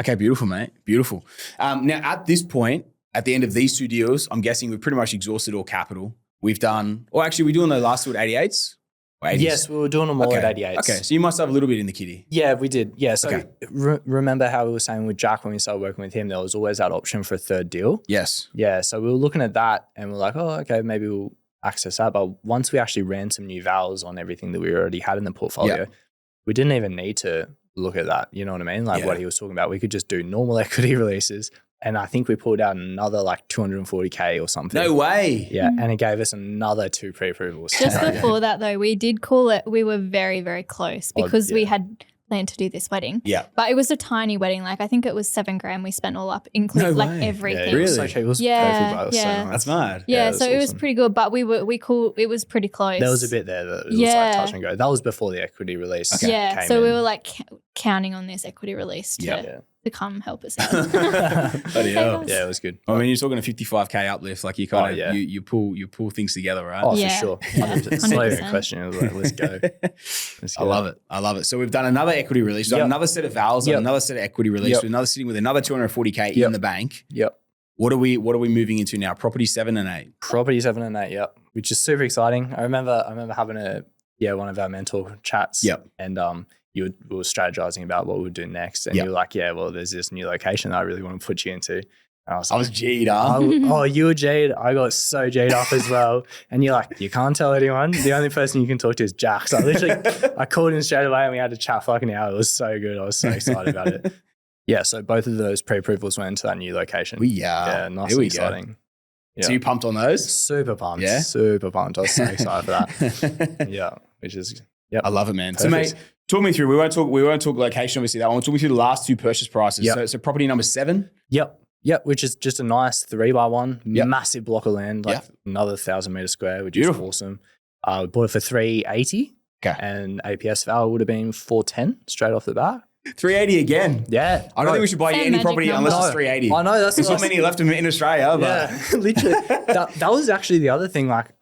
Okay, beautiful, mate. Beautiful. Now, at this point, at the end of these 2 deals, I'm guessing we've pretty much exhausted all capital. We've done, or actually, we're doing the last two at 88s? Yes, we were doing them all at 88s. Okay, so you must have a little bit in the kitty. Yeah, we did. Yeah, so remember how we were saying with Jack when we started working with him, there was always that option for a third deal? Yes. Yeah, so we were looking at that and we're like, oh, okay, maybe we'll access that. But once we actually ran some new vals on everything that we already had in the portfolio, we didn't even need to look at that. You know what I mean? Like what he was talking about. We could just do normal equity releases. And I think we pulled out another like 240K or something. No way. Yeah. And it gave us another 2 pre-approvals. Just before that though, we did call it, we were very, very close because we had planned to do this wedding. Yeah. But it was a tiny wedding. Like I think it was $7,000 we spent all up, including like everything. Yeah, really? It was perfect. Yeah. So nice. That's mad. Yeah, so it was pretty good, but it was pretty close. There was a bit there that was like touch and go. That was before the equity release. Okay. Yeah, so we were like counting on this equity release to come help us out. Bloody hell. Yeah, it was good. I mean, you're talking a 55K uplift. Like you kind of you pull things together, right? Oh, for sure. 100%. It's not even a question. It was like, let's go. I love it. So we've done another equity release. We've done another set of vals, another set of equity release. Another sitting with another 240K in the bank. Yep. What are we moving into now? Property 7 and 8. Property 7 and 8. Yep. Which is super exciting. I remember having one of our mentor chats. Yep. And we were strategizing about what we would do next. And you were like, there's this new location that I really want to put you into. And I was G'd up. You were G'd. I got so G'd up as well. And you're like, you can't tell anyone. The only person you can talk to is Jack. So I called him straight away and we had to chat fucking hour. It was so good. I was so excited about it. Yeah, so both of those pre-approvals went into that new location. Yeah, nice and exciting. Yeah. So you pumped on those? Super pumped. Yeah? Super pumped. I was so excited for that. Yeah, which is, I love it, man. Perfect. So mate, talk me through, we won't talk location, obviously that one. We'll talk me through the last 2 purchase prices. So property number 7? Yep, which is just a nice 3x1, massive block of land, like another 1,000 meter square, which is awesome. We bought it for 380. Okay. And APS value would have been 410 straight off the bat. 380 again. Yeah. I don't think we should buy you any property unless it's 380. I know. There's not many left in Australia. But. Yeah, literally. that was actually the other thing. Like,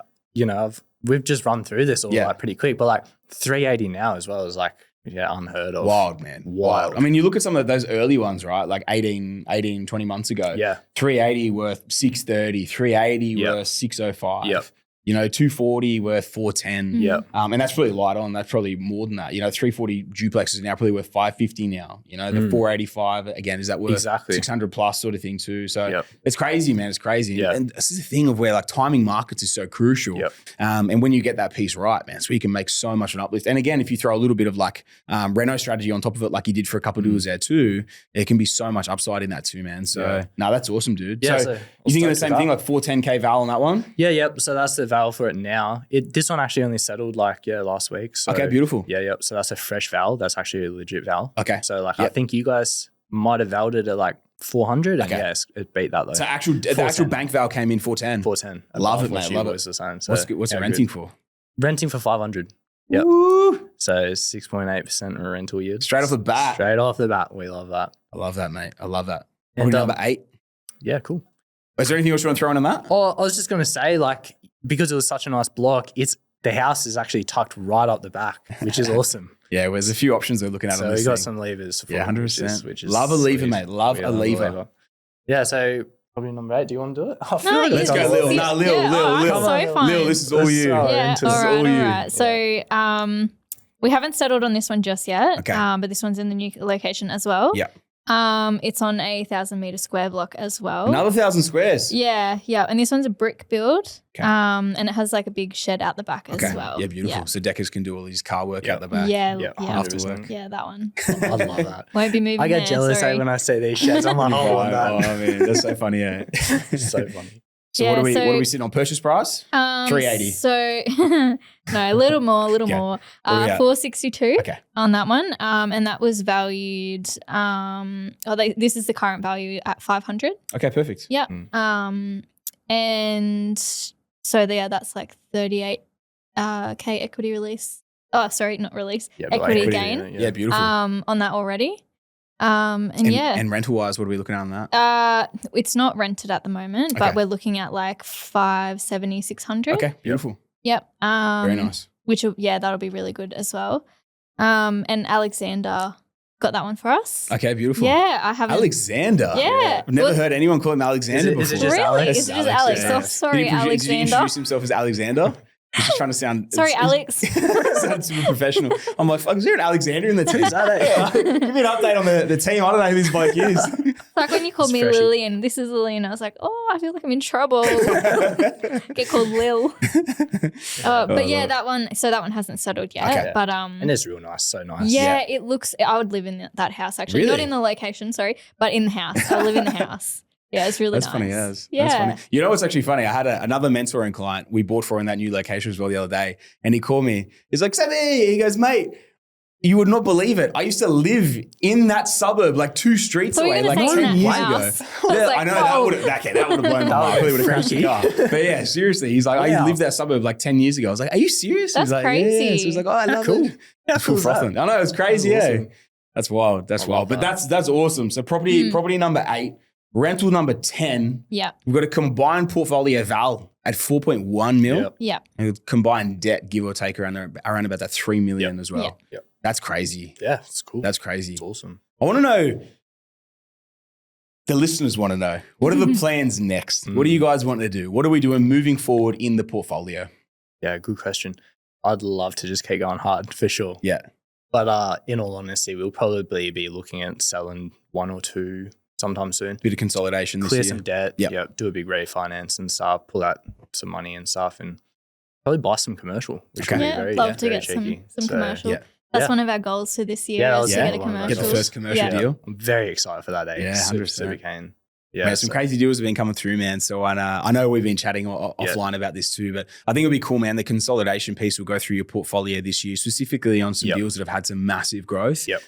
we've just run through this all like pretty quick, but like 380 now as well is like, unheard of. Wild, man. Wild. I mean, you look at some of those early ones, right? Like 18, 20 months ago. Yeah. 380 worth 630, 380 worth 605. Yep. 240 worth 410. Yeah. And that's probably light on. That's probably more than that. 340 duplexes are now probably worth 550 now. The 485, again, is that worth 600 plus sort of thing too? So it's crazy, man. It's crazy. Yep. And this is the thing of where like timing markets is so crucial. Yep. And when you get that piece right, man, so you can make so much of an uplift. And again, if you throw a little bit of like reno strategy on top of it, like you did for a couple of deals there too, it can be so much upside in that too, man. So that's awesome, dude. Yeah, so you think of the same thing, like 410K val on that one? Yeah, yep. So that's the val for it now. This one actually only settled last week. So, okay, beautiful. Yeah, yep. So that's a fresh val. That's actually a legit val. Okay. So I think you guys might have valued it at like 400. And yes, it beat that though. So the actual bank val came in 410. 410. I love it, mate. I love it. The same. So what's it renting for? Renting for 500. Yep. Woo. So 6.8% rental yield. Straight off the bat. Straight off the bat. We love that. I love that, mate. I love that. And number 8. Yeah, cool. Is there anything else you want to throw in on that? Oh, I was just going to say, like, because it was such a nice block, the house is actually tucked right up the back, which is awesome. Yeah, there's a few options we're looking at on this we got thing. some levers. For 100%. Which is love a lever, sweet. mate. Love a lever. Yeah, so Probably number 8. Do you want to do it? I feel No, like Let's I've go, done Lil. a lot. Nah, Lil, Yeah, Lil, oh, Lil. so fun. Lil, this is all you. So Yeah, This all is right, all all you. right. So we haven't settled on this one just yet. Okay. But this one's in the new location as well. Yeah. It's on a 1,000-meter square block as well. Another 1,000 squares. Yeah. And this one's a brick build. Okay. And it has like a big shed out the back as well. Yeah, beautiful. So Deckers can do all these car work out the back. Yeah. After work. Yeah, that one. I love that. Won't be moving I get there, jealous sorry. when I see these sheds. I'm like, I want that. Oh, man, that's so funny, yeah. So funny. So, Yeah, what are so- we sitting on purchase price? 380. So no, a little more, Okay. more. What are we at? 462 Okay. on that one. And that was valued. This is the current value at 500. Okay, perfect. Yeah. Mm. And so that's like 38 K equity release. Oh, sorry, not release. Yeah, but equity equity, gain. Yeah, beautiful. On that already. And yeah. And rental wise, what are we looking at on that? It's not rented at the moment, Okay. but we're looking at like 570, 600. Okay, beautiful. Yep. Very nice. That'll be really good as well. And Alexander got that one for us. Okay, beautiful. Yeah, I have Alexander. Yeah. I've never Well- heard anyone call him Alexander before. is it just Really? Alex? Is it just Alex? yeah. Oh, sorry, Did he Alexander. introduce himself as Alexander? He's just trying to sound. Sorry, Alex. Sounds super professional. I'm like, fuck, is there an Alexander in the team? Give me an update on the team. I don't know who this bloke is. Like when you called It's me freshy. Lillian, this is Lillian. I was like, oh, I feel like I'm in trouble. Get called Lil. But yeah, that one. So that one hasn't settled yet. Okay. But And it's real nice. So nice. yeah, it looks. I would live in that house actually, Really? not in the location. Sorry, but in the house. I live in the house. Yeah, it's really That's nice. funny as. Yeah. That's funny. You know what's actually funny? I had another mentoring client we bought for in that new location as well the other day. And he called me. He's like, Sammy, he goes, mate, you would not believe it. I used to live in that suburb like 2 streets So away, you're like gonna 10 say in years that ago. house. I was Yeah, like, I know whoa. that would have blown my mind. I probably would have crashed the car. But yeah, seriously, he's like, I used to Wow. live that suburb like 10 years ago. I was like, are you serious? That's He's like, crazy. Yeah. So he's like, oh, I love cool. it. How Full cool is that? frothing. I know, it's crazy, That's yeah. awesome. That's wild. That's I wild. love But that's awesome. So property number 8, rental number 10. Yeah. We've got a combined portfolio val at 4.1 mil. Yep. Yeah. And combined debt, give or take, around about that 3 million as well. Yep. That's crazy. Yeah, it's cool. That's crazy. It's awesome. I want to know, the listeners want to know, what are the plans next? What do you guys want to do? What are we doing moving forward in the portfolio? Yeah, good question. I'd love to just keep going hard for sure. Yeah. But in all honesty, we'll probably be looking at selling 1 or 2 sometime soon. Bit of consolidation this Clear year. some debt. Yep. Yeah, do a big refinance and stuff, pull out some money and stuff, and probably buy some commercial, which Okay. would be Yeah, very, love to very get cheeky. some So, commercial. yeah. That's Yeah. one of our goals for this year Yeah, is to that's get a one of our commercial. Get the first commercial Yeah. deal. I'm very excited for that. Yeah, super, 100%. super keen. Yeah, Man, some crazy deals have been coming through, man. So I know we've been chatting offline about this too, but I think it'll be cool, man. The consolidation piece will go through your portfolio this year, specifically on some deals that have had some massive growth. Yep.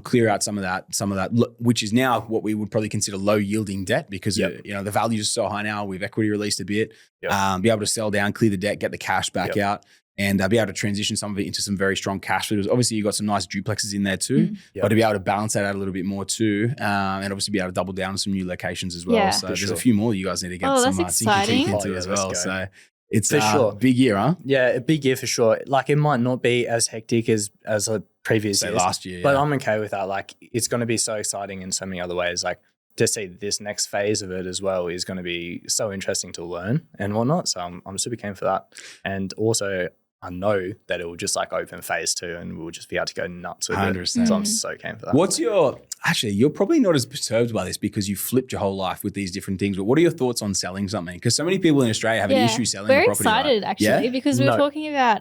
Clear out some of that, which is now what we would probably consider low yielding debt because the value is so high now. We've equity released a bit, be able to sell down, clear the debt, get the cash back out. And be able to transition some of it into some very strong cash flows. Obviously, you've got some nice duplexes in there too, but to be able to balance that out a little bit more too, and obviously be able to double down on some new locations as well. Yeah. So For there's a sure. few more you guys need to get Oh, some that's sinky teeth exciting. into Oh, yeah, as let's well. go. So it's For sure. big year, huh? Yeah, a big year for sure. Like it might not be as hectic as a previous Say years, last year, but yeah. I'm okay with that. Like it's going to be so exciting in so many other ways. Like to see this next phase of it as well is going to be so interesting to learn and whatnot. So I'm super keen for that. And also I know that it will just like open phase 2 and we'll just be able to go nuts with 100%. it. So I'm so keen for that. What's you're probably not as perturbed by this because you flipped your whole life with these different things, but what are your thoughts on selling something? Because so many people in Australia have an issue selling Very a property. excited right? actually Yeah? because we were No. talking about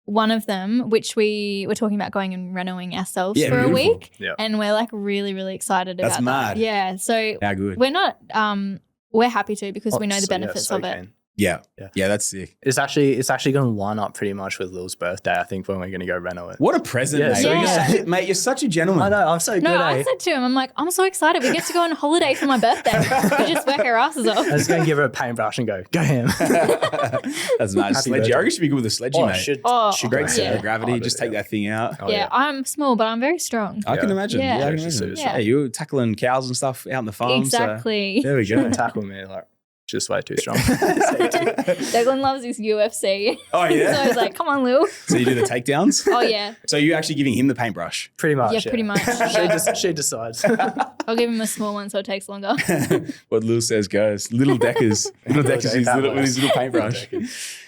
one of them, which we were talking about going and renoing ourselves Yeah, for a beautiful. week. Yeah. And we're like really, really excited That's about mad. that. Yeah. So How good. we're not, we're happy to because we know the So, yeah, benefits so of it. keen. Yeah. Yeah. Yeah, that's sick. It's actually going to line up pretty much with Lil's birthday, I think, when we're going to go reno it. What a present, Yeah, mate. so yeah. Mate, you're such a gentleman. I know, I'm so good, No, eh? I said to him, I'm like, I'm so excited. We get to go on holiday for my birthday. We just work our asses off. I was going to give her a paintbrush and go ham. That's nice. Happy Sledgy. I birthday. reckon you should be good with a sledgy, mate. Great go center ham. of gravity. I'll Just do take that thing out. Oh, Yeah, I'm small, but I'm very strong. I can Yeah. imagine. Yeah. Yeah, I can Yeah, imagine. she's Yeah. Hey, you're tackling cows and stuff out in the farm. Exactly. So there we go. Tackle me like just way too strong. Declan loves his UFC. Oh, yeah? So I was like, come on, Lil. So you do the takedowns? Oh, yeah. So you're actually giving him the paintbrush? Pretty much. Yeah, pretty much. She decides. I'll give him a small one so it takes longer. What Lil says goes. Little Deckers. Little Deckers with his little paintbrush.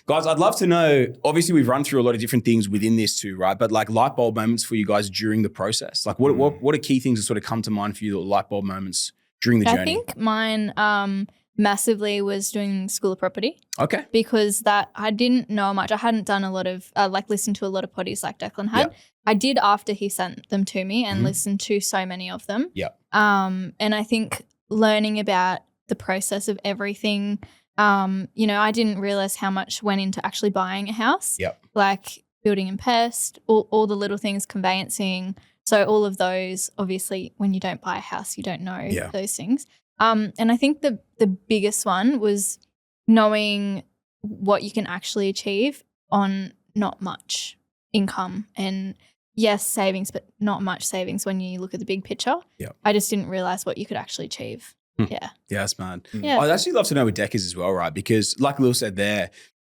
Guys, I'd love to know, obviously we've run through a lot of different things within this too, right? But like light bulb moments for you guys during the process. Like what are key things that sort of come to mind for you, the light bulb moments during the journey? I think mine massively was doing School of Property. Okay. Because that I didn't know much. I hadn't done a lot of listened to a lot of poddies like Declan had. Yeah. I did after he sent them to me and listened to so many of them. Yeah. And I think learning about the process of everything, I didn't realize how much went into actually buying a house. Yeah. Like building and pest, all the little things, conveyancing. So all of those, obviously, when you don't buy a house, you don't know those things. And I think the biggest one was knowing what you can actually achieve on not much income and yes, savings, but not much savings when you look at the big picture. Yeah. I just didn't realize what you could actually achieve. Yeah. Yeah, that's mad. Yeah. I'd actually love to know with Deckers as well, right? Because like Lil said there,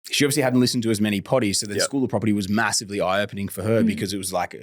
she obviously hadn't listened to as many poddies, so the School of Property was massively eye-opening for her because it was like,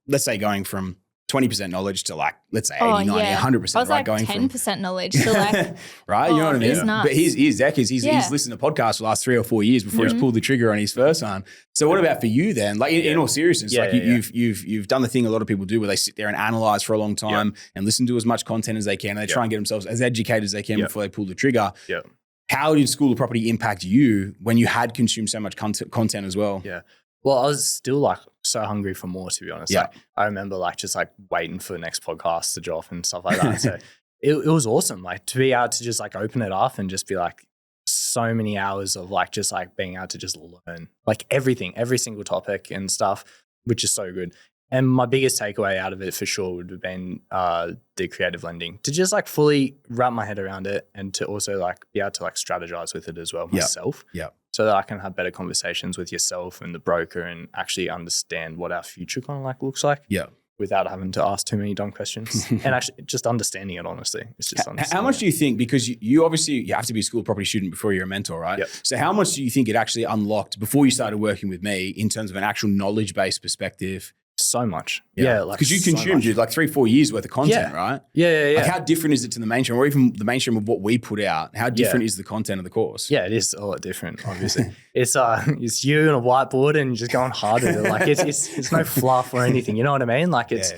let's say going from 20% knowledge to like, let's say 80, 90, 100%. I was right? like Going 10% knowledge to like, right? You know what I mean? it's nuts. But he's Deckers. He's listened to podcasts for the last 3 or 4 years before he's pulled the trigger on his first one. So what about for you then? Like in all seriousness, you've done the thing a lot of people do where they sit there and analyze for a long time and listen to as much content as they can. And they try and get themselves as educated as they can before they pull the trigger. Yeah. How did School of Property impact you when you had consumed so much content as well? Yeah. Well, I was still like so hungry for more, to be honest. Yeah. Like, I remember like just like waiting for the next podcast to drop and stuff like that. So it was awesome. Like to be able to just like open it up and just be like so many hours of like just like being able to just learn like everything, every single topic and stuff, which is so good. And my biggest takeaway out of it for sure would have been the creative lending, to just like fully wrap my head around it and to also like be able to like strategize with it as well myself. Yeah. So that I can have better conversations with yourself and the broker and actually understand what our future kind of like looks like. Yeah. Without having to ask too many dumb questions and actually just understanding it, honestly. It's just how much do you think, because you obviously you have to be a School of Property student before you're a mentor, right? Yep. So how much do you think it actually unlocked before you started working with me in terms of an actual knowledge-based perspective? So much. Yeah. Like because you consumed like 3-4 years worth of content, right? Yeah. Like how different is it to the mainstream or even the mainstream of what we put out? How different is the content of the course? Yeah, it is a lot different, obviously. It's you and a whiteboard and you're just going hard with it. Like it's no fluff or anything. You know what I mean? Like it's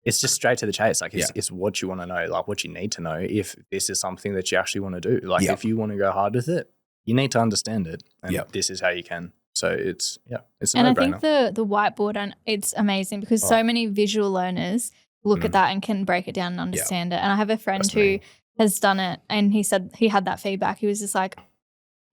just straight to the chase. Like it's what you want to know, like what you need to know if this is something that you actually want to do. Like if you want to go hard with it, you need to understand it. And this is how you can. So it's a and no-brainer. I think the whiteboard, and it's amazing because so many visual learners look at that and can break it down and understand it. And I have a friend who has done it and he said he had that feedback. He was just like,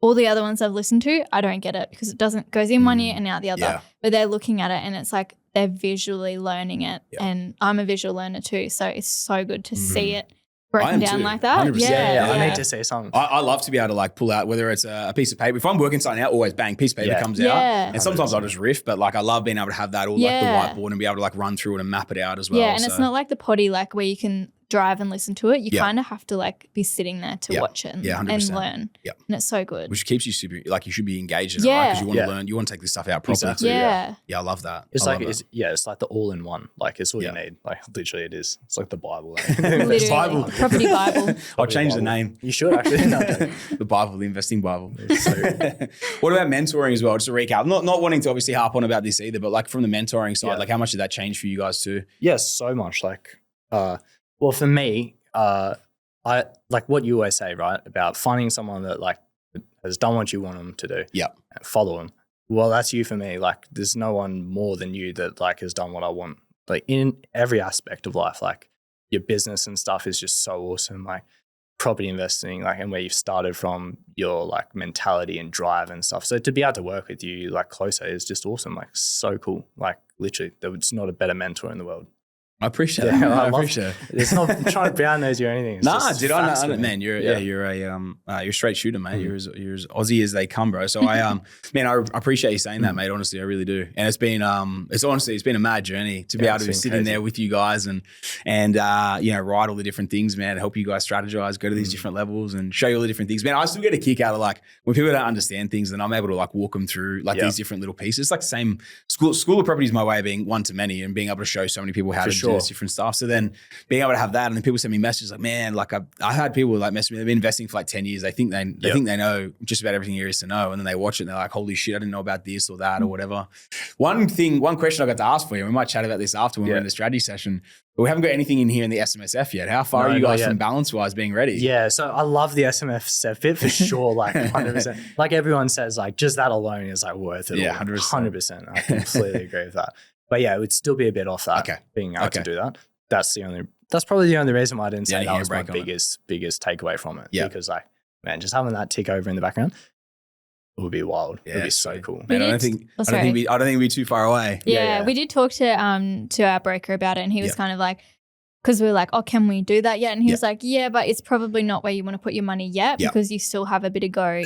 all the other ones I've listened to, I don't get it because it goes in one ear and out the other. Yeah. But they're looking at it and it's like they're visually learning it. Yeah. And I'm a visual learner too. So it's so good to see it broken down like that. 100%. Yeah. I need to say something. I love to be able to like pull out, whether it's a piece of paper. If I'm working something out, always bang, piece of paper comes out. And sometimes I'll just riff, but like I love being able to have that all like the whiteboard and be able to like run through it and map it out as well. Yeah, and it's not like the poddy like where you can drive and listen to it. You kind of have to like be sitting there to watch it and learn. Yeah. And it's so good. Which keeps you super, like you should be engaged in it, right? Because you want to learn, you want to take this stuff out properly too. Yeah, I love that. It's it's like the all-in-one. Like it's all you need. Like literally it is. It's like the Bible. Literally, Bible. Property Bible. I'll change the name. You should actually. No, the Bible, the investing Bible. What about mentoring as well? Just a recap. Not wanting to obviously harp on about this either, but like from the mentoring side, like how much did that change for you guys too? Yes, so much. Like, well, for me, I like what you always say, right? About finding someone that like has done what you want them to do. Yeah. And follow them. Well, that's you for me. Like there's no one more than you that like has done what I want. Like in every aspect of life, like your business and stuff is just so awesome. Like property investing, like and where you've started from, your like mentality and drive and stuff. So to be able to work with you like closer is just awesome. Like so cool. Like literally, there's not a better mentor in the world. I appreciate Yeah, that. I I love- appreciate it. It's not trying to brown nose you or anything. It's Nah, just dude, facts, I know, man. You're you're a straight shooter, mate. You're as Aussie as they come, bro. So I appreciate you saying that, mate. Honestly, I really do. And it's been it's been a mad journey to be able to sit in there with you guys and write all the different things, man. Help you guys strategize, go to these different levels, and show you all the different things, man. I still get a kick out of like when people don't understand things, then I'm able to like walk them through like these different little pieces. It's like the same school of property is my way of being one to many and being able to show so many people how to do this different stuff. So then being able to have that, and then people send me messages like, man, like I had people like message me. They've been investing for like 10 years. They think they know just about everything there is to know, and then they watch it and they're like, holy shit, I didn't know about this or that or whatever. One question I got to ask for you. We might chat about this after when we're in the strategy session. But we haven't got anything in here in the SMSF yet. How far are you guys from balance-wise being ready? Yeah, so I love the SMSF bit for sure, like 100%. Like everyone says, like just that alone is like worth it. Yeah, all. 100%. 100%. I completely agree with that. But yeah, it would still be a bit off that, being able to do that. That's probably the only reason why I didn't say that was my biggest takeaway from it. Yeah. Because like, man, just having that tick over in the background, it would be wild. Yeah, it would be so cool. Man, I don't think we'd be too far away. Yeah, we did talk to our broker about it, and he was kind of like, because we were like, oh, can we do that yet? And he was like, yeah, but it's probably not where you want to put your money yet because you still have a bit of go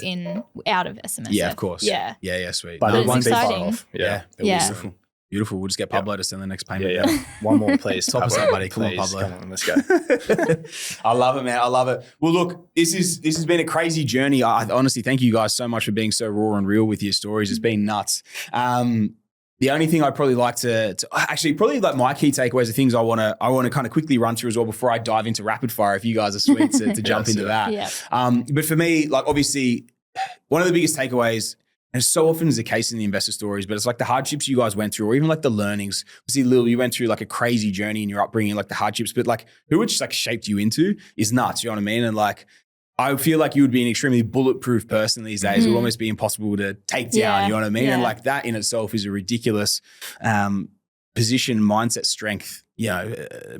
out of SMSF. Yeah, of course. Yeah, sweet. But no, it won't be far exciting. off. Yeah. Beautiful. Beautiful. We'll just get Pablo to send the next payment. Yeah. One more, please. Top us up, buddy. Come on, Pablo. Come on, let's go. I love it, man. I love it. Well, look, this has been a crazy journey. I honestly thank you guys so much for being so raw and real with your stories. It's been nuts. The only thing I'd probably like to actually probably like my key takeaways are things I want to kind of quickly run through as well before I dive into rapid fire. If you guys are sweet to jump into that. Yeah. But for me, like obviously, one of the biggest takeaways. And so often is the case in the investor stories, but it's like the hardships you guys went through or even like the learnings. See, Lil, you went through like a crazy journey in your upbringing, like the hardships, but like who it just like shaped you into is nuts, you know what I mean? And like, I feel like you would be an extremely bulletproof person these days. It would almost be impossible to take down, you know what I mean? Yeah. And like that in itself is a ridiculous position, mindset, strength,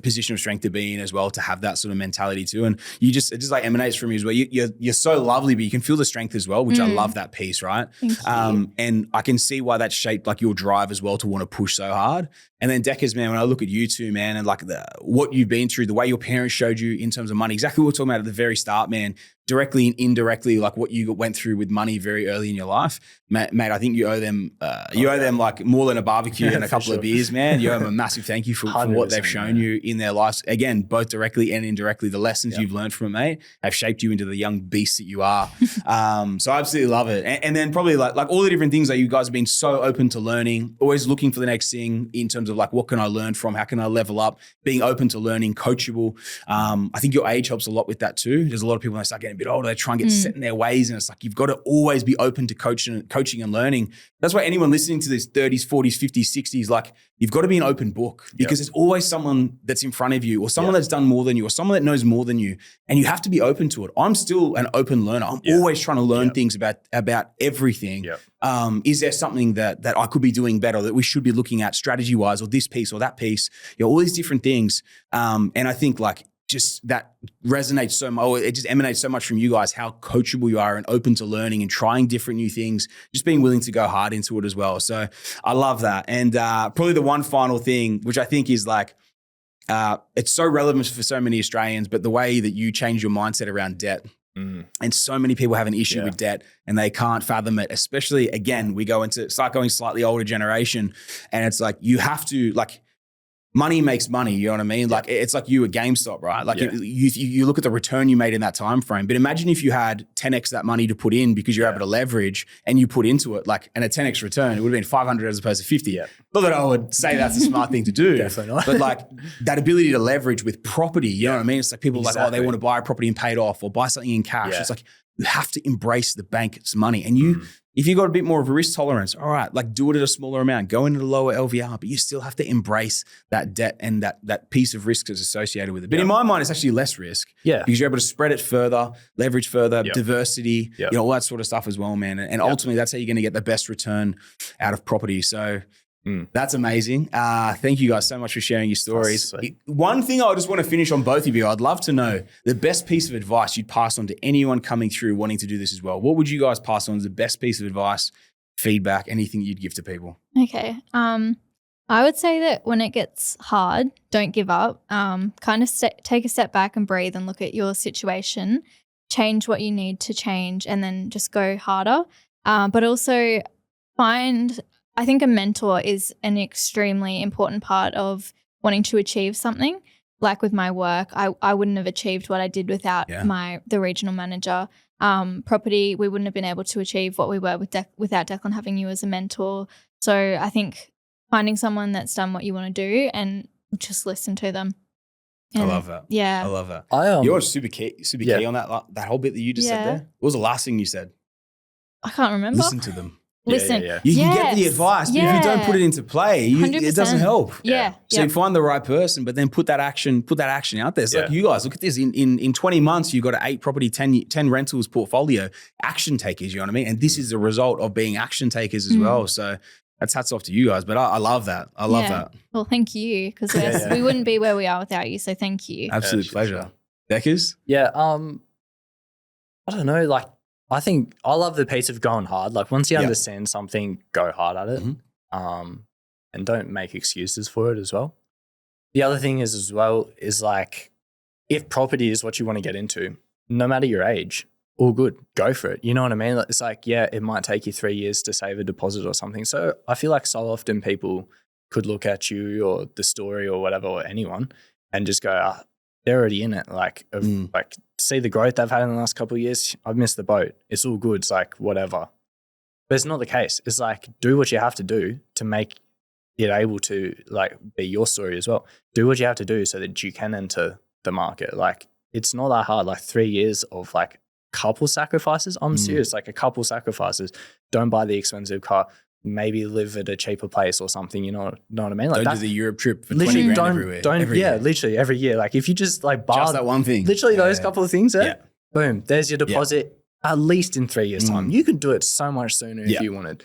position of strength to be in as well, to have that sort of mentality too. And it just like emanates from you as well. You're so lovely, but you can feel the strength as well, which I love that piece, right? And I can see why that shaped like your drive as well to want to push so hard. And then Deckers, man, when I look at you two, man, and like what you've been through, the way your parents showed you in terms of money, exactly what we were talking about at the very start, man, directly and indirectly, like what you went through with money very early in your life, mate. I think you owe them, like more than a barbecue and a couple of beers, man. You owe them a massive thank you for what they've shown you in their lives. Again, both directly and indirectly, the lessons you've learned from it, mate, have shaped you into the young beast that you are. So I absolutely love it. And then probably like all the different things that you guys have been so open to learning, always looking for the next thing in terms of like, what can I learn from? How can I level up? Being open to learning, coachable. I think your age helps a lot with that too. There's a lot of people when they start getting a bit older, they try and get set in their ways. And it's like, you've got to always be open to coaching and learning. That's why anyone listening to this 30s, 40s, 50s, 60s, like you've got to be an open book because there's always someone that's in front of you or someone that's done more than you or someone that knows more than you. And you have to be open to it. I'm still an open learner. I'm always trying to learn things about everything. Is there something that I could be doing better, that we should be looking at strategy wise, or this piece or that piece, all these different things. And I think like just that resonates so much, it just emanates so much from you guys, how coachable you are and open to learning and trying different new things, just being willing to go hard into it as well. So I love that. And probably the one final thing, which I think is like, it's so relevant for so many Australians, but the way that you change your mindset around debt. And so many people have an issue with debt and they can't fathom it, especially again, start going slightly older generation. And it's like, you have to like, money makes money, you know what I mean? Like it's like you at GameStop, right? Like you look at the return you made in that time frame, but imagine if you had 10x that money to put in because you're able to leverage and you put into it like, and a 10x return, it would have been 500 as opposed to 50. Not that I would say that's a smart thing to do. Definitely not. But like that ability to leverage with property, you know what I mean? It's like people like, oh, they want to buy a property and pay it off or buy something in cash. It's like, you have to embrace the bank's money. And if you got a bit more of a risk tolerance, all right, like do it at a smaller amount, go into the lower LVR, but you still have to embrace that debt and that piece of risk that's associated with it. But in my mind, it's actually less risk because you're able to spread it further, leverage further, diversity, all that sort of stuff as well, man. And ultimately, that's how you're going to get the best return out of property. So that's amazing. Thank you guys so much for sharing your stories. One thing I just want to finish on both of you, I'd love to know the best piece of advice you'd pass on to anyone coming through wanting to do this as well. What would you guys pass on as the best piece of advice, feedback, anything you'd give to people? Okay. I I would say that when it gets hard, don't give up. Kind of take a step back and breathe and look at your situation, change what you need to change, and then just go harder. But also I think a mentor is an extremely important part of wanting to achieve something. Like with my work, I wouldn't have achieved what I did without the regional manager. Property, we wouldn't have been able to achieve what we were without Declan having you as a mentor. So I think finding someone that's done what you want to do and just listen to them. And I love that. Yeah. I love that. You're super key on that whole bit that you just said there. What was the last thing you said? I can't remember. Listen to them. Listen. You can get the advice, but if you don't put it into play, it doesn't help. Yeah. So you find the right person, but then put that action out there. It's like you guys, look at this. In 20 months, you've got an 8 property, 10 rentals portfolio, action takers, you know what I mean? And this is the result of being action takers as well. So that's hats off to you guys. But I love that. I love that. Well, thank you, because we wouldn't be where we are without you. So thank you. Absolute pleasure. Deckers? Yeah. I don't know, like, I think I love the piece of going hard. Like once you understand something, go hard at it, and don't make excuses for it as well. The other thing is like, if property is what you want to get into, no matter your age, all good, go for it. You know what I mean? It's like, it might take you 3 years to save a deposit or something. So I feel like so often people could look at you or the story or whatever, or anyone, and just go, they're already in it. Like, like see the growth they've had in the last couple of years. I've missed the boat. It's all good. It's like, whatever. But it's not the case. It's like, do what you have to do to make it able to like be your story as well. Do what you have to do so that you can enter the market. Like, it's not that hard. Like 3 years of like couple sacrifices. I'm serious. Like a couple sacrifices. Don't buy the expensive car. Maybe live at a cheaper place or something, you know what I mean? Like don't do the Europe trip for 20 grand everywhere. Literally every year. Like if you just like bar just that one thing. Literally those couple of things there, boom, there's your deposit at least in 3 years' time. You could do it so much sooner if you wanted.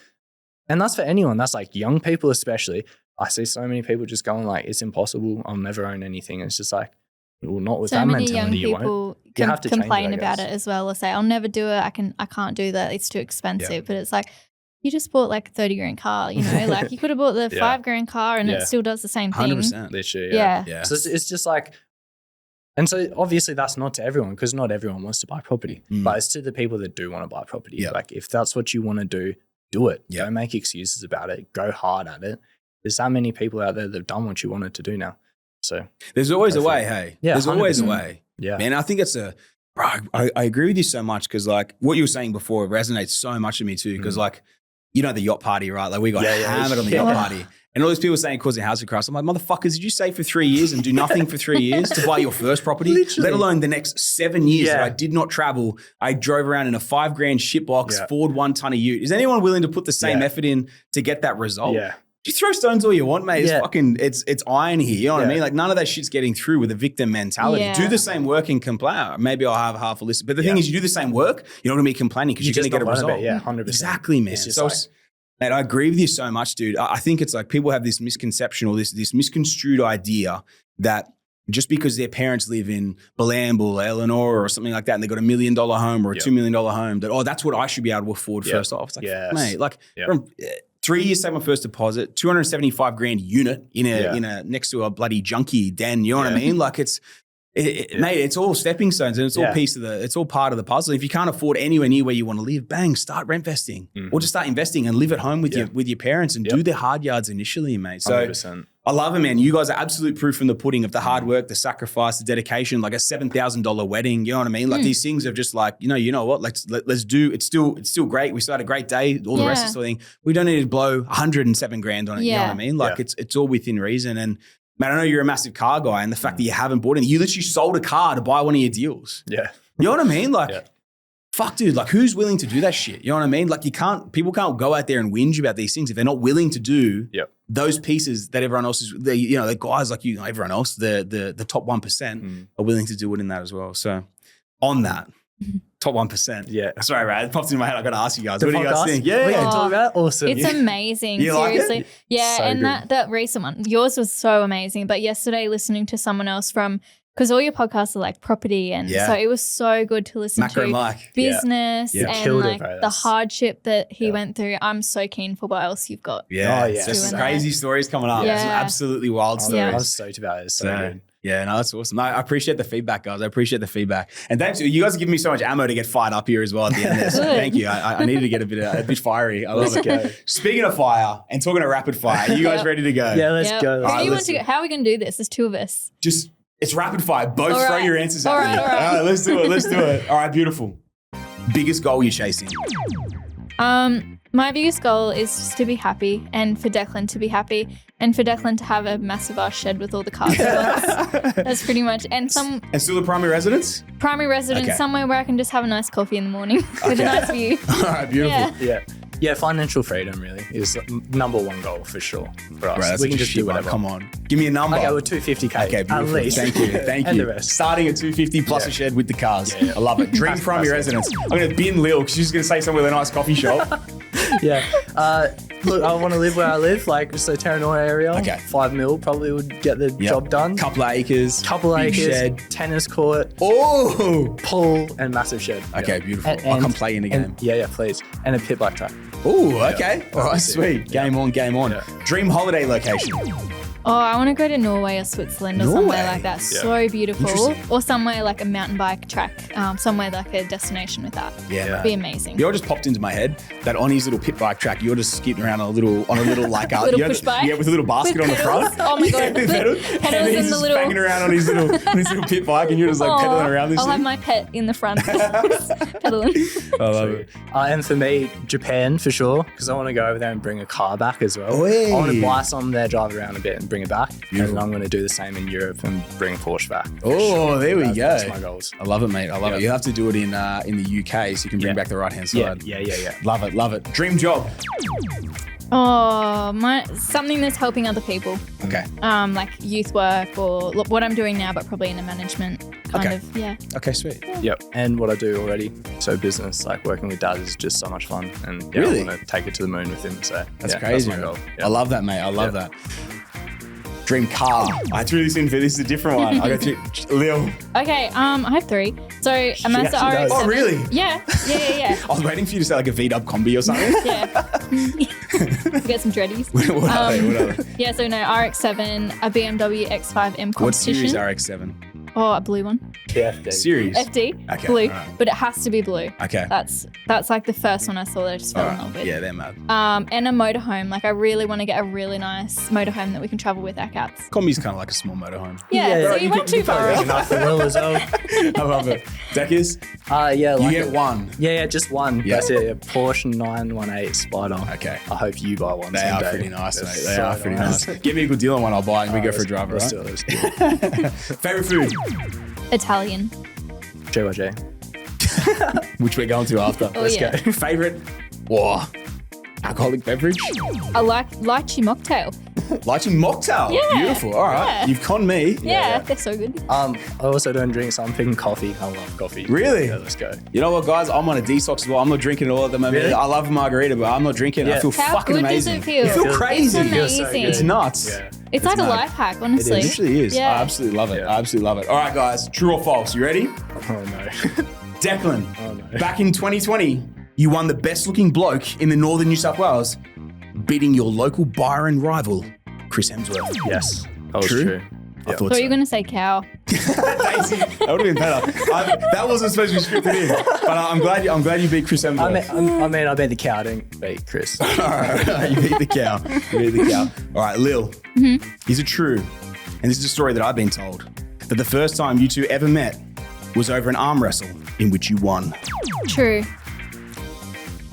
And that's for anyone. That's like young people especially. I see so many people just going like, it's impossible. I'll never own anything. It's just like, well, not with that mentality, you won't. You have to complain about it as well, or say, I'll never do it. I can't do that. It's too expensive. But it's like, you just bought like a 30 grand car, you know, like you could have bought the 5 grand car and it still does the same thing. 100%. Literally, yeah. So it's just like, and so obviously that's not to everyone, because not everyone wants to buy property, but it's to the people that do want to buy property. Like if that's what you want to do it. Don't make excuses about it. Go hard at it. There's that many people out there that have done what you wanted to do now. So there's always a way, hey? Yeah, there's 100%. always a way. Yeah. Man, I think it's bro, I agree with you so much, because like what you were saying before resonates so much with me too, because like, you know, the yacht party, right? Like we got hammered on the yacht party. And all these people saying causing housing crisis. I'm like, motherfuckers, did you save for 3 years and do nothing for 3 years to buy your first property? Literally. Let alone the next 7 years that I did not travel. I drove around in a 5 grand shitbox, Ford 1-tonner ute. Is anyone willing to put the same effort in to get that result? Yeah. You throw stones all you want, mate. It's fucking, it's iron here. You know what I mean? Like none of that shit's getting through with a victim mentality. Do the same work and complain. Maybe I'll have half a listen. But the thing is, you do the same work, you're not going to be complaining because you're going to get a result. Yeah, 100%. Exactly, man. So and I agree with you so much, dude. I think it's like people have this misconception or this misconstrued idea that just because their parents live in Balambul, Eleanor or something like that, and they've got $1 million home or a $2 million home, that, that's what I should be able to afford first off. It's like, mate, like from 3 years saved my first deposit, 275 grand unit in a next to a bloody junkie den. You know what I mean? Like mate, it's all stepping stones and it's all it's all part of the puzzle. If you can't afford anywhere near where you want to live, bang, start rent investing or just start investing and live at home with your parents and do the hard yards initially, mate. So 100%. I love it, man. You guys are absolute proof in the pudding of the hard work, the sacrifice, the dedication, like a $7,000 wedding. You know what I mean? Like these things are just like, you know what? Let's do. It's still great. We started a great day. All the rest of the sort of thing. We don't need to blow 107 grand on it. You know what I mean? Like it's all within reason. And man, I know you're a massive car guy, and the fact that you haven't bought any, you literally sold a car to buy one of your deals. Yeah. You know what I mean? Like, fuck, dude, like who's willing to do that shit? You know what I mean? Like people can't go out there and whinge about these things if they're not willing to do those pieces that everyone else is, the guys like you, everyone else, the top 1% are willing to do it in that as well. So on that, top 1%. Yeah. Sorry, Rad. It popped in my head. I got to ask you guys. The what do you guys podcast? think? Yeah. We can talk about it. Awesome. It's amazing. You like seriously. it? Yeah. So and good. that recent one, yours was so amazing. But yesterday listening to someone else from because all your podcasts are like property, and so it was so good to listen Macro to Mike. business and Killed it, like bro. the hardship that he went through. I'm so keen for what else you've got. Yeah, yeah. There's some Doing crazy stories coming up. Yeah. Some absolutely wild I stories. was stoked about it. It's so good. Yeah, no, that's awesome. I appreciate the feedback, guys. I appreciate the feedback. And thanks. You guys are giving me so much ammo to get fired up here as well at the end of this. So Good. thank you. I needed to get a bit fiery. I love it. Speaking of fire and talking to rapid fire, are you guys ready to go? Yeah, let's Yep. go. Who do you want to go? How are we going to do this? There's two of us. Just, it's rapid fire. Both All throw right. your answers at All me. right, all right. Let's do it. Let's do it. All right, beautiful. Biggest goal you're chasing? My biggest goal is just to be happy, and for Declan to be happy, and for Declan to have a massive ass shed with all the cars. That's pretty much. And some And still the primary residence? primary residence, Okay. somewhere where I can just have a nice coffee in the morning with a nice view. All right, beautiful. Yeah. Yeah, financial freedom really is number one goal for sure for us. Right, that's we can such a just shit do one. whatever. Come on. Give me a number. Okay, we're 250k. Okay, beautiful. At least. Thank you. Thank And you. the rest. Starting at 250 plus a shed with the cars. Yeah. I love it. Dream primary residence. I'm going to bin Lil because she's going to say somewhere with a nice coffee shop. Yeah. Look, I want to live where I live, like so Terranora area. Okay. 5 mil probably would get the job done. Couple of acres. Couple big acres, shed. tennis court, Oh. pool, and massive shed. Okay, Yeah. beautiful. I'll come play in the game. Yeah, please. And a pit bike track. Oh, okay. All right, That's it. sweet. Game on, game on. Yeah. Dream holiday location. Oh, I want to go to Norway or Switzerland or Norway? somewhere like that. Yeah. So beautiful. Interesting. Or somewhere like a mountain bike track, somewhere like a destination with that. Yeah, man. Be amazing. You know what just popped into my head? That on his little pit bike track, you're just skipping around on a little like Little you know, push bike? Yeah, with a little basket With on the pedals? front. Oh my God. Yeah, with With pedals. pedals and he's and the just little- banging around on his little pit bike, and you're just like Aw, pedaling around this I'll have thing. my pet in the front, pedaling. I love it. And for me, Japan for sure, because I want to go over there and bring a car back as well. Oi. I want to buy some there, drive it around a bit, and bring it back. Beautiful. And I'm going to do the same in Europe and bring a Porsche back. Oh, there we go. That's my goals. I love it, mate. I love it. You have to do it in the UK so you can bring Yeah. back the right hand Yeah, side. yeah. Love it, love it. Dream job. Oh, something that's helping other people, Okay. like youth work or what I'm doing now, but probably in a management kind Okay. of, yeah. Okay, sweet. Yep. And what I do already. So business, like working with dad is just so much fun. And yeah, Really? I want to take it to the moon with him. So That's yeah, crazy. That's my goal. I love that, mate. I love that. Dream car. I threw this in for this is a different one. I got to Lil. Okay, I have 3. So a Mazda actually RX. does. Oh, really? Yeah. I was waiting for you to say like a V-dub combi or something. Yeah. Get some dreadies. what are they? What are they? Yeah, so no, RX-7, a BMW X5 M What series competition. RX-7? Oh, a blue one. Yeah. Series? FD, Okay, blue, alright. but it has to be blue. Okay. That's like the first one I saw that I just fell in love with. Yeah, they're mad. And a motorhome. Like I really want to get a really nice motorhome that we can travel with our cats. Combi's kind of like a small motorhome. Yeah, so you went too far off. Enough for Will as well. I love it. Deckers, Yeah, you like get one. Yeah, just one. Yeah. That's it. A Porsche 918 Spider. Okay. I hope you buy one. They are someday. pretty nice, mate. They're They are so pretty nice. Give me a good deal on one, I'll buy it and we go for a drive, Let's right? do it. Let's do it. Favorite food? Italian. JYJ. Which we're going to after. Oh, Let's yeah. go. Favorite? Whoa. Alcoholic beverage? I like lychee mocktail. Lychee mocktail. Yeah. Beautiful. All right. Yeah. You've conned me. Yeah, they're so good. I also don't drink, so I'm picking coffee. I love coffee. Really? Yeah, let's go. You know what, guys? I'm on a detox as well. I'm not drinking it all at the moment. Really? I love margarita, but I'm not drinking it. I Yeah. feel How fucking good amazing. does it feel? You feel It's crazy. It's feels so amazing. good. It's nuts. Yeah. It's like a mad. life hack, honestly. It literally is. Yeah. I absolutely love it. Yeah. I absolutely love it. All right, guys. True or false? You ready? Oh no. Declan, Oh, no. back in 2020, you won the best looking bloke in the northern New South Wales, beating your local Byron rival, Chris Hemsworth. Yes. That was True? true. I Yeah. thought Thought so. you were going to say cow. Daisy, that would have been better. That wasn't supposed to be scripted in, but I'm glad you beat Chris Hemsworth. I beat the cow, I didn't beat Chris. All right, you beat the cow. You beat the cow. All right, Lil. Is it true? And this is a story that I've been told that the first time you two ever met was over an arm wrestle in which you won. True.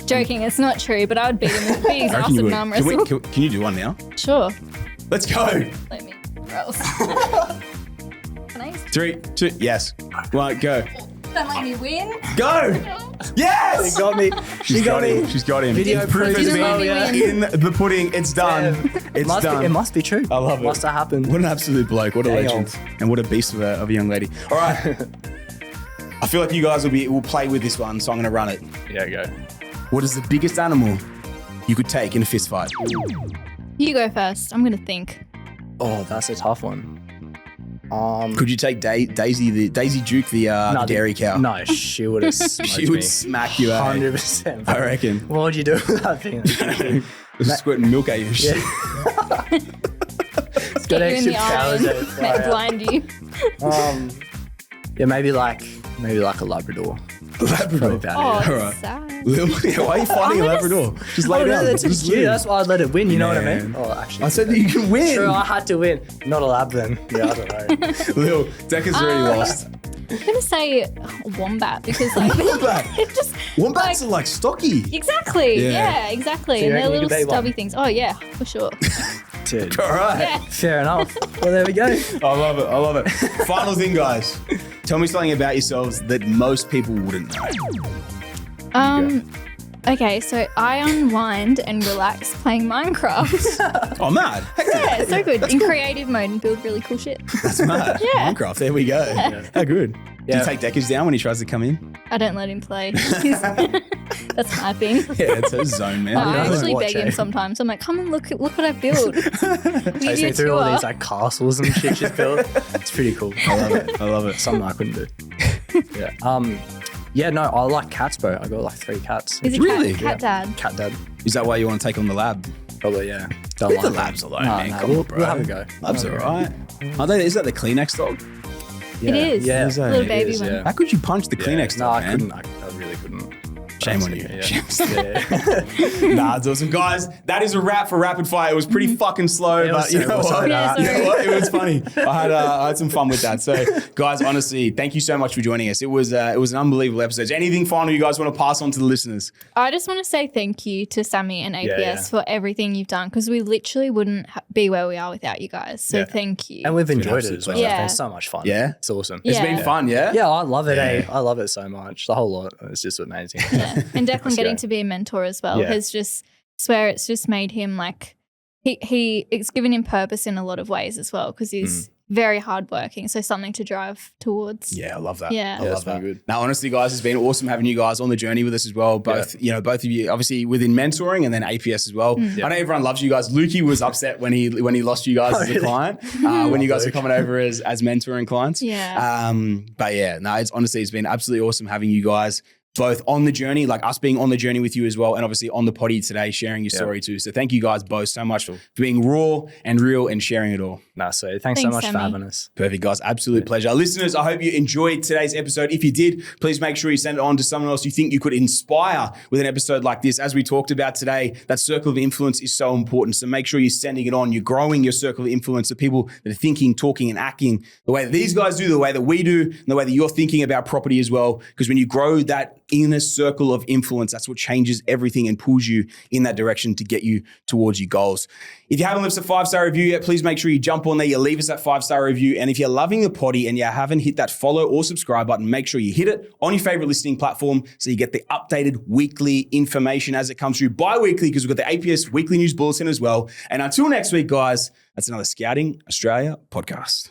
Joking, it's not true, but I would beat him with beat his I ass reckon you at would. an arm wrestle. Can you do one now? Sure. Let's go. Let me. Or else. Can I? 3, 2, yes. 1, go. Don't let me win. Go! Yes! She got me. She's got him. She's got him. Video Proof proof has as been well, yeah. in the pudding. It's done. It's Must done. Be, it must be true. I love it. Must have happened. What an absolute bloke. What a Damn. legend. And what a beast of a young lady. All right. I feel like you guys will play with this one, so I'm going to run it. Yeah, go. What is the biggest animal you could take in a fist fight? You go first. I'm going to think. Oh, that's a tough one. Could you take Daisy Duke, the dairy cow? No, she would have smoked She would me. smack you, 100%. I reckon. What would you do with that thing? Just squirting milk at you and shit. Get you in the powers eye at and fire. blind you. Yeah, maybe like a Labrador. Labrador. About Oh, it. Alright. sad. Why are you fighting a gonna Labrador? Just lay Oh, down. no, that's Just cute. live. That's why I let it win. You know what I mean? Man. Oh, actually, I said that you can win. true. I had to win. Not a lab then. Yeah, I don't know. Lil, Deklan's already lost. I'm gonna say wombat because like Wombat. it just Wombats are like stocky. exactly. Yeah. Yeah, exactly. So you and they're reckon you little could be one? stubby things. Oh yeah, for sure. Dude. All right. Yeah. Fair enough. Well, there we go. I love it. I love it. Final thing, guys. Tell me something about yourselves that most people wouldn't know. Okay, so I unwind and relax playing Minecraft. Oh, mad. Yeah, so good. In creative mode and build really cool shit. That's mad. Yeah. Minecraft. There we go. How good. Do Yeah. you take Deckers down when he tries to come in? I don't let him play. That's my thing. Yeah, it's a zone, man. No, I don't actually watch beg him it. sometimes. I'm like, come and look what I built. We Takes do me a through all tour. these like castles and shit she's built. It's pretty cool. I love it. I love it. Something I couldn't do. Yeah. Yeah. No, I like cats, bro. I got like 3 cats. He's a Really? cat dad. Cat dad. Is that why you want to take on the lab? Probably, yeah. Don't Leave the them. labs alone, No, man. no, Come we'll, on, bro. we'll have a go. Labs We'll are have a go. right. Is that the Kleenex dog? It is. Yeah. Is that- Little it baby is, one. yeah. How could you punch the Kleenex No, dog, I man? couldn't. I really couldn't. Shame on you. Yeah. Nah, it's awesome. Guys, that is a wrap for Rapid Fire. It was pretty fucking slow, It but was you know terrible. what? Sorry. Yeah, You know sorry. what? It was funny. I had some fun with that. So, guys, honestly, thank you so much for joining us. It was an unbelievable episode. Is there anything final you guys want to pass on to the listeners? I just want to say thank you to Sammy and APS Yeah. for everything you've done because we literally wouldn't be where we are without you guys. So Yeah. thank you. And we've been enjoyed it absolute as well. pleasure. Yeah. It's so much fun. Yeah? It's awesome. It's Yeah. been fun, yeah? Yeah, I love it, Yeah. eh? I love it so much. The whole lot. It's just amazing. Yeah. And Declan Let's getting go. to be a mentor as well Yeah. has just swear it's just made him like it's given him purpose in a lot of ways as well because he's very hardworking. So something to drive towards. Yeah, I love that. Yeah. I Yeah, love it's been that. good. Now, honestly, guys, it's been awesome having you guys on the journey with us as well. Both of you, obviously within mentoring and then APS as well. I know everyone loves you guys. Lukey was upset when he lost you guys as a really? client when you guys were coming over as mentoring clients. Yeah. But yeah, no, it's been absolutely awesome having you guys both on the journey, like us being on the journey with you as well, and obviously on the potty today, sharing your story too. So thank you guys both so much for being raw and real and sharing it all. Nah, so thanks so Thanks, much for Sammy. having us. Perfect, guys. Absolute pleasure. Listeners, I hope you enjoyed today's episode. If you did, please make sure you send it on to someone else you think you could inspire with an episode like this. As we talked about today, that circle of influence is so important. So make sure you're sending it on. You're growing your circle of influence of people that are thinking, talking, and acting the way that these guys do, the way that we do, and the way that you're thinking about property as well. Because when you grow that inner circle of influence, that's what changes everything and pulls you in that direction to get you towards your goals. If you haven't left us a 5-star review yet, please make sure you jump on there, you leave us that 5-star review. And if you're loving the potty and you haven't hit that follow or subscribe button, make sure you hit it on your favorite listening platform so you get the updated weekly information as it comes through bi-weekly, because we've got the APS weekly news bulletin as well. And until next week, guys, that's another Scouting Australia podcast.